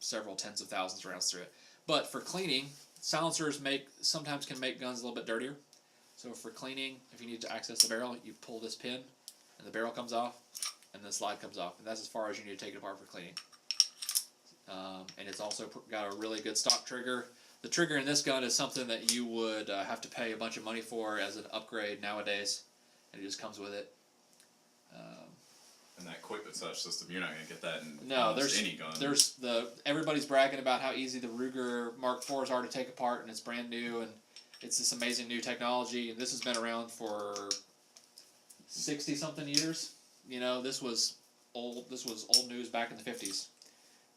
several tens of thousands of rounds through it. But for cleaning, silencers sometimes can make guns a little bit dirtier. So for cleaning, if you need to access the barrel, you pull this pin, and the barrel comes off, and the slide comes off, and that's as far as you need to take it apart for cleaning. And it's also got a really good stock trigger. The trigger in this gun is something that you would have to pay a bunch of money for as an upgrade nowadays, and it just comes with it. And that quick touch system, you're not going to get that in there's any gun. Everybody's bragging about how easy the Ruger Mark IVs are to take apart, and it's brand new, and it's this amazing new technology, and this has been around for 60-something years. You know, this was old news back in the 50s,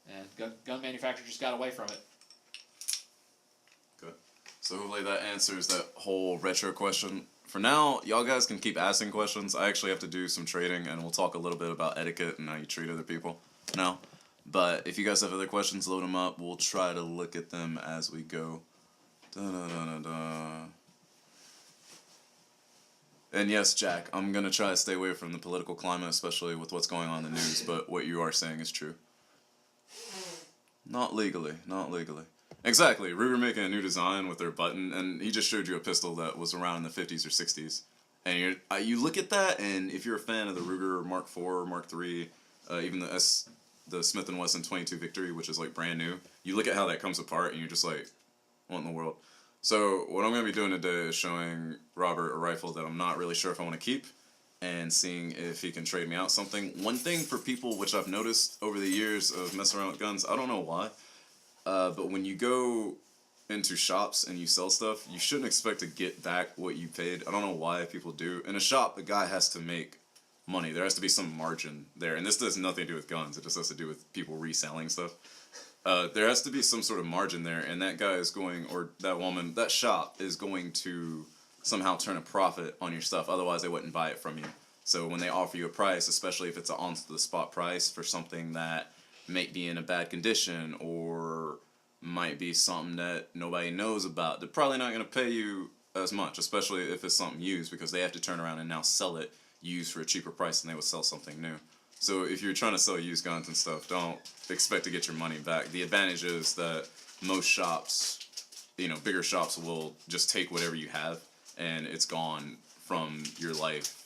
and gun manufacturers just got away from it. Good. So hopefully that answers that whole retro question. For now, y'all guys can keep asking questions. I actually have to do some trading, and we'll talk a little bit about etiquette and how you treat other people now. But if you guys have other questions, load them up. We'll try to look at them as we go. Da-da-da-da-da. And yes, Jack, I'm going to try to stay away from the political climate, especially with what's going on in the news, but what you are saying is true. Not legally, not legally. Exactly, Ruger making a new design with their button, and he just showed you a pistol that was around in the 50s or 60s. And you look at that, and if you're a fan of the Ruger Mark IV or Mark III, even the Smith & Wesson 22 Victory, which is like brand new, you look at how that comes apart, and you're just like, what in the world? So what I'm going to be doing today is showing Robert a rifle that I'm not really sure if I want to keep, and seeing if he can trade me out something. One thing for people, which I've noticed over the years of messing around with guns, I don't know why, but when you go into shops and you sell stuff, you shouldn't expect to get back what you paid. I don't know why people do. In a shop, the guy has to make money. There has to be some margin there. And this has nothing to do with guns. It just has to do with people reselling stuff. There has to be some sort of margin there, and that guy is going, or that woman, that shop is going to somehow turn a profit on your stuff. Otherwise, they wouldn't buy it from you. So when they offer you a price, especially if it's an on-the-spot price for something that might be in a bad condition or might be something that nobody knows about, they're probably not going to pay you as much, especially if it's something used, because they have to turn around and now sell it used for a cheaper price than they would sell something new. So if you're trying to sell used guns and stuff, don't expect to get your money back. The advantage is that most shops, bigger shops will just take whatever you have, and it's gone from your life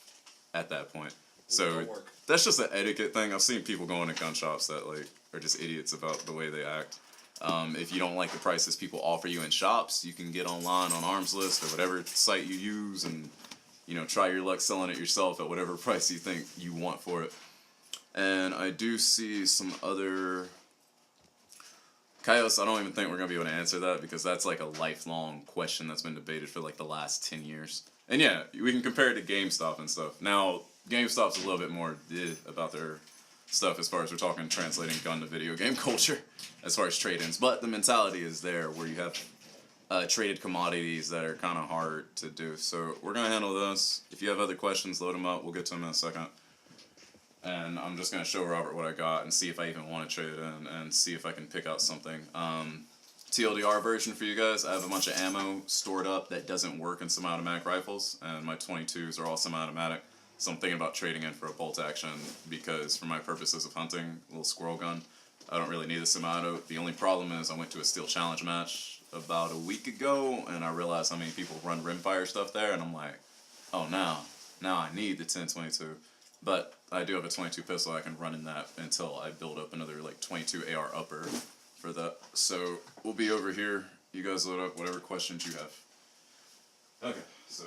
at that point. So that's just an etiquette thing. I've seen people go into gun shops that are just idiots about the way they act. If you don't like the prices people offer you in shops, you can get online on Arms List or whatever site you use and try your luck selling it yourself at whatever price you think you want for it. And I do see some other Kaios, I don't even think we're gonna be able to answer that because that's like a lifelong question that's been debated for like the last 10 years. And yeah, we can compare it to GameStop and stuff. Now, GameStop's a little bit more about their stuff as far as we're talking translating gun to video game culture as far as trade-ins. But the mentality is there where you have traded commodities that are kind of hard to do. So we're gonna handle those. If you have other questions, load them up. We'll get to them in a second. And I'm just gonna show Robert what I got and see if I even want to trade it in and see if I can pick out something. TLDR version for you guys. I have a bunch of ammo stored up that doesn't work in semi-automatic rifles, and my 22s are all semi-automatic. So I'm thinking about trading in for a bolt action because for my purposes of hunting, a little squirrel gun, I don't really need a semi-auto. The only problem is I went to a steel challenge match about a week ago, and I realized how many people run rimfire stuff there, and I'm like, oh, now I need the 1022. But I do have a 22 pistol I can run in that until I build up another like 22 AR upper for that. So we'll be over here. You guys load up whatever questions you have. Okay, so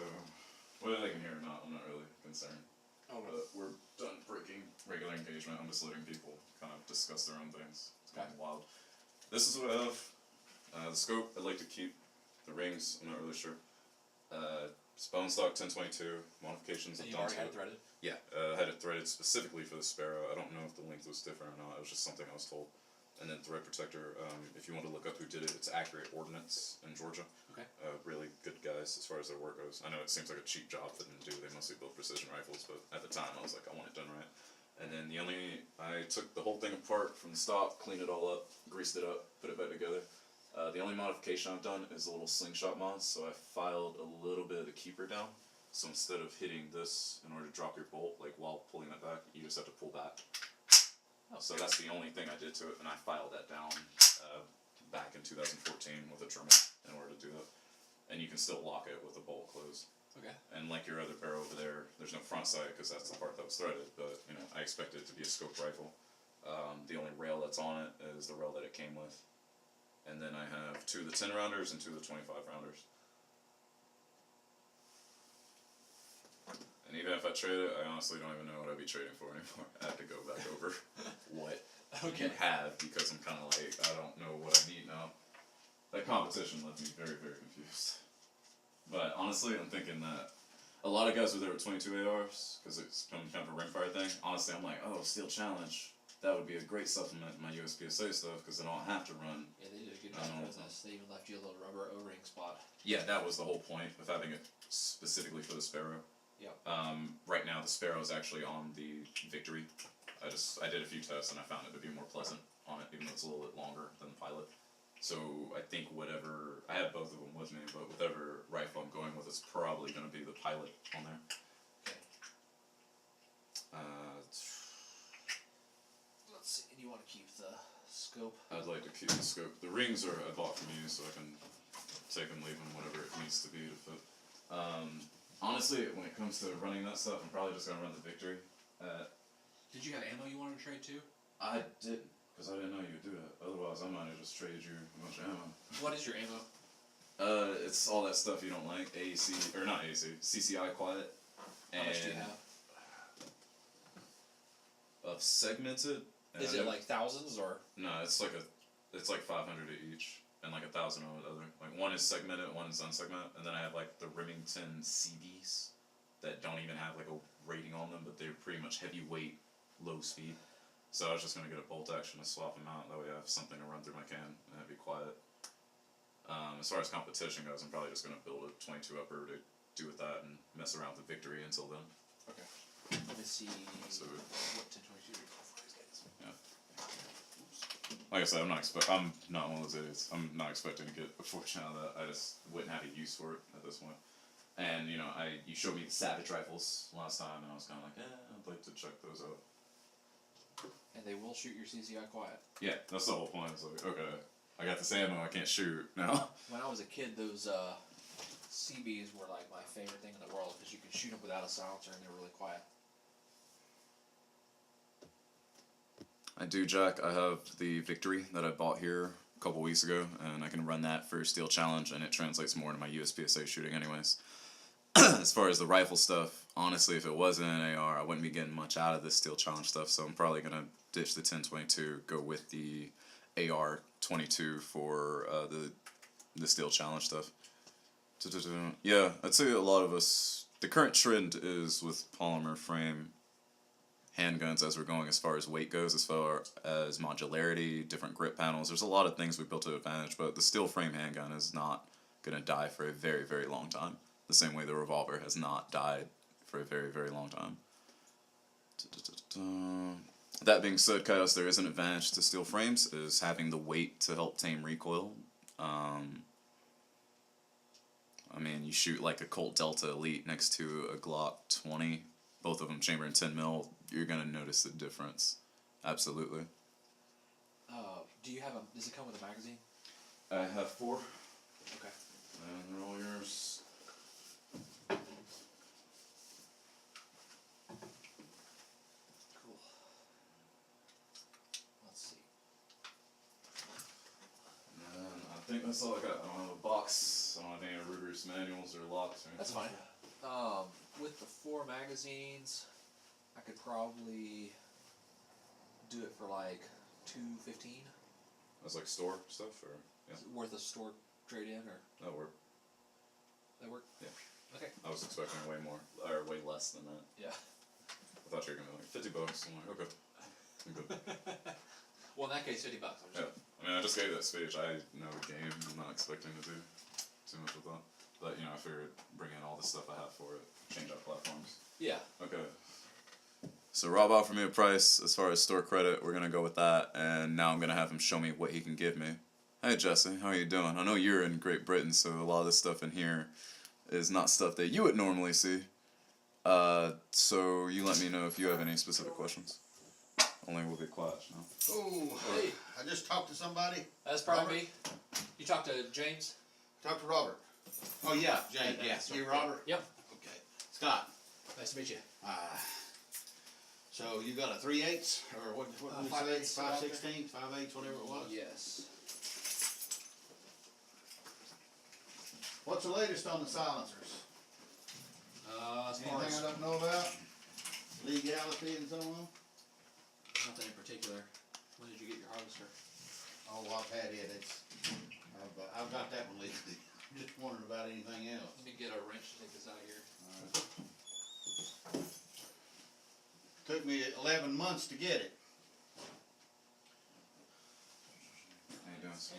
whether they can hear or not, I'm not really concerned. But we're done breaking regular engagement. I'm just letting people kind of discuss their own things. It's kind of wild. This is what I have. The scope I'd like to keep. The rings, I'm not really sure. Bone stock 1022 modifications. And you already had it threaded? Yeah, I had it threaded specifically for the Sparrow. I don't know if the length was different or not. It was just something I was told. And then thread protector. If you want to look up who did it, it's Accurate Ordnance in Georgia. Okay. Really good guys as far as their work goes. I know it seems like a cheap job for them to do. They mostly build precision rifles, but at the time I was like, I want it done right. And then I took the whole thing apart from the stock, cleaned it all up, greased it up, put it back together. The only modification I've done is a little slingshot mod, so I filed a little bit of the keeper down. So instead of hitting this in order to drop your bolt, like while pulling it back, you just have to pull back. So that's the only thing I did to it, and I filed that down back in 2014 with a Dremel in order to do that. And you can still lock it with the bolt closed. Okay. And like your other barrel over there, there's no front sight because that's the part that was threaded, but you know, I expected it to be a scope rifle. The only rail that's on it is the rail that it came with. And then I have 2 of the 10 rounders and 2 of the 25 rounders. And even if I trade it, I honestly don't even know what I'd be trading for anymore. I have to go back over what you have because I'm kind of like, I don't know what I need now. That competition left me very, very confused. But honestly, I'm thinking that a lot of guys were there with 22 ARs because it's kind of a rimfire thing. Honestly, I'm like, oh, Steel Challenge. That would be a great supplement to my USPSA stuff because then I don't have to run. Yeah, they did a good job with this. They even left you a little rubber O-ring spot. Yeah, that was the whole point of having it specifically for the Sparrow. Yep. Right now the Sparrow is actually on the Victory. I did a few tests and I found it to be more pleasant on it, even though it's a little bit longer than the Pilot. So I think I have both of them with me, but whatever rifle I'm going with, it's probably going to be the Pilot on there. Okay. Let's see. Do you want to keep the scope? I'd like to keep the scope. The rings I bought from you, so I can take them, leave them, whatever it needs to be to fit. Honestly, when it comes to running that stuff, I'm probably just going to run the Victory. Did you have ammo you wanted to trade too? I didn't, because I didn't know you would do that. Otherwise, I might have just traded you a bunch of ammo. What is your ammo? It's all that stuff you don't like. AAC, or not AAC, CCI quiet. How much do you have? Of segmented. Is it like thousands or? No, it's like 500 each, and like 1,000 of the other. Like one is segmented, one is unsegmented, and then I have like the Remington CBs that don't even have like a rating on them, but they're pretty much heavyweight, low speed. So I was just gonna get a bolt action to swap them out. That way I have something to run through my can and it'd be quiet. As far as competition goes, I'm probably just gonna build a 22 upper to do with that and mess around with the Victory until then. Okay. Let me see So, what 1022 are for these guys. Yeah. Like I said, I'm not one of those idiots. I'm not expecting to get a fortune out of that. I just wouldn't have a use for it at this point. And you know, you showed me the Savage rifles last time, and I was kind of like, I'd like to check those out. And they will shoot your CCI quiet. Yeah, that's the whole point. It's like, okay, I got this ammo, I can't shoot now. When I was a kid, those CBs were like my favorite thing in the world because you could shoot them without a silencer and they were really quiet. I do, Jack. I have the Victory that I bought here a couple weeks ago, and I can run that for Steel Challenge, and it translates more into my USPSA shooting anyways. As far as the rifle stuff, honestly, if it wasn't an AR, I wouldn't be getting much out of this Steel Challenge stuff, so I'm probably going to ditch the 1022, go with the AR-22 for the Steel Challenge stuff. Yeah, I'd say a lot of us. The current trend is with polymer frame handguns as we're going as far as weight goes, as far as modularity, different grip panels. There's a lot of things we built to advantage, but the steel frame handgun is not going to die for a very, very long time. The same way the revolver has not died for a very, very long time. That being said, Chaos, there is an advantage to steel frames, is having the weight to help tame recoil. I mean, you shoot like a Colt Delta Elite next to a Glock 20, both of them chambered in 10mm, you're going to notice the difference. Absolutely. Do you have does it come with a magazine? I have 4. Okay. And they're all yours. Cool. Let's see. And I think that's all I got. I don't have a box. I don't have any Ruger's manuals or locks or anything. That's fine. With the 4 magazines, I could probably do it for like $215. That's like store stuff, or yeah, Is it worth a store trade in, or that work. that work? Yeah. Okay. I was expecting way more, or way less than that. Yeah. I thought you were gonna be like $50. I'm like, okay, I'm good. Well, in that case, $50. I'm just Yeah. I mean, I just gave that speech. I know the game. I'm not expecting to do too much with that. But you know, I figured bring in all the stuff I have for it, change out platforms. Yeah. Okay. So Rob offered me a price as far as store credit. We're gonna go with that, and now I'm gonna have him show me what he can give me. Hey Jesse, how are you doing? I know you're in Great Britain, so a lot of this stuff in here is not stuff that you would normally see. So you let me know if you have any specific questions. Only we'll be quiet now. Oh, Hey. I just talked to somebody. That's probably me. You talked to James? Talked to Robert. Oh yeah, James. Yeah, Yeah, that's right. you Robert. Yep. Okay, Scott. Nice to meet you. So you got a 3/8 or what? What did you say? 5/8, 5/16, 5/8, whatever it was. Yes. What's the latest on the silencers? As far Anything as I don't know about? Legality and so on. nothing in particular. When did you get your harvester? Oh, I've had it. I've got that one legally. Just wondering about anything else. Let me get a wrench to take this out of here. Took me 11 months to get it. How you doing, sir?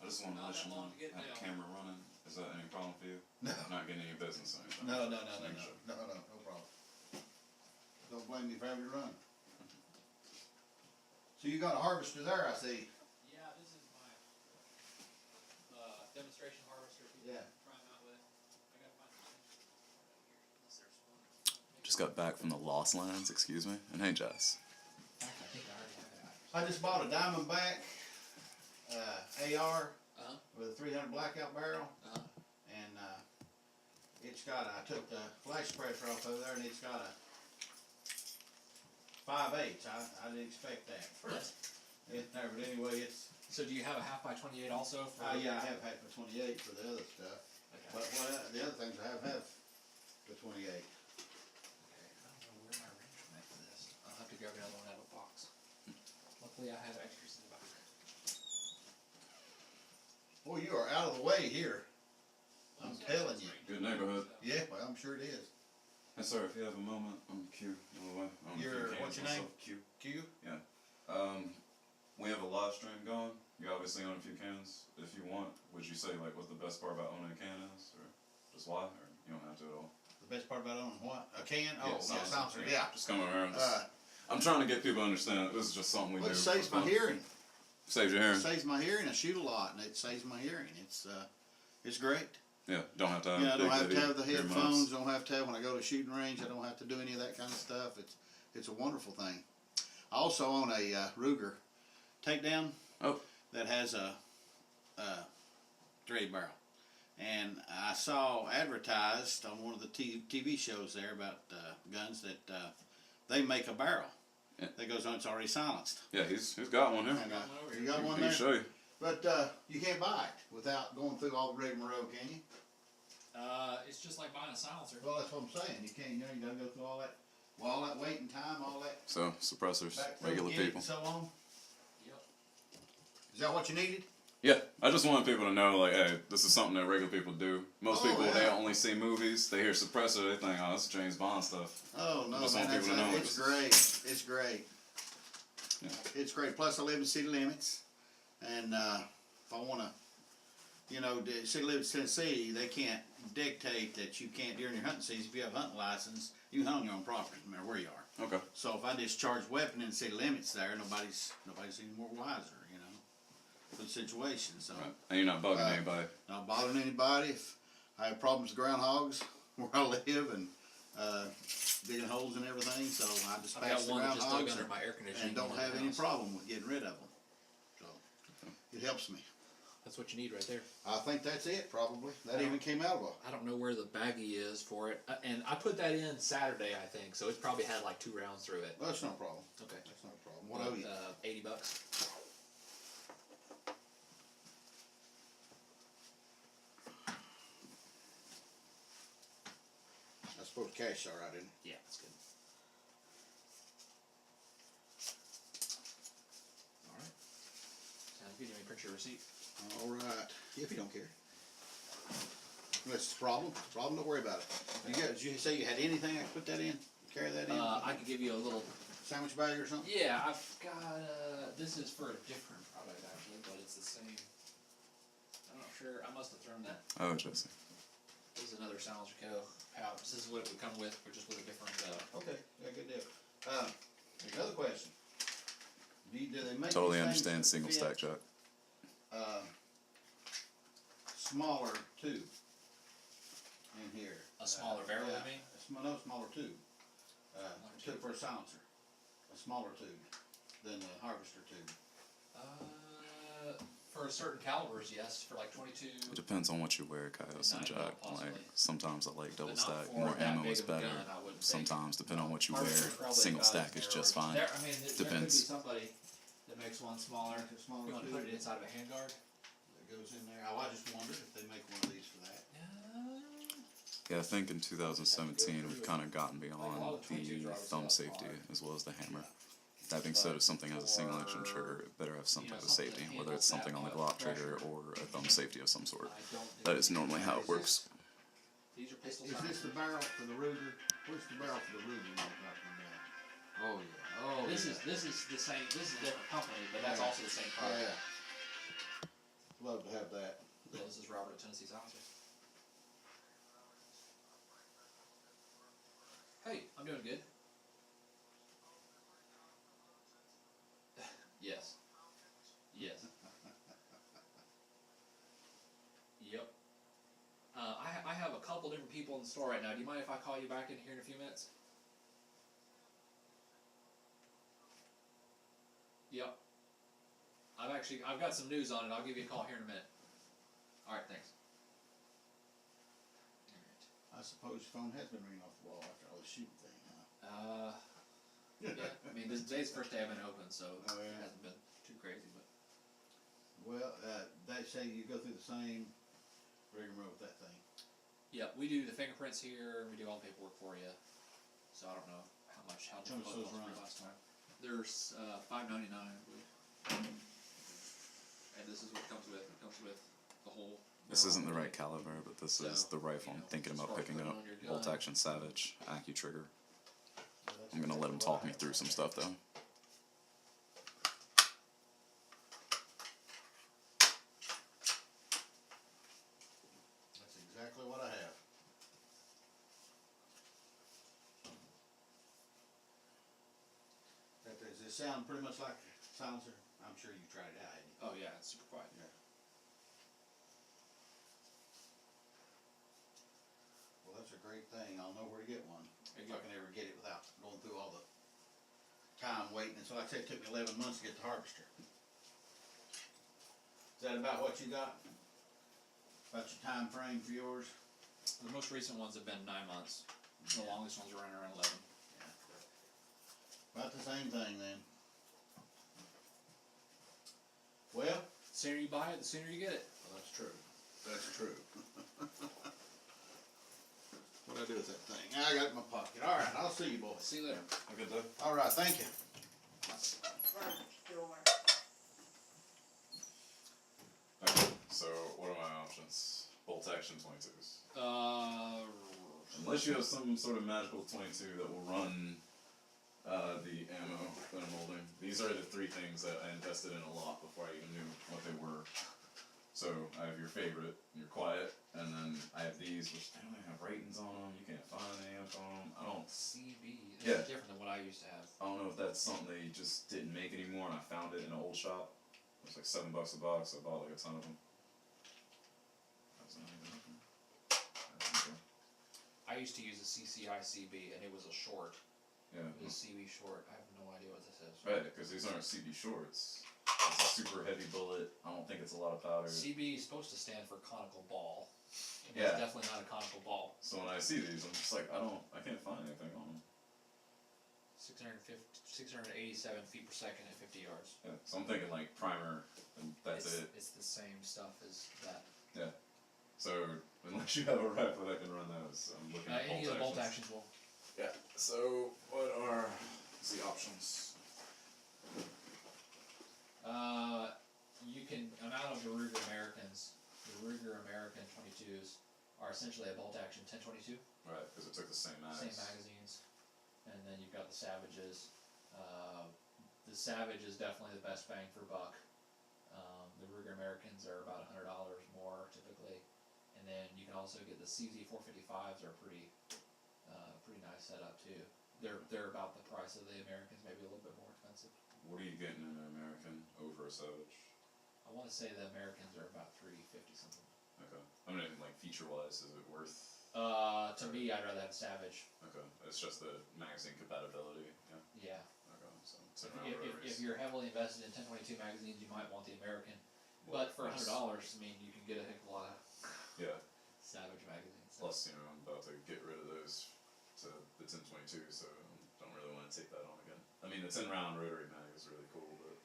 I just want to let you know, have the camera running. Is that any problem for you? No. Not getting any business or anything. No Just making sure. problem. Don't blame me for having to run. So you got a harvester there, I see. Yeah, this is my demonstration harvester. Yeah. Try 'em out with. I gotta find some things unless there's one. Just got back from the Lost Lands, excuse me. And hey, Jess. I think I already have it. I just bought a Diamondback AR Uh-huh. with a 300 blackout barrel, Uh-huh. and it's got. I took the flash suppressor off of there, and it's got a 5/8. I didn't expect that. Yes. But anyway, it's. So do you have a 1/2x28 also? For Yeah, I have had the 28 for the other stuff, Okay. but the other things I have the 28. Okay, I don't know where my wrench went for this. I'll have to grab another one out of a box. Luckily, I have extras in the back. Boy, you are out of the way here. I'm telling you. Good neighborhood. Yeah, well, I'm sure it is. Hey, sir, if you have a moment, I'm Q. By the way. I don't know if you can What's your name? myself. Q. Q? We have a live stream going. You obviously own a few cans. If you want, would you say like what the best part about owning a can is, or just why, or you don't have to at all? The best part about owning what? A can? Oh, Yes, no, yes. silencer, yeah. Just coming around. I'm trying to get people to understand that this is just something we Well, do. it saves for my fun. hearing. Saves your It hearing. saves my hearing. I shoot a lot, and it saves my hearing. It's great. Yeah, don't have to have. Yeah, I don't big, have to heavy have the earmuffs. headphones. Don't have to have when I go to a shooting range. I don't have to do any of that kind of stuff. It's a wonderful thing. I also own a Ruger takedown. Oh. That has a trade barrel, and I saw advertised on one of the TV shows there about guns that they make a barrel Yeah. that goes on. It's already silenced. Yeah, he's got one here. And, got one over you here. got one He there. can show you. But you can't buy it without going through all the rigmarole, can you? It's just like buying a silencer. Well, that's what I'm saying. You can't. You gotta go through all that waiting time, all that So suppressors, back through regular get it people. and so on. Yep. Is that what you needed? Yeah, I just want people to know, like, hey, this is something that regular people do. Most Oh, people, yeah. they only see movies, they hear Suppressor, they think, oh, that's James Bond stuff. Oh no, Just man, want people to know it's this. great. It's great. Yeah. It's great. Plus, I live in city limits, and if I want to, you know, the city limits Tennessee, they can't dictate that you can't during your hunting season. If you have a hunting license, you can hunt on your own property, no matter where you are. Okay. So if I discharge a weapon in the city limits, there, nobody's any more wiser, you know, for the situation. So Right. And you're not bugging anybody. not bothering anybody. If I have problems with groundhogs where I live and digging holes and everything, so I I've dispatch got the one that just dug groundhogs under my air conditioning. and don't in the have any house. problem with getting rid of them. So it helps me. That's what you need right there. I think that's it, probably. That even came out of I don't know where the baggie is for it, and I put that in Saturday, I think, so it's probably had like 2 rounds through it. well, that's no problem. Okay. That's not a problem. What owe you? $80. I suppose cash all right, didn't Yeah, that's good. All right. Sounds good. You want me to print your receipt? All right. If you don't care. That's the problem. Don't worry about it. Did you say you had anything I could put that in? Carry that in? I could give you a little. Sandwich bag or something? Yeah, I've got. This is for a different product actually, but it's the same. I'm not sure. I must have thrown that. Oh, Jesse. This is another Silencer Co. pouch. This is what it would come with, but just with a different. Okay. Yeah, good deal. There's another question. Do they make Totally these things understand that single fit, stack chuck. smaller tube in here? A smaller barrel, yeah, you mean? No, smaller tube. Tube for a silencer. A smaller tube than the harvester tube. For certain calibers, yes. For like 22. It depends on what you wear, Kaios and 9 Jack. possibly. Like, sometimes I like double But not stack, for more that ammo big is of a better. gun, I wouldn't think. Sometimes, depending on what you wear, Harvester's probably single about stack as is narrow just as- fine. There, I mean, there could be Depends. somebody that makes one smaller. Smaller You want to tube put it inside of a handguard? that goes in there. Oh, I just wondered if they make one of these for that. Yeah, I think in 2017 we've kind of gotten beyond all the 22s the are thumb obviously safety outside. as well as the hammer. That being said, if something has a single action trigger, it better have some You know, type of something safety, that whether it's handles something on the that Glock much trigger pressure. or a thumb safety of some sort. I don't think That is normally how it works. These are pistol Is this the barrel for the Ruger? Where's the barrel for the Ruger you're talking about? Oh yeah. Oh This yeah. is the same. This is a different company, but that's Yeah. also the same product. Yeah. Love to have that. Yeah, this is Robert at Tennessee Silencer. Hey, I'm doing good. Yes. Yes. Yep. I have a couple different people in the store right now. Do you mind if I call you back in here in a few minutes? Yep. I've got some news on it. I'll give you a call here in a minute. Alright, thanks. I suppose your phone has been ringing off the wall after all the shooting thing, huh? Yeah, I mean, today's the first day I've been open, so Oh, yeah. it hasn't been too crazy, but. Well, they say you go through the same rigmarole with that thing. Yeah, we do the fingerprints here, we do all the paperwork for you. So I don't know how much How much difficult it those was for run? you last time. There's $5.99, I believe. And this is what it comes with. It comes with the whole. This isn't the right barrel. caliber, but this is So, the rifle you I'm know, thinking as about far as picking putting up. on your Bolt gun. action Savage, AccuTrigger. So that's I'm gonna let him exactly talk what me I have. through some stuff though. That's exactly what I have. Does it sound pretty much like a silencer? I'm sure you tried it out, haven't you? Oh yeah, it's super quiet. Well, that's a great thing. I'll know where to get one. There If you I go. can ever get it without going through all the time waiting. And so like I said, it took me 11 months to get the harvester. Is that about what you got? About your time frame for yours? The most recent ones have been 9 months. The longest ones are around 11. About the same thing then. Well, The sooner you buy it, the sooner you get it. that's true. That's true. What do I do with that thing? I got it in my pocket. All right, I'll see you boys. See you later. Have a good day. All right, thank you. Front door. So what are my options? Bolt action 22s. Uh, Unless you have some sort of magical 22 that will run the ammo that I'm holding. These are the three things that I invested in a lot before I even knew what they were. So I have your favorite, your quiet, and then I have these, which they don't even have ratings on them. You can't find any info on them. I don't. CB. Yeah. That's different than what I used to have. I don't know if that's something they just didn't make anymore, and I found it in an old shop. It was like $7 a box. I bought like a ton of them. That was not even open. I used to use a CCI CB, and it was a short. Yeah. It was a CB short. I have no idea what this is. Right, because these aren't CB shorts. It's a super heavy bullet. I don't think it's a lot of powder. CB is supposed to stand for conical ball. And Yeah. It's definitely not a conical ball. So when I see these, I'm just like, I can't find anything on them. 687 feet per second at 50 yards. Yeah. So I'm thinking like primer, and that's it. It's the same stuff as that. So unless you have a rifle that can run those, I'm looking at Any of the bolt actions will. Yeah. So what are the options? You can, I'm out of the Ruger Americans. The Ruger American 22s are essentially a bolt action 1022. Right, because it took the same mags. Same magazines. And then you've got the Savages. The Savage is definitely the best bang for buck. The Ruger Americans are about $100 more typically. And then you can also get the CZ455s are pretty nice setup too. They're about the price of the Americans, maybe a little bit more expensive. What are you getting in an American over a Savage? I want to say the Americans are about $350 something. Okay. I mean, like feature-wise, is it worth? To me, I'd rather have Savage. Okay. It's just the magazine compatibility. Yeah. Yeah. Okay. So it's If you're heavily invested in 1022 magazines, you might want the American. But for $100, I mean, you can get a heck of a lot of Yeah. Savage magazines. Plus, I'm about to get rid of those to the 1022, so I don't really want to take that on again. I mean, the 10-round rotary mag is really cool, but.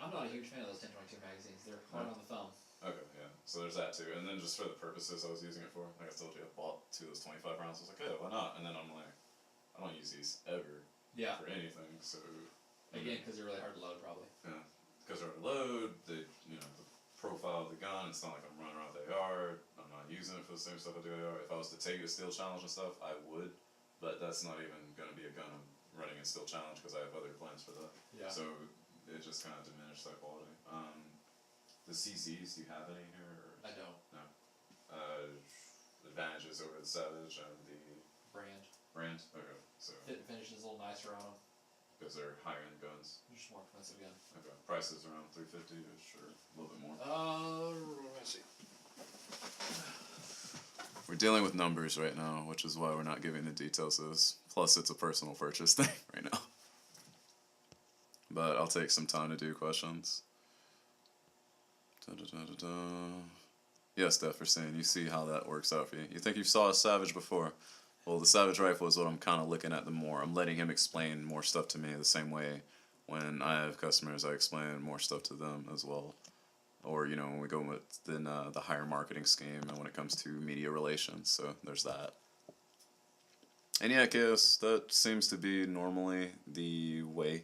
I'm not a huge fan of those 1022 magazines. They're hard on the thumb. Okay, yeah. So there's that too. And then just for the purposes I was using it for, like I told you, I bought 2 of those 25 rounds. I was like, yeah, why not? And then I'm like, I don't use these ever Yeah. for anything, so. Again, because they're really hard to load, probably. Yeah. Because they're load, the profile of the gun, it's not like I'm running around the AR. I'm not using it for the same stuff I do AR. If I was to take a steel challenge and stuff, I would. But that's not even going to be a gun I'm running in steel challenge because I have other plans for that. Yeah. So it just kind of diminished that quality. The CZs, do you have any here? Or I don't. No. Advantages over the Savage and the Brand. brand? Okay, so Fit and finish is a little nicer on them. because they're higher end guns. They're just more expensive again. Okay, prices around $350-ish or a little bit more. Let's see. We're dealing with numbers right now, which is why we're not giving the details of this. Plus, it's a personal purchase thing right now. But I'll take some time to do questions. Yes, Jefferson, you see how that works out for you. You think you saw a Savage before? Well, the Savage rifle is what I'm kind of looking at the more. I'm letting him explain more stuff to me the same way when I have customers, I explain more stuff to them as well. Or, when we go within the higher marketing scheme and when it comes to media relations. So there's that. And yeah, Chaos, that seems to be normally the way.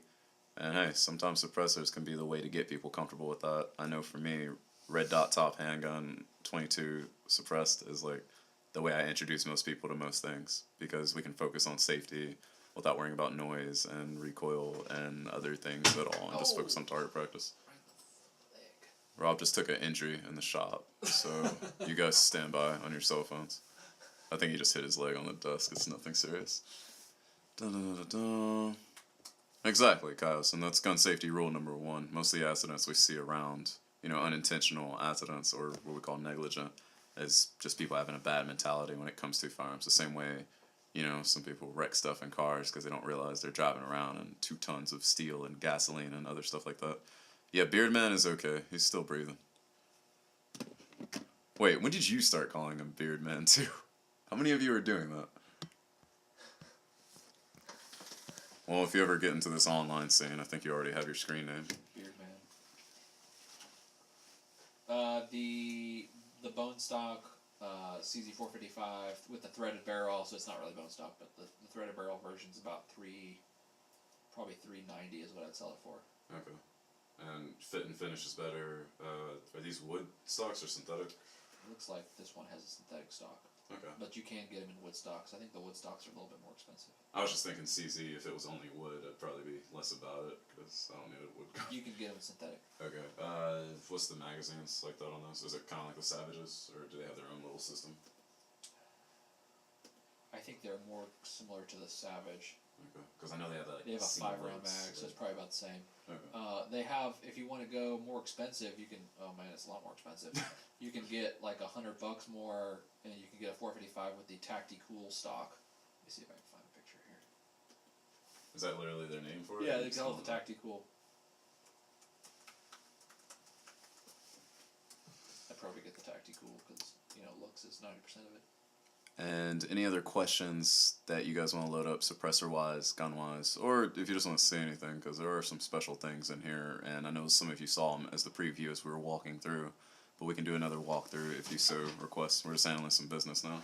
And hey, sometimes suppressors can be the way to get people comfortable with that. I know for me, red dot top handgun 22 suppressed is like the way I introduce most people to most things because we can focus on safety without worrying about noise and recoil and other things at all and just focus on target practice. Rob just took an injury in the shop, so you guys stand by on your cell phones. I think he just hit his leg on the desk. It's nothing serious. Dun-dun-dun-dun-dun. Exactly, Kaios, and that's gun safety rule number 1. Most of the accidents we see around, unintentional accidents or what we call negligent, is just people having a bad mentality when it comes to firearms. The same way, some people wreck stuff in cars because they don't realize they're driving around in 2 tons of steel and gasoline and other stuff like that. Yeah, Beardman is okay. He's still breathing. Wait, when did you start calling him Beardman too? How many of you are doing that? Well, if you ever get into this online scene, I think you already have your screen name. Beardman. The bone stock CZ455 with the threaded barrel, so it's not really bone stock, but the threaded barrel version's about probably $390 is what I'd sell it for. Okay. And fit and finish is better. Are these wood stocks or synthetic? It looks like this one has a synthetic stock, Okay. but you can get them in wood stocks. I think the wood stocks are a little bit more expensive. I was just thinking CZ. If it was only wood, I'd probably be less about it because I don't need a wood. You can get them synthetic. Okay. What's the magazines like that on those? Is it kind of like the Savages, or do they have their own little system? I think they're more similar to the Savage. Okay. Because I know they have that. Like, They have a single 5-round lights, mag, so it's probably about the same. Okay. They have, if you want to go more expensive, you can. Oh man, it's a lot more expensive. You can get like $100 more, and you can get a 455 with the Tacticool stock. Let me see if I can find a picture here. Is that literally their name for it? Yeah, Or they it's call it the called- Tacticool. I'd probably get the Tacticool because looks is 90% of it. And any other questions that you guys want to load up, suppressor wise, gun wise, or if you just want to say anything, because there are some special things in here, and I know some of you saw them as the preview as we were walking through, but we can do another walkthrough if you so request. We're just handling some business now.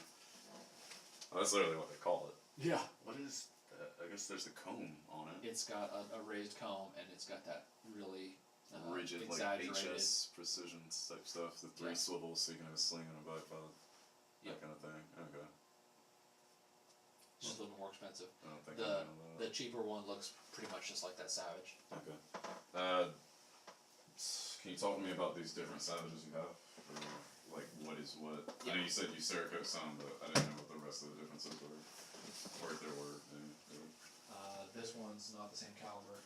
Oh, that's literally what they call it. Yeah. What is that? I guess there's the comb on it. It's got a raised comb, and it's got that really Rigid, like exaggerated. HS precision type stuff. The three Yeah. swivels so you can have a sling and a bipod. Yep. That kind of thing. Okay. It's just a little more expensive. I don't think The I know that. the cheaper one looks pretty much just like that Savage. Okay. Can you talk to me about these different Savages you have? Or, like, what is what? I know you said you Cerakote some, but I didn't know what the rest of the differences were. Or if there were any. This one's not the same caliber.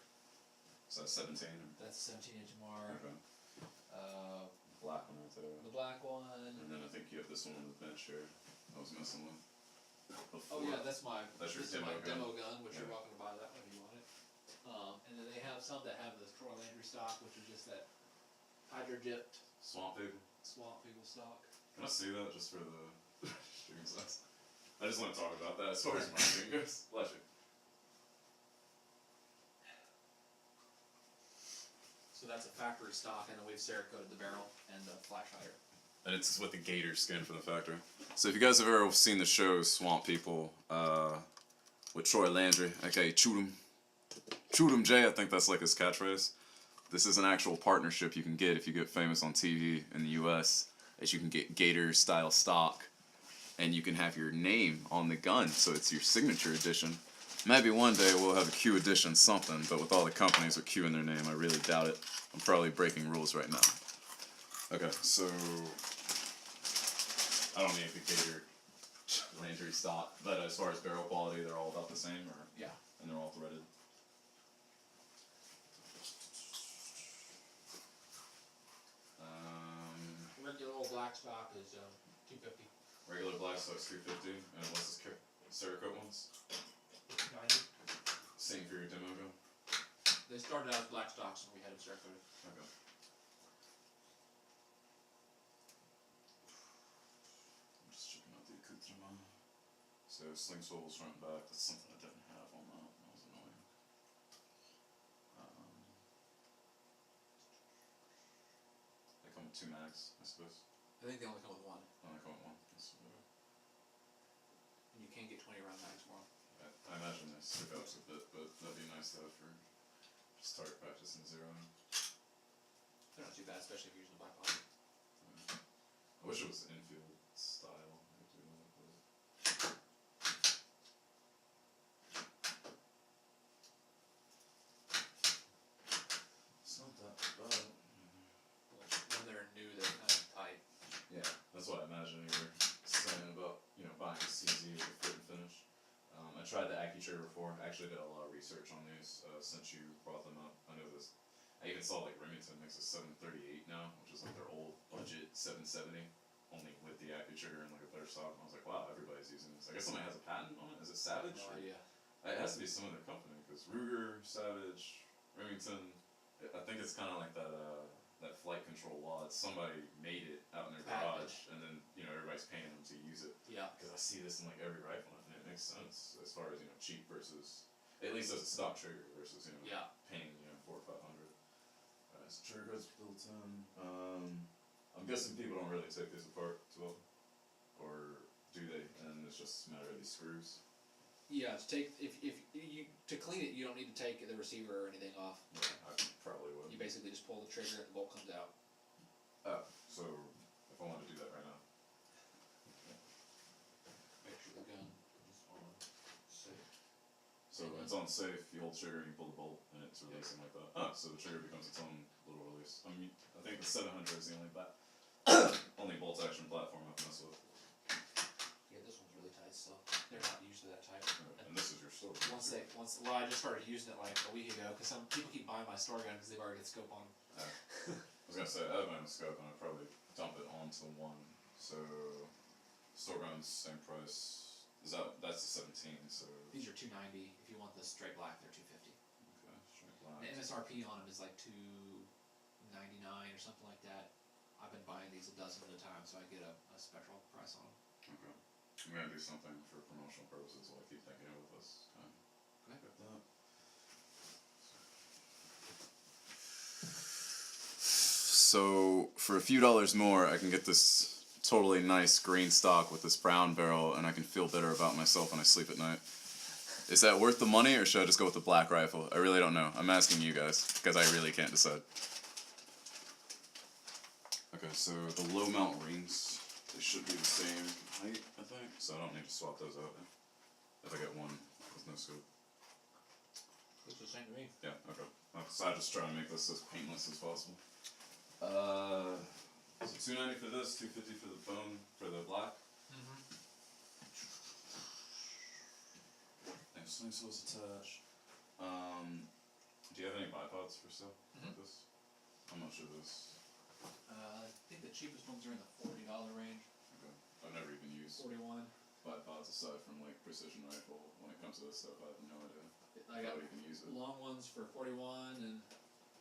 So that's 17? That's 17 HMR. Okay. Black one right there. The black one. And then I think you have this one on the bench here. I was messing with. Oh yeah, that's my That's your this is my demo demo gun, which you're Yeah. welcome to buy that one if you want it. And then they have some that have the Troy Landry stock, which is just that hydro dipped Swamp People. swamp people stock. Can I see that just for the shooting size? I just want to talk about that as far as marketing goes. Bless you. So that's a factory stock, and then we've Cerakoted the barrel and the flash hider. And it's with the gator skin from the factory. So if you guys have ever seen the show Swamp People with Troy Landry, aka Shoot 'em Jay, I think that's like his catchphrase. This is an actual partnership you can get if you get famous on TV in the US, is you can get gator style stock and you can have your name on the gun, so it's your signature edition. Maybe one day we'll have a Q edition something, but with all the companies with Q in their name, I really doubt it. I'm probably breaking rules right now. Okay, so I don't need the Gator Landry stock, but as far as barrel quality, they're all about the same, or Yeah. and they're all threaded. Regular old black stock is $250. Regular black stock's $250, and what's this Cerakote ones? $90. Same for your demo gun. They started out as black stocks, and we had them Cerakoted. Okay. I'm just checking out the accoutrement. So sling swivels front and back. That's something I didn't have on that. That was annoying. They come with 2 mags, I suppose. I think they only come with one, Oh, they come with 1. That's better. and you can get 20-round mags for them. I imagine they stick out a bit, but that'd be nice to have for just start practicing zeroing. They're not too bad, especially if you're using the black body. I wish it was infield style. I do like that. It's not that bad. When they're new, they're kind of tight. Yeah, that's what I imagine you were saying about, buying a CZ with a fit and finish. I tried the AccuTrigger before. I actually did a lot of research on these since you brought them up. I know this. I even saw like Remington makes a 738 now, which is like their old budget 770, only with the AccuTrigger and like a better stock. And I was like, wow, everybody's using this. I guess somebody has a patent on it. Is it Savage? No or- idea. It has to be some other company because Ruger, Savage, Remington. I think it's kind of like that flight control wad. Somebody made it out in their Patented. garage, and then everybody's paying them to use it. Yeah. Because I see this in like every rifle, and it makes sense as far as cheap versus at least as a stock trigger versus Yeah. paying 400 or 500. Alright, so trigger's built in. I'm guessing people don't really take these apart too often, or do they? And it's just a matter of these screws. Yeah, to clean it, you don't need to take the receiver or anything off. I probably would. You basically just pull the trigger and the bolt comes out. Oh, so if I wanted to do that right now. Make sure the gun is on safe. So it's on safe, you hold the trigger and you pull the bolt and it's releasing like that. Oh, so the trigger becomes its own little release. I mean, I think the 700 is the only only bolt action platform I've messed with. Yeah, this one's really tight still. They're not usually that tight. And this is your story. Well, I just started using it like a week ago because some people keep buying my store gun because they've already got scope on them. I was gonna say, I have my own scope and I'd probably dump it onto one. So, store gun's same price. That's the 17, so. These are $290. If you want the straight black, they're $250. Okay, straight line. The MSRP on them is like $299 or something like that. I've been buying these a dozen at a time, so I get a special price on them. Okay. I'm gonna do something for promotional purposes while I keep thinking of this. Okay. Got that. So, for a few dollars more, I can get this totally nice green stock with this brown barrel, and I can feel better about myself when I sleep at night. Is that worth the money, or should I just go with the black rifle? I really don't know. I'm asking you guys, because I really can't decide. Okay, so the low mount rings, they should be the same height, I think, so I don't need to swap those out if I get one with no scope. Looks the same to me. Yeah, okay. So I just try to make this as painless as possible. So $290 for this, $250 for the bone, for the black. Nice those attached. Do you have any bipods for sale like this? How much are this? I think the cheapest ones are in the $40 range. Okay. I've never even used 41. bipods aside from like precision rifle. When it comes to this stuff, I have no idea I got how you can use it. long ones for 41 and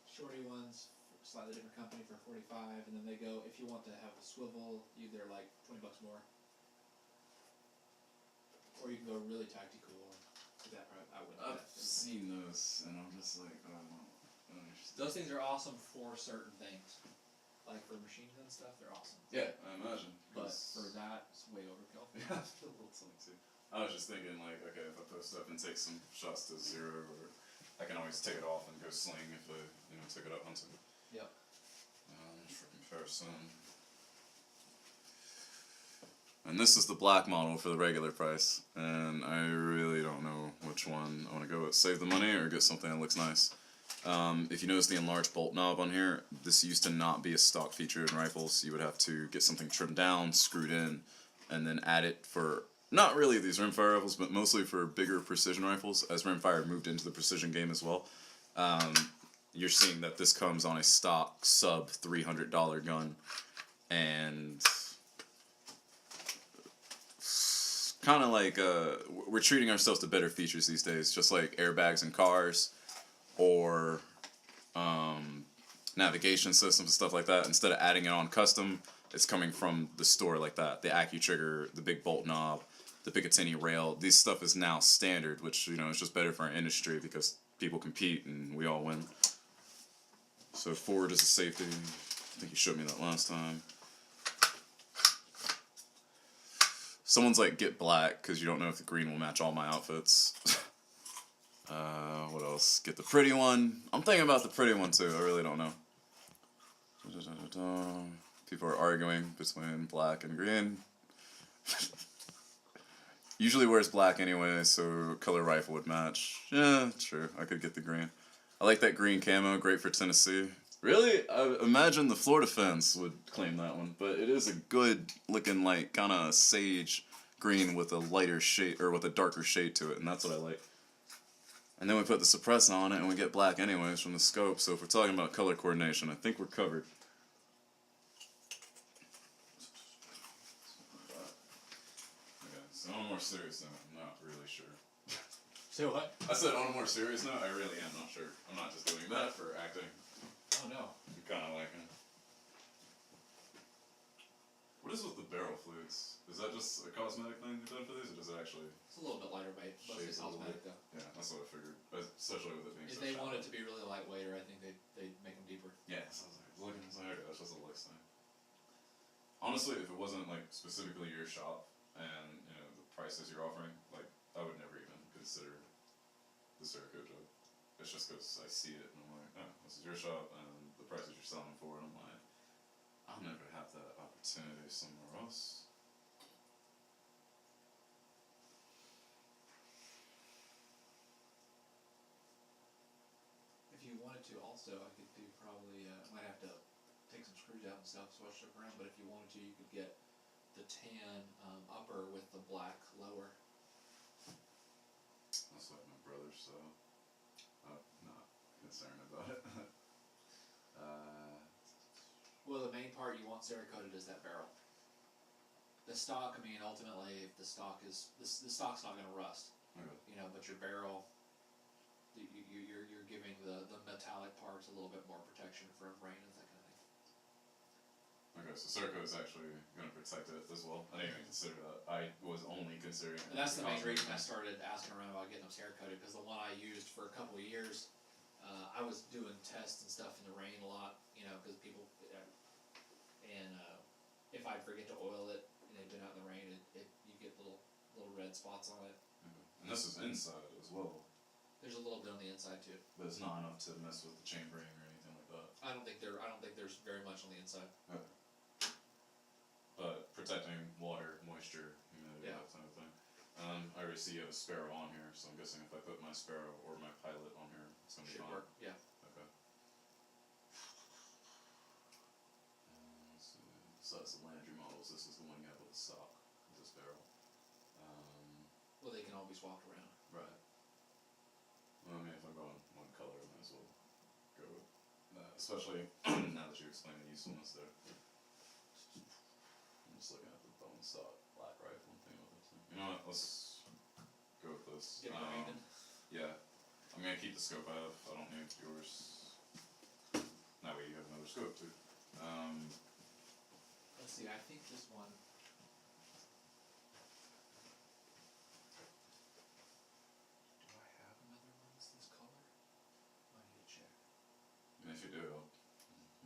shorty ones, slightly different company for 45, and then they go, if you want to have a swivel, they're like $20 more. Or you can go really tactical. For that price, I wouldn't. I've seen those, and I'm just like, oh, I don't understand. Those things are awesome for certain things, like for machine gun stuff. They're awesome. Yeah, I imagine. But for that, it's way overkill. Yeah, I feel a little something too. I was just thinking, like, okay, if I post up and take some shots to 0, or I can always take it off and go sling if I, took it up hunting. Yep. For comparison. And this is the black model for the regular price, and I really don't know which one I want to go with. Save the money or get something that looks nice. If you notice the enlarged bolt knob on here, this used to not be a stock feature in rifles. You would have to get something trimmed down, screwed in, and then add it for, not really these rimfire rifles, but mostly for bigger precision rifles, as rimfire moved into the precision game as well. You're seeing that this comes on a stock sub $300 gun, and kind of like we're treating ourselves to better features these days, just like airbags in cars or navigation systems and stuff like that. Instead of adding it on custom, it's coming from the store like that. The AccuTrigger, the big bolt knob, the Picatinny rail. These stuff is now standard, which is just better for our industry because people compete and we all win. So forward is a safety. I think you showed me that last time. Someone's like, get black, because you don't know if the green will match all my outfits. What else? Get the pretty one. I'm thinking about the pretty one too, I really don't know. People are arguing between black and green. Usually wears black anyway, so color rifle would match. Yeah, true, I could get the green. I like that green camo, great for Tennessee. Really? I imagine the Florida fence would claim that one, but it is a good looking, like, kind of sage green with a lighter shade, or with a darker shade to it, and that's what I like. And then we put the suppressor on it, and we get black anyways from the scope, so if we're talking about color coordination, I think we're covered. Okay, so on a more serious note, I'm not really sure. So what? I said on a more serious note, I really am not sure. I'm not just doing that for acting. Oh no. I'm kind of liking it. What is with the barrel flutes? Is that just a cosmetic thing you've done for these, or does it actually? It's a little bit lighter weight, mostly Shapes a little cosmetic though. Yeah, that's what I figured. Especially with it being If so they shallow. wanted to be really lightweight, I think they'd make them deeper. Yeah, so I was like, okay, that's just a looks thing. Honestly, if it wasn't like specifically your shop and the prices you're offering, like I would never even consider the Cerakote job. It's just because I see it and I'm like, oh, this is your shop and the prices you're selling for, and I'm like, I'll never have that opportunity somewhere else. If you wanted to, also, I could do probably. Might have to take some screws out and stuff, switch stuff around. But if you wanted to, you could get the tan upper with the black lower. That's like my brother, so I'm not concerned about it. Well, the main part you want Cerakoted is that barrel. The stock, I mean, ultimately, if the stock is the stock's not going to rust, Okay. you know, but your barrel, you're giving the metallic parts a little bit more protection from rain and that kind of thing. Okay, so Cerakote is actually going to protect it as well. I didn't even consider that. I was only considering. And that's the main reason I started asking around about getting them Cerakoted, because the one I used for a couple of years, I was doing tests and stuff in the rain a lot, you know, because people, and if I forget to oil it and it'd been out in the rain, you get little red spots on it. Okay. And this is inside as well, There's a little bit on the inside too. but it's not enough to mess with the chambering or anything like that. I don't think there's very much on the inside. Okay. But protecting water, moisture, humidity, Yeah. that kind of thing. I already see you have a Sparrow on here, so I'm guessing if I put my Sparrow or my Pilot on here, it's gonna be Should fine. work. Yeah. Okay. Let's see. So that's the Landry models. This is the one you have with the stock, with this barrel. Well, they can all be swapped around. Right. Well, I mean, if I'm going one color, I might as well go with that. Especially now that you explained the usefulness there. I'm just looking at the bone stock black rifle and thing with it. So. You know what? Let's go with this. Get it going then. Yeah. I'm gonna keep the scope I have. I don't need yours. That way you have another scope too. Let's see. I think this one. Do I have another one that's this color? I need to check. And if you do, I'll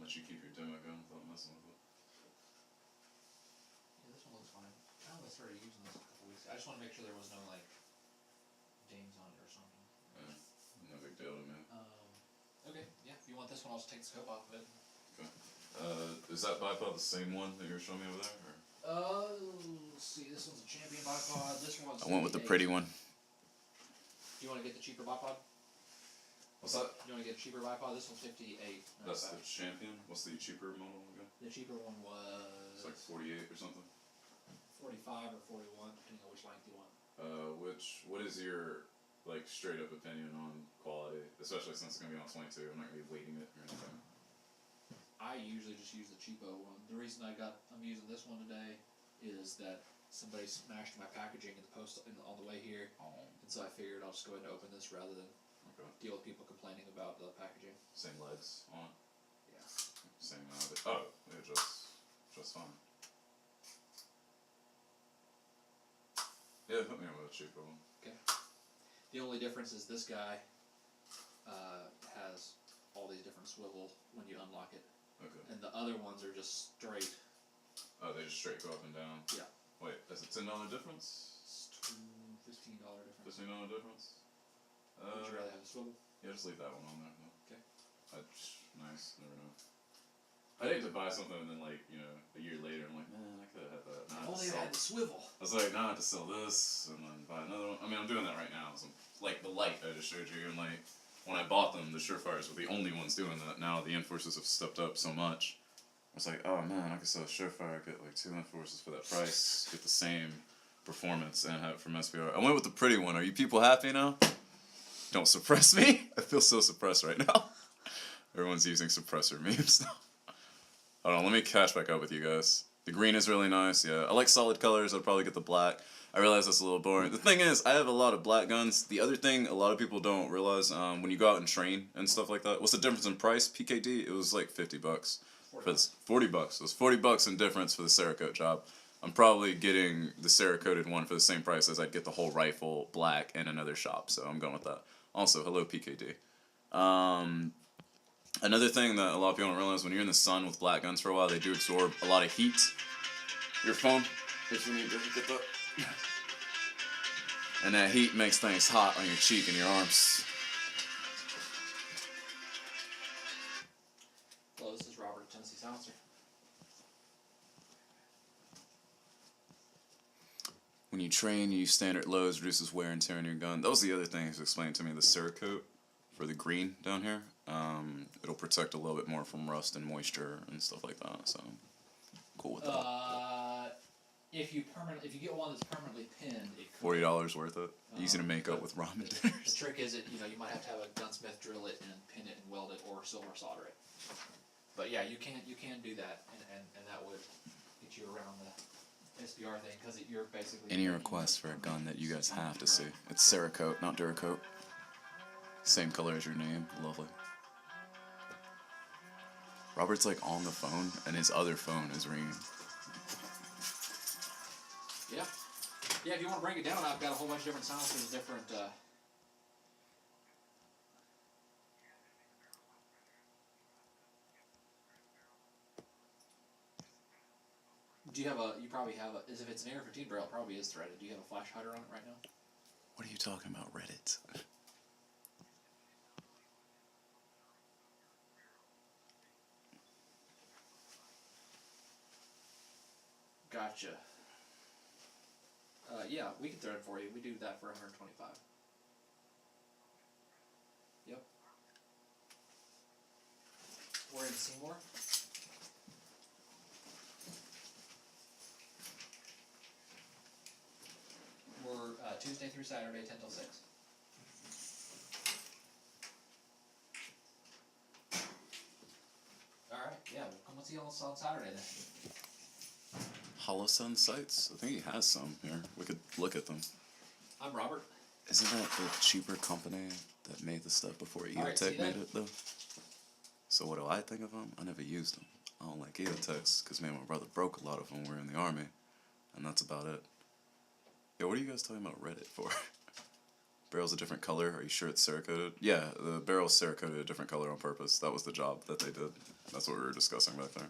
let you keep your demo going without messing with it. Yeah, this one looks fine. I only started using this a couple weeks ago. I just want to make sure there was no like dings on it or something. Yeah, no big deal to me. Okay, yeah. If you want this one, I'll just take the scope off of it. Okay. Is that bipod the same one that you were showing me over there? Or? Let's see. This one's a champion bipod. This one's. I went with the 58. pretty one. Do you want to get the cheaper bipod? What's that? You want to get a cheaper bipod? This one's 58. That's the champion. What's the cheaper model again? The cheaper one was. It's like 48 or something. 45 or 41, depending on which length you want. What is your like straight up opinion on quality, especially since it's gonna be on 22? I'm not gonna be weighting it or anything. I usually just use the cheapo one. The reason I'm using this one today is that somebody smashed my packaging in the post on the way here, and so I figured I'll just go ahead and open this rather than Okay. deal with people complaining about the packaging. Same legs on it. Yeah. Same. Yeah, just fine. Yeah, put me on with a cheaper one. Okay. The only difference is this guy has all these different swivel when you unlock it, Okay. and the other ones are just straight. Oh, they just straight go up and down. Yeah. Wait, is it $10 difference? It's $15 difference. $15 difference? Would you rather have a swivel? Yeah, just leave that one on there. Though. Okay. Nice. Never know. I'd hate to buy something and then like a year later I'm like, man, I could have had that. Now I have to Only sell- had the swivel. I was like, now I have to sell this and then buy another one. I mean, I'm doing that right now. So like the light I just showed you, and like when I bought them, the Surefires were the only ones doing that. Now the Enforcers have stepped up so much. I was like, oh man, I could sell a Surefire, get like 2 Enforcers for that price, get the same performance, and have it from SBR. I went with the pretty one. Are you people happy now? Don't suppress me. I feel so suppressed right now. Everyone's using Suppressor memes now. Hold on, let me catch back up with you guys. The green is really nice, yeah. I like solid colors, I'd probably get the black. I realize that's a little boring. The thing is, I have a lot of black guns. The other thing a lot of people don't realize, when you go out and train and stuff like that, what's the difference in price? PKD, it was like $50. For this, $40. It was $40 in difference for the Cerakote job. I'm probably getting the Cerakoted one for the same price as I'd get the whole rifle black in another shop, so I'm going with that. Also, hello PKD. Another thing that a lot of people don't realize, when you're in the sun with black guns for a while, they do absorb a lot of heat. Your phone, if you need to get that. And that heat makes things hot on your cheek and your arms. Hello, this is Robert, Tennessee Silencer. When you train, you use standard loads, reduces wear and tear on your gun. That was the other thing he was explaining to me, the Cerakote for the green down here. It'll protect a little bit more from rust and moisture and stuff like that, so cool with that. If you get one that's permanently pinned, it could. $40 worth it. Easy to make up with ramen The dinners. trick is that you might have to have a gunsmith drill it and pin it and weld it or silver solder it. But yeah, you can do that, and that would get you around the SBR thing because you're basically. Any requests for a gun that you guys have to see? It's Cerakote, not Duracoat. Same color as your name. Lovely. Robert's like on the phone, and his other phone is ringing. Yeah. Yeah, if you want to break it down, I've got a whole bunch of different silencers, different. Do you have a? You probably have a. If it's an AR-15 barrel, it probably is threaded. Do you have a flash hider on it right now? What are you talking about, Reddit? Gotcha. Yeah, we can thread it for you. We do that for 125. Yep. We're in Seymour. We're Tuesday through Saturday, 10 till 6. Alright, yeah, well, come see us on Saturday then. Hollow Sun Sights? I think he has some here. We could look at them. I'm Robert. Isn't that the cheaper company that made the stuff before Alright, see EOTech that? made it, though? So what do I think of them? I never used them. I don't like EOTechs, because me and my brother broke a lot of them when we were in the Army. And that's about it. Yeah, what are you guys talking about Reddit for? Barrel's a different color. Are you sure it's Cerakoted? Yeah, the barrel's Cerakoted a different color on purpose. That was the job that they did. That's what we were discussing back there.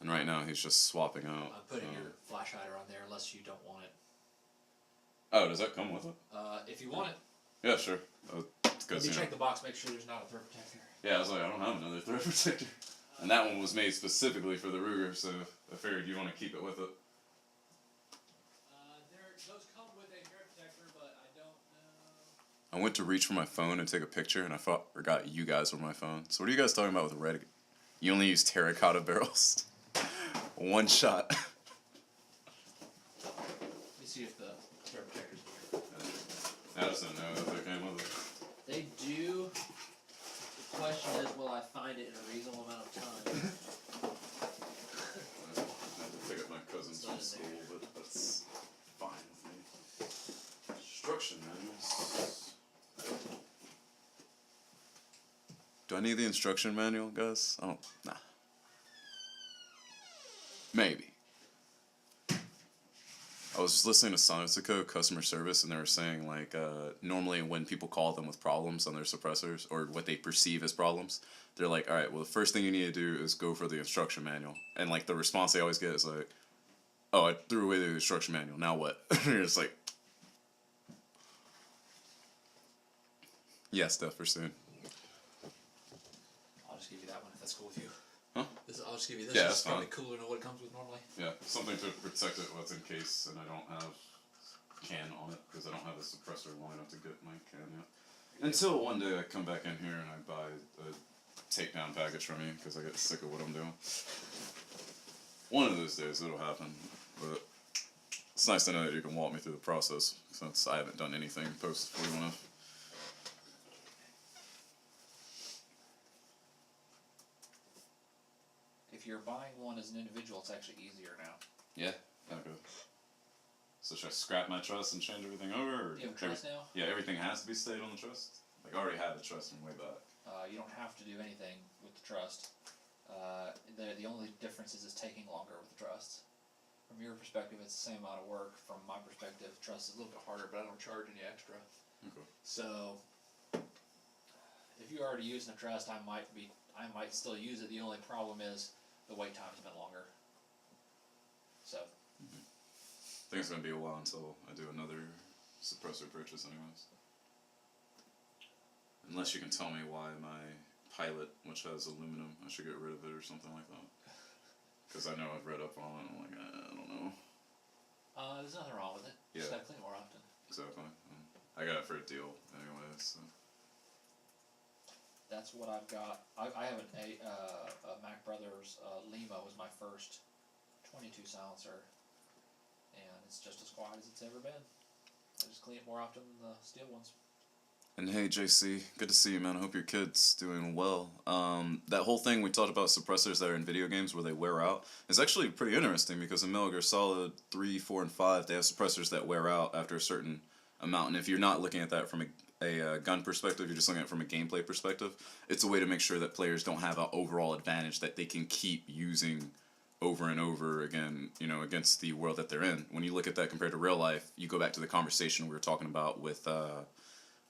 And right now he's just swapping out. I'm putting your flash hider on there unless you don't want it. Oh, does that come with it? If you want it, Yeah, sure. It's good let me seeing check it. the box, make sure there's not a threat protector. Yeah, I was like, I don't have another thread protector. And that one was made specifically for the Ruger, so I figured you'd want to keep it with it. Those come with a threat protector, but I don't know. I went to reach for my phone and take a picture, and I forgot you guys were my phone. So what are you guys talking about with Reddit? You only use terracotta barrels? One shot. Let me see if the threat protector's here. I just didn't know that they came with it. They do. The question is, will I find it in a reasonable amount of time? I had to pick up my cousins from school, but that's fine with me. Instruction manuals. Do I need the instruction manual, guys? I don't. Nah. Maybe. I was listening to Sonotico customer service, and they were saying like normally when people call them with problems on their suppressors or what they perceive as problems, they're like, all right, well the first thing you need to do is go for the instruction manual, and like the response they always get is like, oh, I threw away the instruction manual. Now what? You're just like, yes, Steph, soon. I'll just give you that one if that's cool with you. Huh? I'll just give you this. Yeah, This that's is probably fine. cooler than what it comes with normally. Yeah, something to protect it what's in case, and I don't have can on it because I don't have a suppressor long enough to get my can yet. Until one day I come back in here and I buy a takedown package from you because I get sick of what I'm doing. One of those days it'll happen, but it's nice to know that you can walk me through the process since I haven't done anything post 41F. If you're buying one as an individual, it's actually easier now. Yeah. Okay. So should I scrap my trust and change everything over? Or You have a trust now? Yeah, everything has to be stayed on the trust? Like, I already had the trust from way back. You don't have to do anything with the trust. The only difference is it's taking longer with the trust. From your perspective, it's the same amount of work. From my perspective, trust is a little bit harder, but I don't charge any extra. Okay. So, if you're already using a trust, I might still use it. The only problem is the wait time's been longer. think it's gonna be a while until I do another suppressor purchase, anyways. Unless you can tell me why my Pilot, which has aluminum, I should get rid of it or something like that. Because I know I've read up on it, and I'm like, I don't know. There's nothing wrong with it. Yeah. Just gotta clean it more often. Exactly. I got it for a deal, anyways. So. That's what I've got. I have a Mac Brothers Lima was my first 22 silencer, and it's just as quiet as it's ever been. I just clean it more often than the steel ones. And hey, JC, good to see you, man. I hope your kid's doing well. That whole thing we talked about suppressors that are in video games where they wear out is actually pretty interesting because in Metal Gear Solid 3, 4, and 5, they have suppressors that wear out after a certain amount. And if you're not looking at that from a gun perspective, you're just looking at it from a gameplay perspective, it's a way to make sure that players don't have an overall advantage that they can keep using over and over again, you know, against the world that they're in. When you look at that compared to real life, you go back to the conversation we were talking about with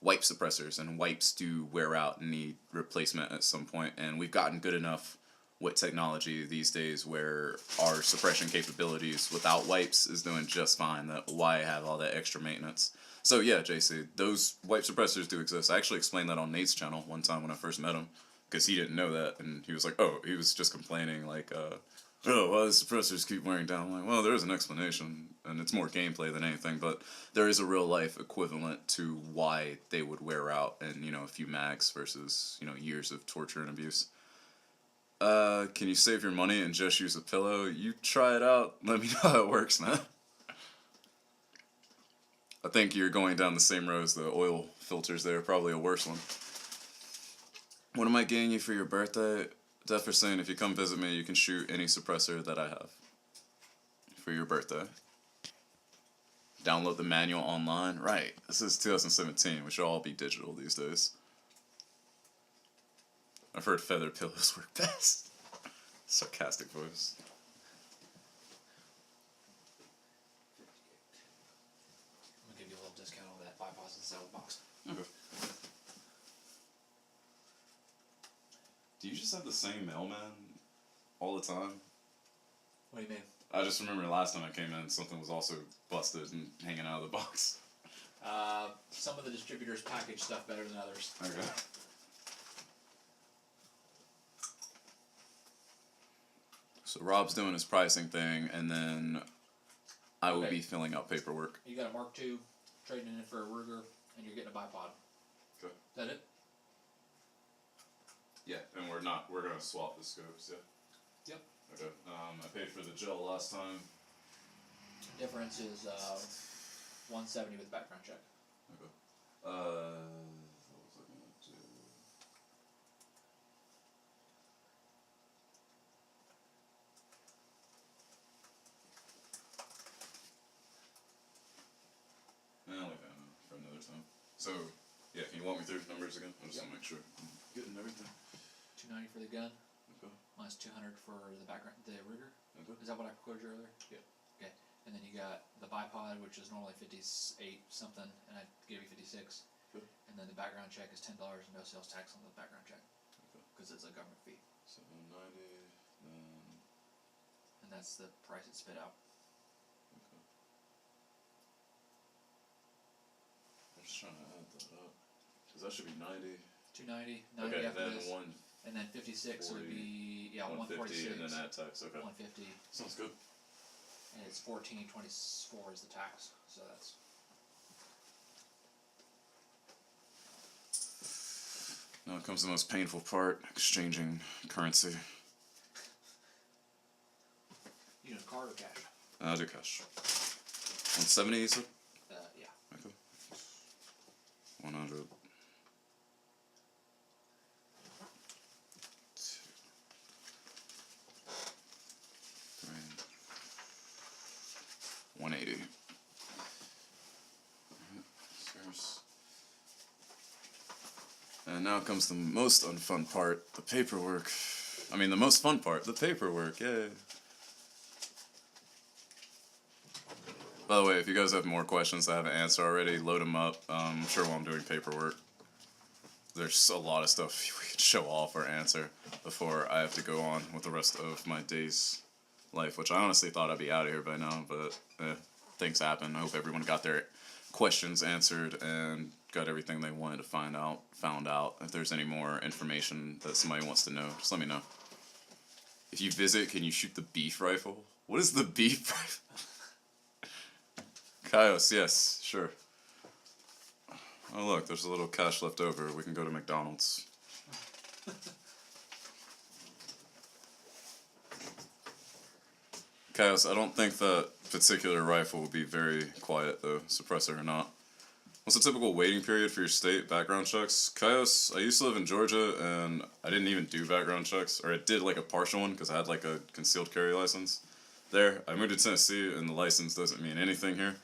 wipe suppressors, and wipes do wear out and need replacement at some point, and we've gotten good enough with technology these days where our suppression capabilities without wipes is doing just fine. That why have all that extra maintenance. So yeah, JC, those wipe suppressors do exist. I actually explained that on Nate's channel one time when I first met him, because he didn't know that, and he was like, oh, he was just complaining like, oh, why the suppressors keep wearing down? I'm like, well, there is an explanation, and it's more gameplay than anything, but there is a real life equivalent to why they would wear out in, you know, a few mags versus, you know, years of torture and abuse. Can you save your money and just use a pillow? You try it out, let me know how it works, man. I think you're going down the same road as the oil filters there, probably a worse one. What am I getting you for your birthday? Def for saying if you come visit me, you can shoot any suppressor that I have for your birthday. Download the manual online. Right, this is 2017. We should all be digital these days. I've heard feather pillows work best. Sarcastic voice. I'm gonna give you a little discount on that 5 pods and 7 box. Okay. Do you just have the same mailman all the time? What do you mean? I just remember last time I came in, something was also busted and hanging out of the box. Some of the distributors package stuff better than others. Okay. So Rob's doing his pricing thing, and then I will Okay. be filling out paperwork. You got a Mark II, trading in it for a Ruger, and you're getting a bipod. Okay. Is that it? Yeah, and we're gonna swap the scopes, yeah? Yep. Okay. I paid for the gel last time. Difference is 170 with background check. Okay. What was I gonna do? I'll leave that for another time. So, yeah, can you walk me through numbers again? I just Yep. want to make sure I'm getting everything. 290 for the gun, Okay. minus 200 for the background, the Ruger. Okay. Is that what I quoted you earlier? Yep. Okay. And then you got the bipod, which is normally 58 something, and I gave you 56. Good. And then the background check is $10 and no sales tax on the background check, Okay. because it's a government fee, 790, then. and that's the price it spit out. Okay. I'm just trying to add that up. Because that should be 90. 290, 90 Okay, after then this, 1, and then 56 would 40, be 150, 146, and then add tax. Okay. 150, Sounds good. and it's 1424 is the tax. So that's Now comes the most painful part, exchanging currency. you know, card or cash. I'll do cash. 170, you said? Yeah. Okay. 100. 180. And now comes the most unfun part, the paperwork. I mean, the most fun part, the paperwork, yay. By the way, if you guys have more questions I haven't answered already, load them up. I'm sure while I'm doing paperwork. There's a lot of stuff we can show off or answer before I have to go on with the rest of my day's life, which I honestly thought I'd be out of here by now, but things happen. I hope everyone got their questions answered and got everything they wanted to find out. Found out. If there's any more information that somebody wants to know, just let me know. If you visit, can you shoot the beef rifle? What is the beef rifle? Kaios, yes, sure. Oh look, there's a little cash left over. We can go to McDonald's. Chaos, I don't think that particular rifle will be very quiet though, suppressor or not. What's the typical waiting period for your state background checks? Chaos, I used to live in Georgia and I didn't even do background checks, or I did like a partial one because I had like a concealed carry license there. I moved to Tennessee and the license doesn't mean anything here.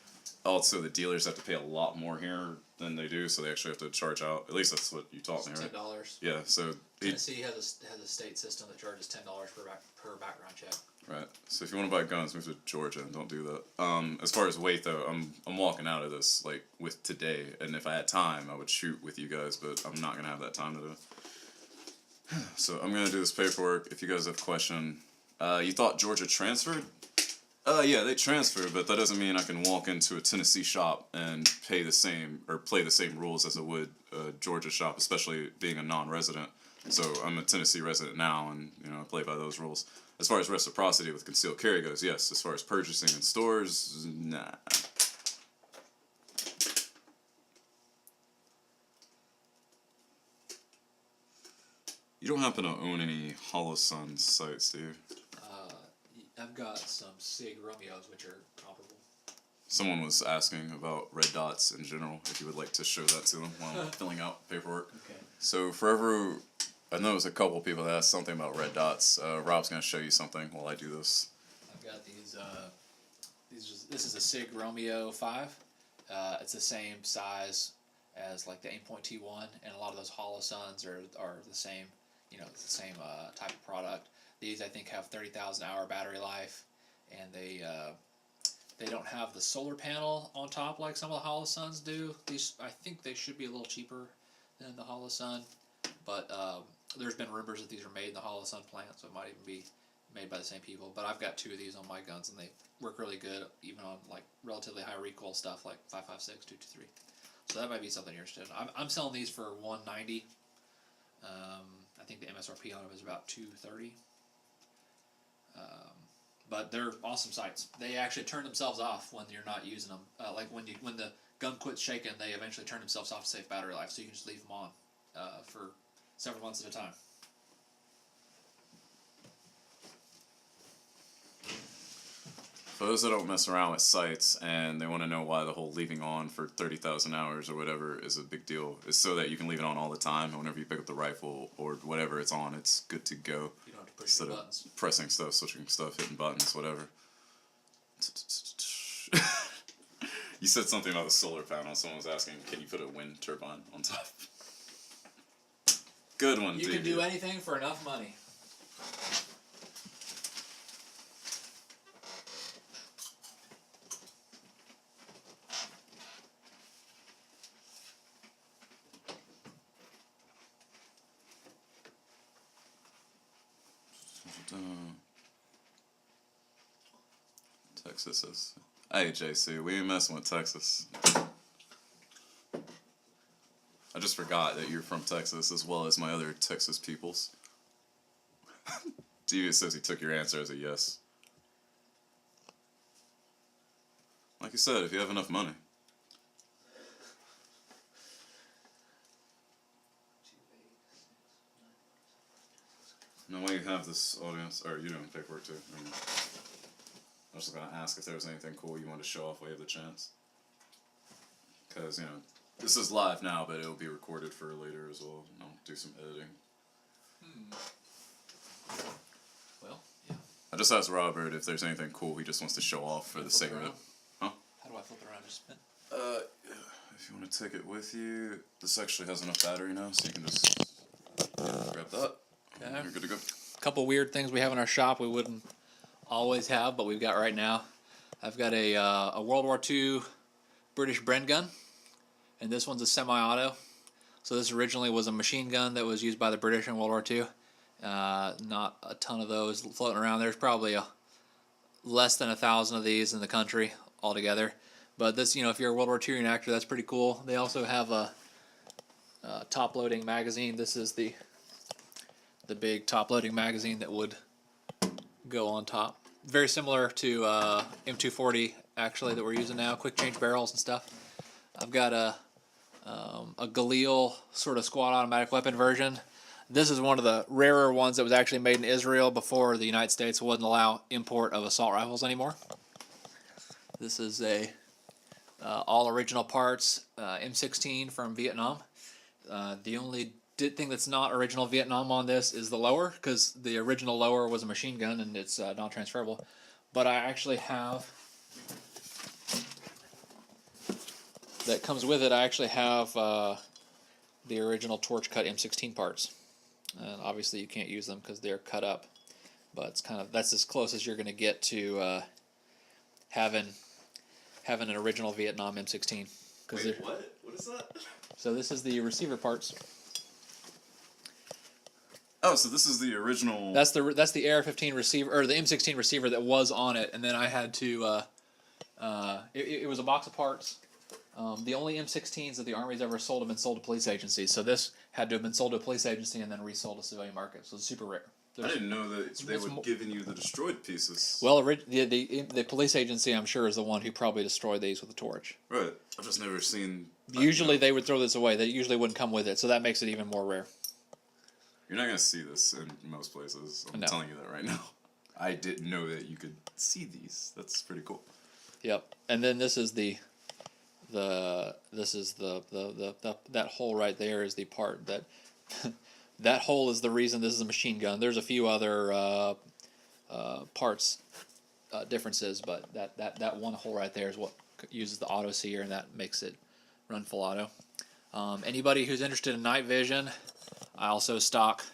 Also, the dealers have to pay a lot more here than they do, so they actually have to charge out. At least that's what you taught me, right? $10. Yeah, so Tennessee has a state system that charges $10 per background check. right. So if you want to buy guns, move to Georgia and don't do that. As far as weight though, I'm walking out of this like with today, and if I had time, I would shoot with you guys, but I'm not gonna have that time today. So I'm gonna do this paperwork. If you guys have a question, you thought Georgia transferred? Yeah, they transferred, but that doesn't mean I can walk into a Tennessee shop and pay the same or play the same rules as I would a Georgia shop, especially being a non-resident. So I'm a Tennessee resident now, and I play by those rules. As far as reciprocity with concealed carry goes, yes. As far as purchasing in stores, nah. You don't happen to own any Holosun sites, do you? I've got some SIG Romeos, which are comparable. Someone was asking about red dots in general, if you would like to show that to them while I'm filling out paperwork. Okay. So I know there's a couple people that asked something about red dots. Rob's going to show you something while I do this. I've got this is a SIG Romeo 5. It's the same size as like the Aimpoint T1, and a lot of those Holosuns are the same, it's the same type of product. These I think have 30,000 hour battery life, and they don't have the solar panel on top like some of the Holosuns do. These I think they should be a little cheaper than the Holosun, but there's been rumors that these are made in the Holosun plant, so it might even be made by the same people. But I've got 2 of these on my guns, and they work really good, even on like relatively high recoil stuff like 5.56, 223. So that might be something you're interested in. I'm selling these for $190. I think the MSRP on them is about $230. But they're awesome sights. They actually turn themselves off when you're not using them. Like when the gun quits shaking, they eventually turn themselves off to save battery life. So you can just leave them on for several months at a time. For those that don't mess around with sights and they want to know why the whole leaving on for 30,000 hours or whatever is a big deal, it's so that you can leave it on all the time, and whenever you pick up the rifle or whatever it's on, it's good to go. You don't have to push Instead the of buttons. pressing stuff, switching stuff, hitting buttons, whatever. You said something about the solar panel. Someone was asking, can you put a wind turbine on top? Good one, You can do anything for enough money. Texas is. Hey, JC, we ain't messing with Texas. I just forgot that you're from Texas as well as my other Texas peoples. Devious says he took your answer as a yes. Like you said, if you have enough money. Now, while you have this audience, or you doing paperwork too? I was just gonna ask if there was anything cool you wanted to show off while you have the chance. Because, this is live now, but it'll be recorded for later as well. And I'll do some editing. Well, yeah. I just asked Robert if there's anything cool he just wants to show off for the sake of it. Huh? How do I flip it around? Just spin. If you want to take it with you, this actually has enough battery now, so you can just grab that. Okay. You're good to go. A couple weird things we have in our shop we wouldn't always have, but we've got right now. I've got a World War II British Bren gun, and this one's a semi-auto. So this originally was a machine gun that was used by the British in World War II. Not a ton of those floating around. There's probably less than 1,000 of these in the country. altogether. But this, if you're a World War II reenactor, that's pretty cool. They also have a top-loading magazine. This is the big top-loading magazine that would go on top. Very similar to M240 actually that we're using now. Quick change barrels and stuff. I've got a Galil sort of squad automatic weapon version. This is one of the rarer ones that was actually made in Israel before the United States wouldn't allow import of assault rifles anymore. This is a all original parts M16 from Vietnam. The only thing that's not original Vietnam on this is the lower, because the original lower was a machine gun and it's non-transferable. But I actually have, that comes with it, I actually have the original torch cut M16 parts. And obviously you can't use them because they're cut up. But it's that's as close as you're going to get to having an original Vietnam M16. Wait, what? What is that? So this is the receiver parts. Oh, so this is the original. That's the AR-15 receiver, or the M16 receiver that was on it, and then I had to. It was a box of parts. The only M16s that the Army's ever sold have been sold to police agencies. So this had to have been sold to a police agency and then resold to civilian market. So it's super rare. I didn't know that they were giving you the destroyed pieces. Well, the police agency, I'm sure, is the one who probably destroyed these with a torch. Right. I've just never seen. Usually they would throw this away. They usually wouldn't come with it, so that makes it even more rare. You're not gonna see this in most places. I'm No. telling you that right now. I didn't know that you could see these. That's pretty cool. Yep. And then this is that hole right there is the part that that hole is the reason this is a machine gun. There's a few other parts differences, but that one hole right there is what uses the auto sear, and that makes it run full auto. Anybody who's interested in night vision, I also stock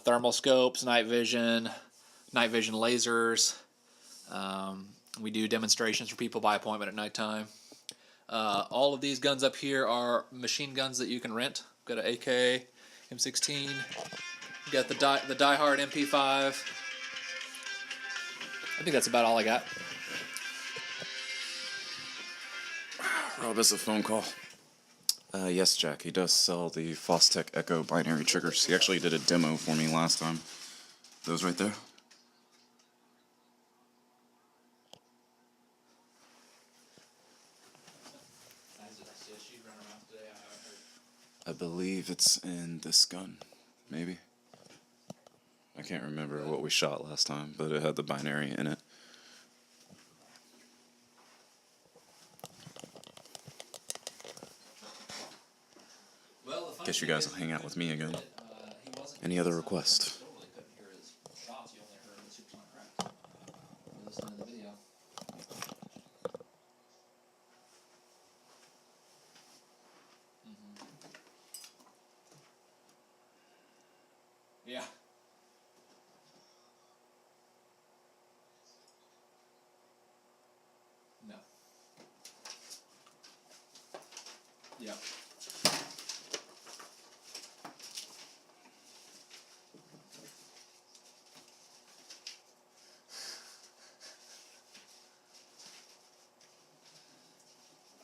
thermal scopes, night vision lasers. We do demonstrations for people by appointment at nighttime. All of these guns up here are machine guns that you can rent. Got an AK, M16. Got the Die Hard MP5. I think that's about all I got. Rob has a phone call. Yes, Jack. He does sell the Fostech Echo binary triggers. He actually did a demo for me last time. Those right there. I believe it's in this gun, maybe. I can't remember what we shot last time, but it had the binary in it. Guess you guys will hang out with me again. Any other request? Yeah. No. Yeah.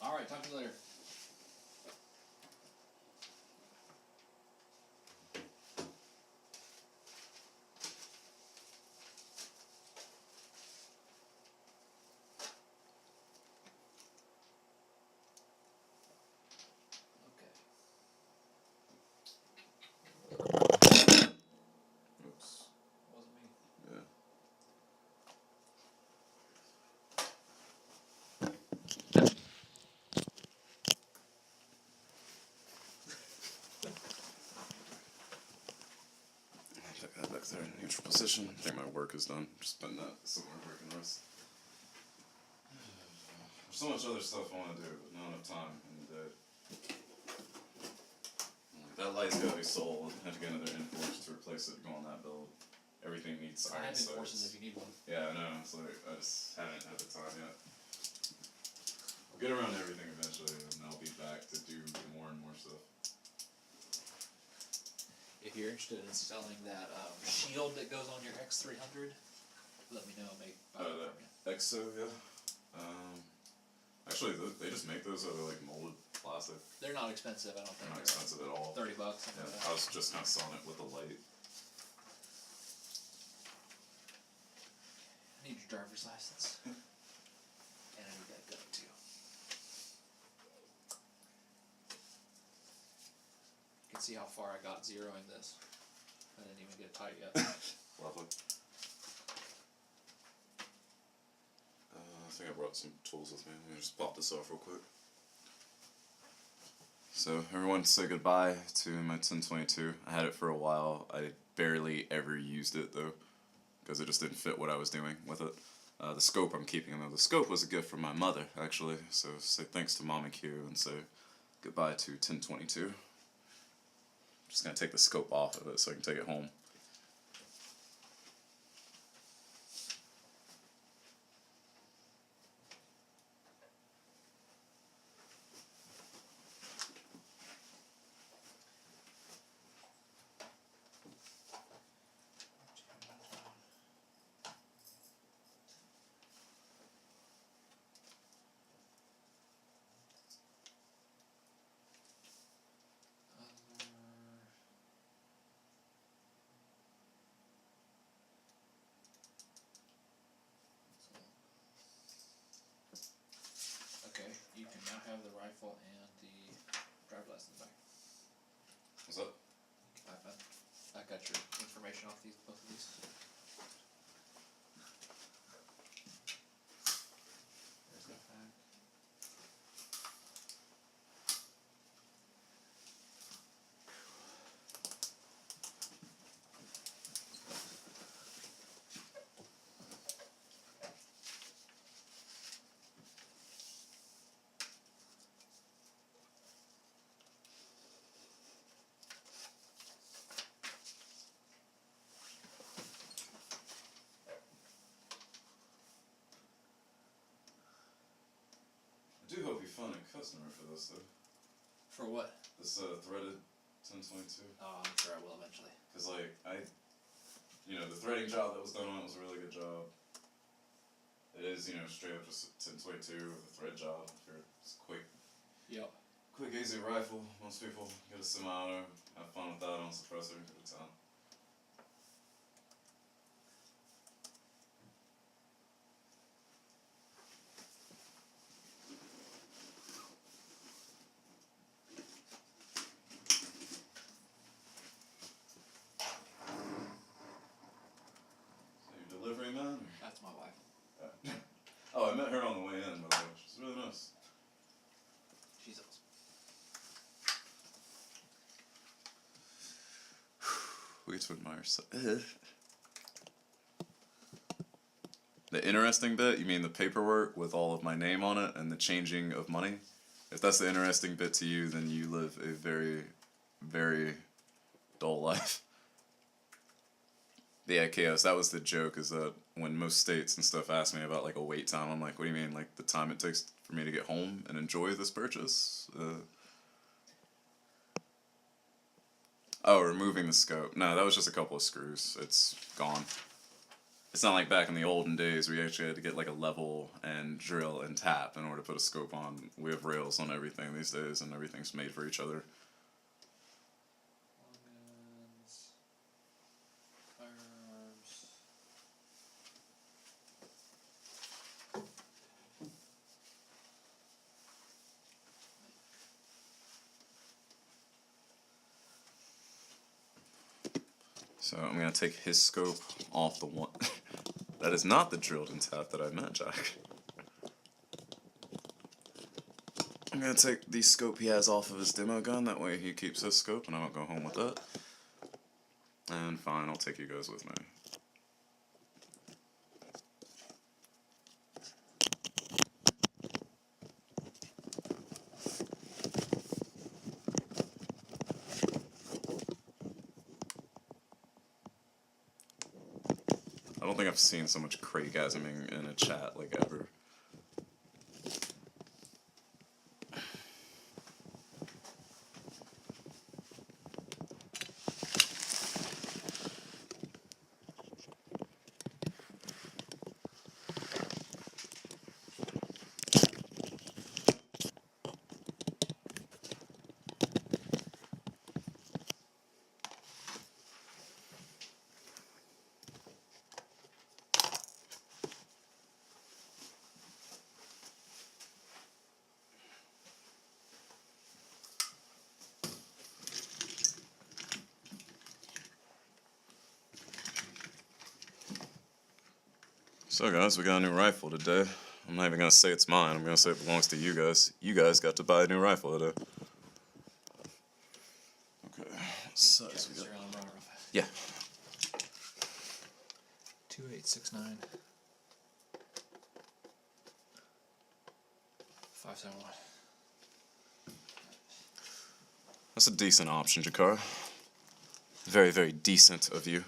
All right, talk to you later. Oops. Wasn't me. Yeah. Put that back there in neutral position. I think my work is done. Just putting that somewhere where I can rest. There's so much other stuff I want to do, but not enough time in the day. That light's gotta be sold. I have to get another Enforce to replace it, go on that build. Everything needs I iron have Enforces sights. if you need one. Yeah, I know. It's like, I just haven't had the time yet. I'll get around to everything eventually, and then I'll be back to do more and more stuff. If you're interested in selling that shield that goes on your X300, let me know. Buy it from you. Exo, yeah. Actually, they just make those out of like molded plastic. They're not expensive, I don't They're think. not expensive at all. $30. Yeah, Something like I that. was just kind of selling it with a light. I need your driver's license. And I need that gun too. You can see how far I got zeroing this. I didn't even get it tight yet. Lovely. I think I brought some tools with me. Let me just pop this off real quick. So everyone say goodbye to my 1022. I had it for a while. I barely ever used it though, because it just didn't fit what I was doing with it. The scope I'm keeping though. The scope was a gift from my mother actually. So say thanks to Mama Q and say goodbye to 1022. Just gonna take the scope off of it so I can take it home. Okay, you can now have the rifle and the driver's license back. What's up? I got your information off both of these. There's that back. I do hope you find a customer for this though. For what? This threaded 1022. Oh, I'm sure I will eventually. Cause like the threading job that was done on it was a really good job. It is straight up just 1022 with a thread job. It's quick, Yep. easy rifle. Most people get a semi-auto, have fun with that on suppressor, and go to town. So your delivery man? That's my wife. Oh, I met her on the way in, by the way. She's really nice. She's awesome. We get to admire so. The interesting bit, you mean the paperwork with all of my name on it and the changing of money? If that's the interesting bit to you, then you live a very, very dull life. But yeah, Chaos, that was the joke, is that when most states and stuff ask me about like a wait time, I'm like, what do you mean? Like the time it takes for me to get home and enjoy this purchase? Oh, removing the scope. No, that was just a couple of screws. It's gone. It's not like back in the olden days where you actually had to get like a level and drill and tap in order to put a scope on. We have rails on everything these days and everything's made for each other. Long guns. Firearms. So I'm going to take his scope off the one. That is not the drilled and tap that I meant, Jack. I'm going to take the scope he has off of his demo gun, that way he keeps his scope and I don't go home with that. And fine, I'll take you guys with me. I don't think I've seen so much Craigasming in a chat like ever. So guys, we got a new rifle today. I'm not even gonna say it's mine. I'm gonna say it belongs to you guys. You guys got to buy a new rifle today. Okay. So Check we this got. serial number on it real fast. Yeah. 2869 571. That's a decent option, Jakara. Very, very decent of you.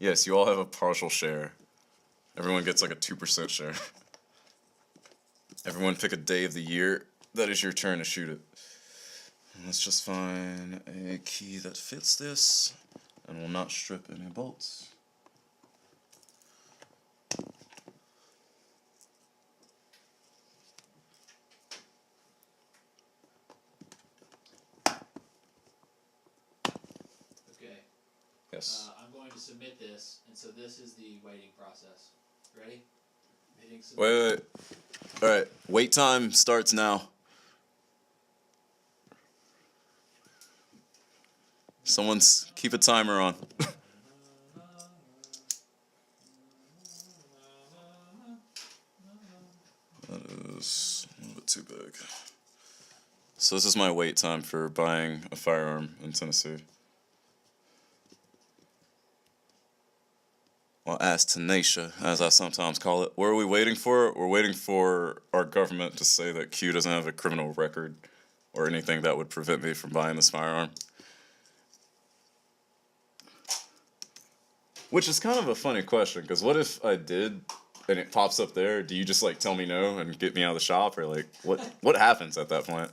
Yes, you all have a partial share. Everyone gets like a 2% share. Everyone pick a day of the year that is your turn to shoot it. Let's just find a key that fits this and will not strip any bolts. Okay. Yes. I'm going to submit this, and so this is the waiting process. Ready? Hitting submit. Wait. Alright, wait time starts now. Someone's keep a timer on. That is a little bit too big. So this is my wait time for buying a firearm in Tennessee. Well, as Tenacia, as I sometimes call it. What are we waiting for? We're waiting for our government to say that Q doesn't have a criminal record or anything that would prevent me from buying this firearm. Which is kind of a funny question, because what if I did and it pops up there? Do you just like tell me no and get me out of the shop, or like what happens at that point?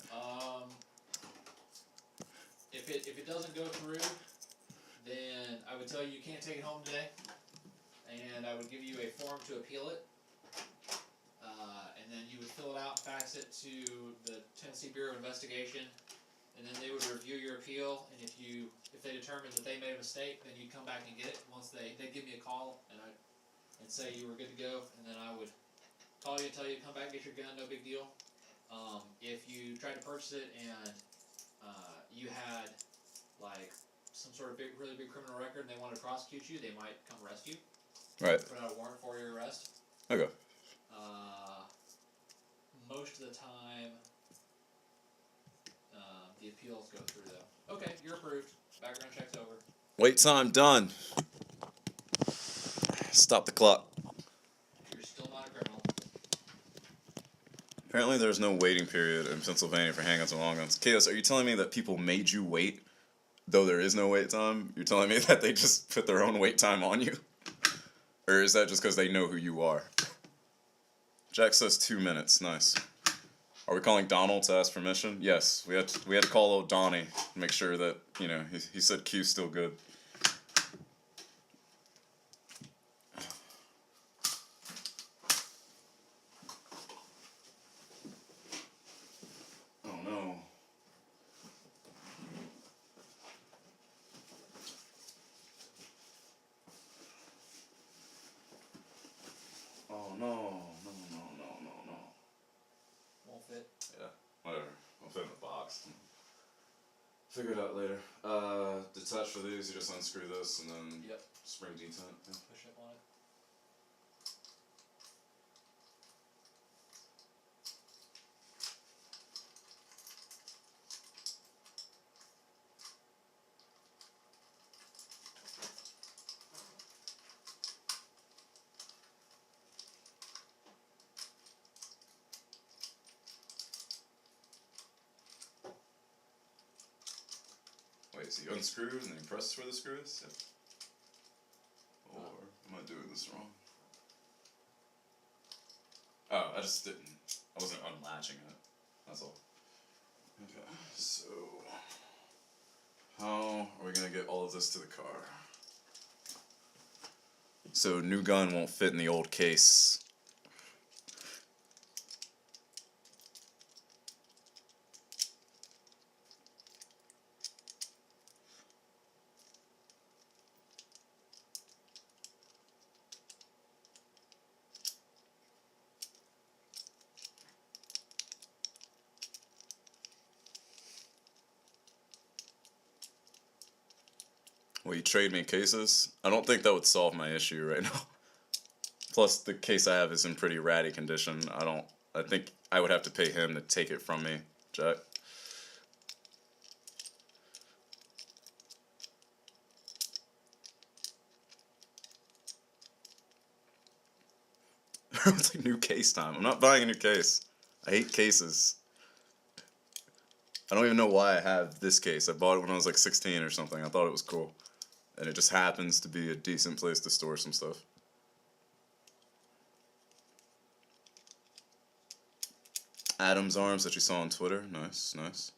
If it doesn't go through, then I would tell you you can't take it home today, and I would give you a form to appeal it, and then you would fill it out, fax it to the Tennessee Bureau of Investigation, and then they would review your appeal, and if they determined that they made a mistake, then you'd come back and get it. Once they'd give me a call, and say you were good to go, and then I would call you and tell you to come back and get your gun, no big deal. If you tried to purchase it and you had like some sort of really big criminal record and they wanted to prosecute you, they might come arrest you. Right. Put out a warrant for your arrest. Okay. Most of the time, the appeals go through though. Okay, you're approved. Background check's over. Wait time done. Stop the clock. You're still not a criminal. Apparently there's no waiting period in Pennsylvania for handguns and long guns. Chaos, are you telling me that people made you wait, though there is no wait time? You're telling me that they just put their own wait time on you? Or is that just because they know who you are? Jack says 2 minutes. Nice. Are we calling Donald to ask permission? Yes, we had to call old Donnie to make sure that, you know, he said Q's still good. Oh no. Oh no. No. Won't fit. Yeah, whatever. I'll fit in the box. Figure it out later. Detach for these, you just unscrew this and then Yep. spring detent. Yeah. Push up on it. Wait, so you unscrew and then you press where the screw is? Yep. Or am I doing this wrong? Oh, I just didn't. I wasn't unlatching it. That's all. Okay, so how are we gonna get all of this to the car? So new gun won't fit in the old case. Will you trade me cases? I don't think that would solve my issue right now. Plus, the case I have is in pretty ratty condition. I think I would have to pay him to take it from me, Jack. It's like new case time. I'm not buying a new case. I hate cases. I don't even know why I have this case. I bought it when I was like 16 or something. I thought it was cool. And it just happens to be a decent place to store some stuff. Adam's arms that you saw on Twitter. Nice, nice.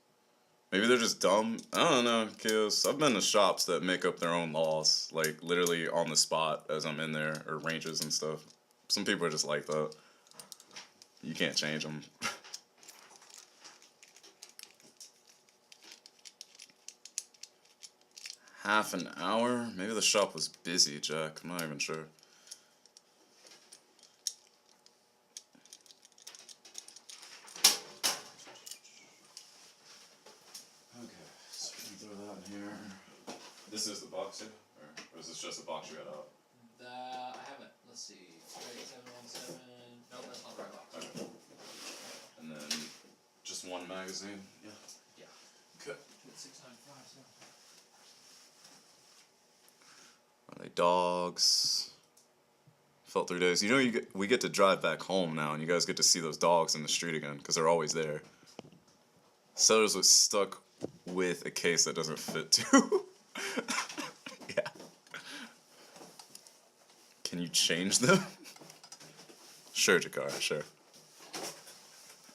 Maybe they're just dumb. I don't know, Kios. I've been to shops that make up their own laws, like literally on the spot as I'm in there, or ranges and stuff. Some people are just like that. You can't change them. Half an hour? Maybe the shop was busy, Jack. I'm not even sure. Okay, so we can throw that in here. This is the box, yeah? Or is this just a box you got out? I haven't. Let's see. 717. Nope, that's not the right box. Okay. And then just one magazine? Yeah. Yeah. Okay. 695. So. Are they dogs? Felt 3 days. You know, we get to drive back home now, and you guys get to see those dogs in the street again, because they're always there. Sellers was stuck with a case that doesn't fit too. Yeah. Can you change them? Sure, Jakar, sure.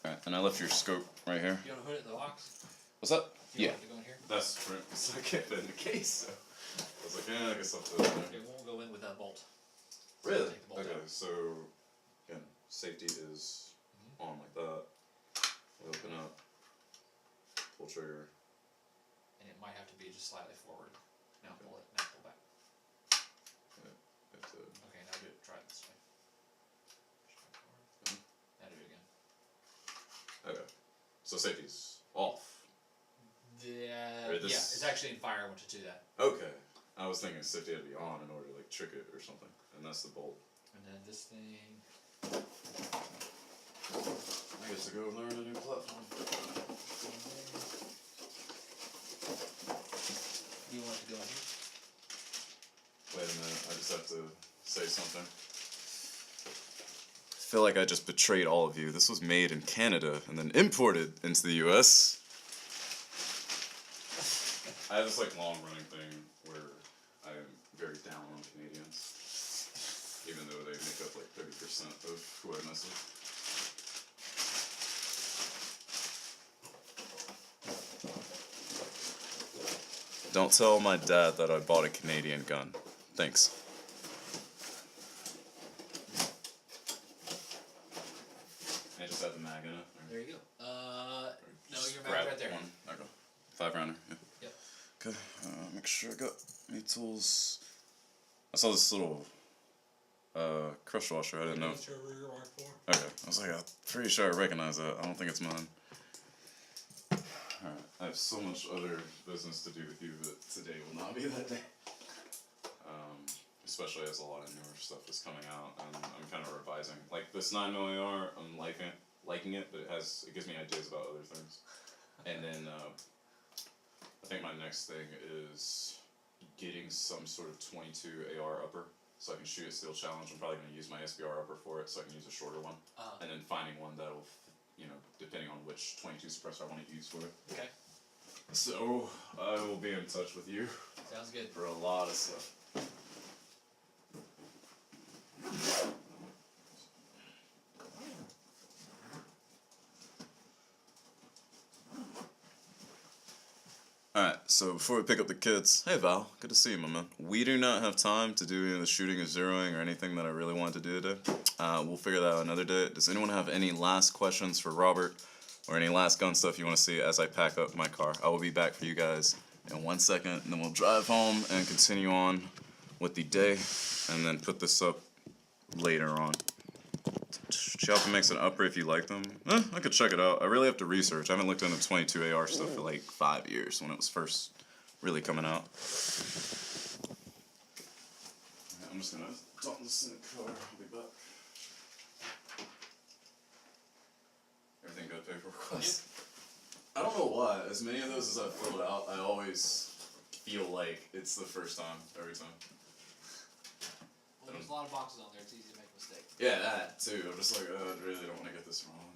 Alright, and I left your scope right here. You want to put it in the box? What's up? Do you Yeah. want it to go in here? That's for because I can't fit in the case, so I was like, yeah, I guess I'll put it in there. It won't go in with that bolt. Really? Take the bolt Okay, out. so again, safety is on like that. We open up, pull trigger. And it might have to be just slightly forward. Now pull it. Now pull back. Have to, Okay, now do it. Try it this way. Mhm. Now do it again. okay, so safety's off. Or Yeah, this- it's actually in fire. I want you to do that. Okay, I was thinking safety had to be on in order to like trick it or something, and that's the bolt. And then this thing. I guess to go learn a new platform. You want it to go in here? Wait a minute, I just have to say something. I feel like I just betrayed all of you. This was made in Canada and then imported into the US. I have this like long running thing where I am very down on Canadians. Even though they make up like 30% of who I mess with. Don't tell my dad that I bought a Canadian gun. Thanks. I just have the mag in it. There you go. No, Just your grab mag's right there. one. Okay. 5 rounder. Yeah. Yep. Okay. Make sure I got any tools. I saw this little crush washer. I didn't know. That's your rear mark for. Okay. I was like, I'm pretty sure I recognize that. I don't think it's mine. Alright. I have so much other business to do with you, but today will not be that day. Especially as a lot of newer stuff is coming out, and I'm kind of revising. Like this 9mm AR, I'm liking it, but it gives me ideas about other things. And then I think my next thing is getting some sort of 22 AR upper, so I can shoot a steel challenge. I'm probably going to use my SBR upper for it, so I can use a shorter one, and then finding one that'll, depending on which 22 suppressor I want to use for it. Okay. So I will be in touch with you Sounds good. for a lot of stuff. Alright, so before we pick up the kids, hey Val, good to see you, my man. We do not have time to do any of the shooting or zeroing or anything that I really wanted to do today. We'll figure that out another day. Does anyone have any last questions for Robert or any last gun stuff you want to see as I pack up my car? I will be back for you guys in 1 second, and then we'll drive home and continue on with the day, and then put this up later on. Chopper makes an upper if you like them. I could check it out. I really have to research. I haven't looked into 22 AR stuff for like 5 years when it was first really coming out. I'm just gonna dump this in the car. I'll be back. Everything good, paperwork wise? I don't know why. As many of those as I've filled out, I always feel like it's the first time every time. Well, there's a lot of boxes on there. It's easy to make a mistake. Yeah, that too. I'm just like, I really don't want to get this wrong.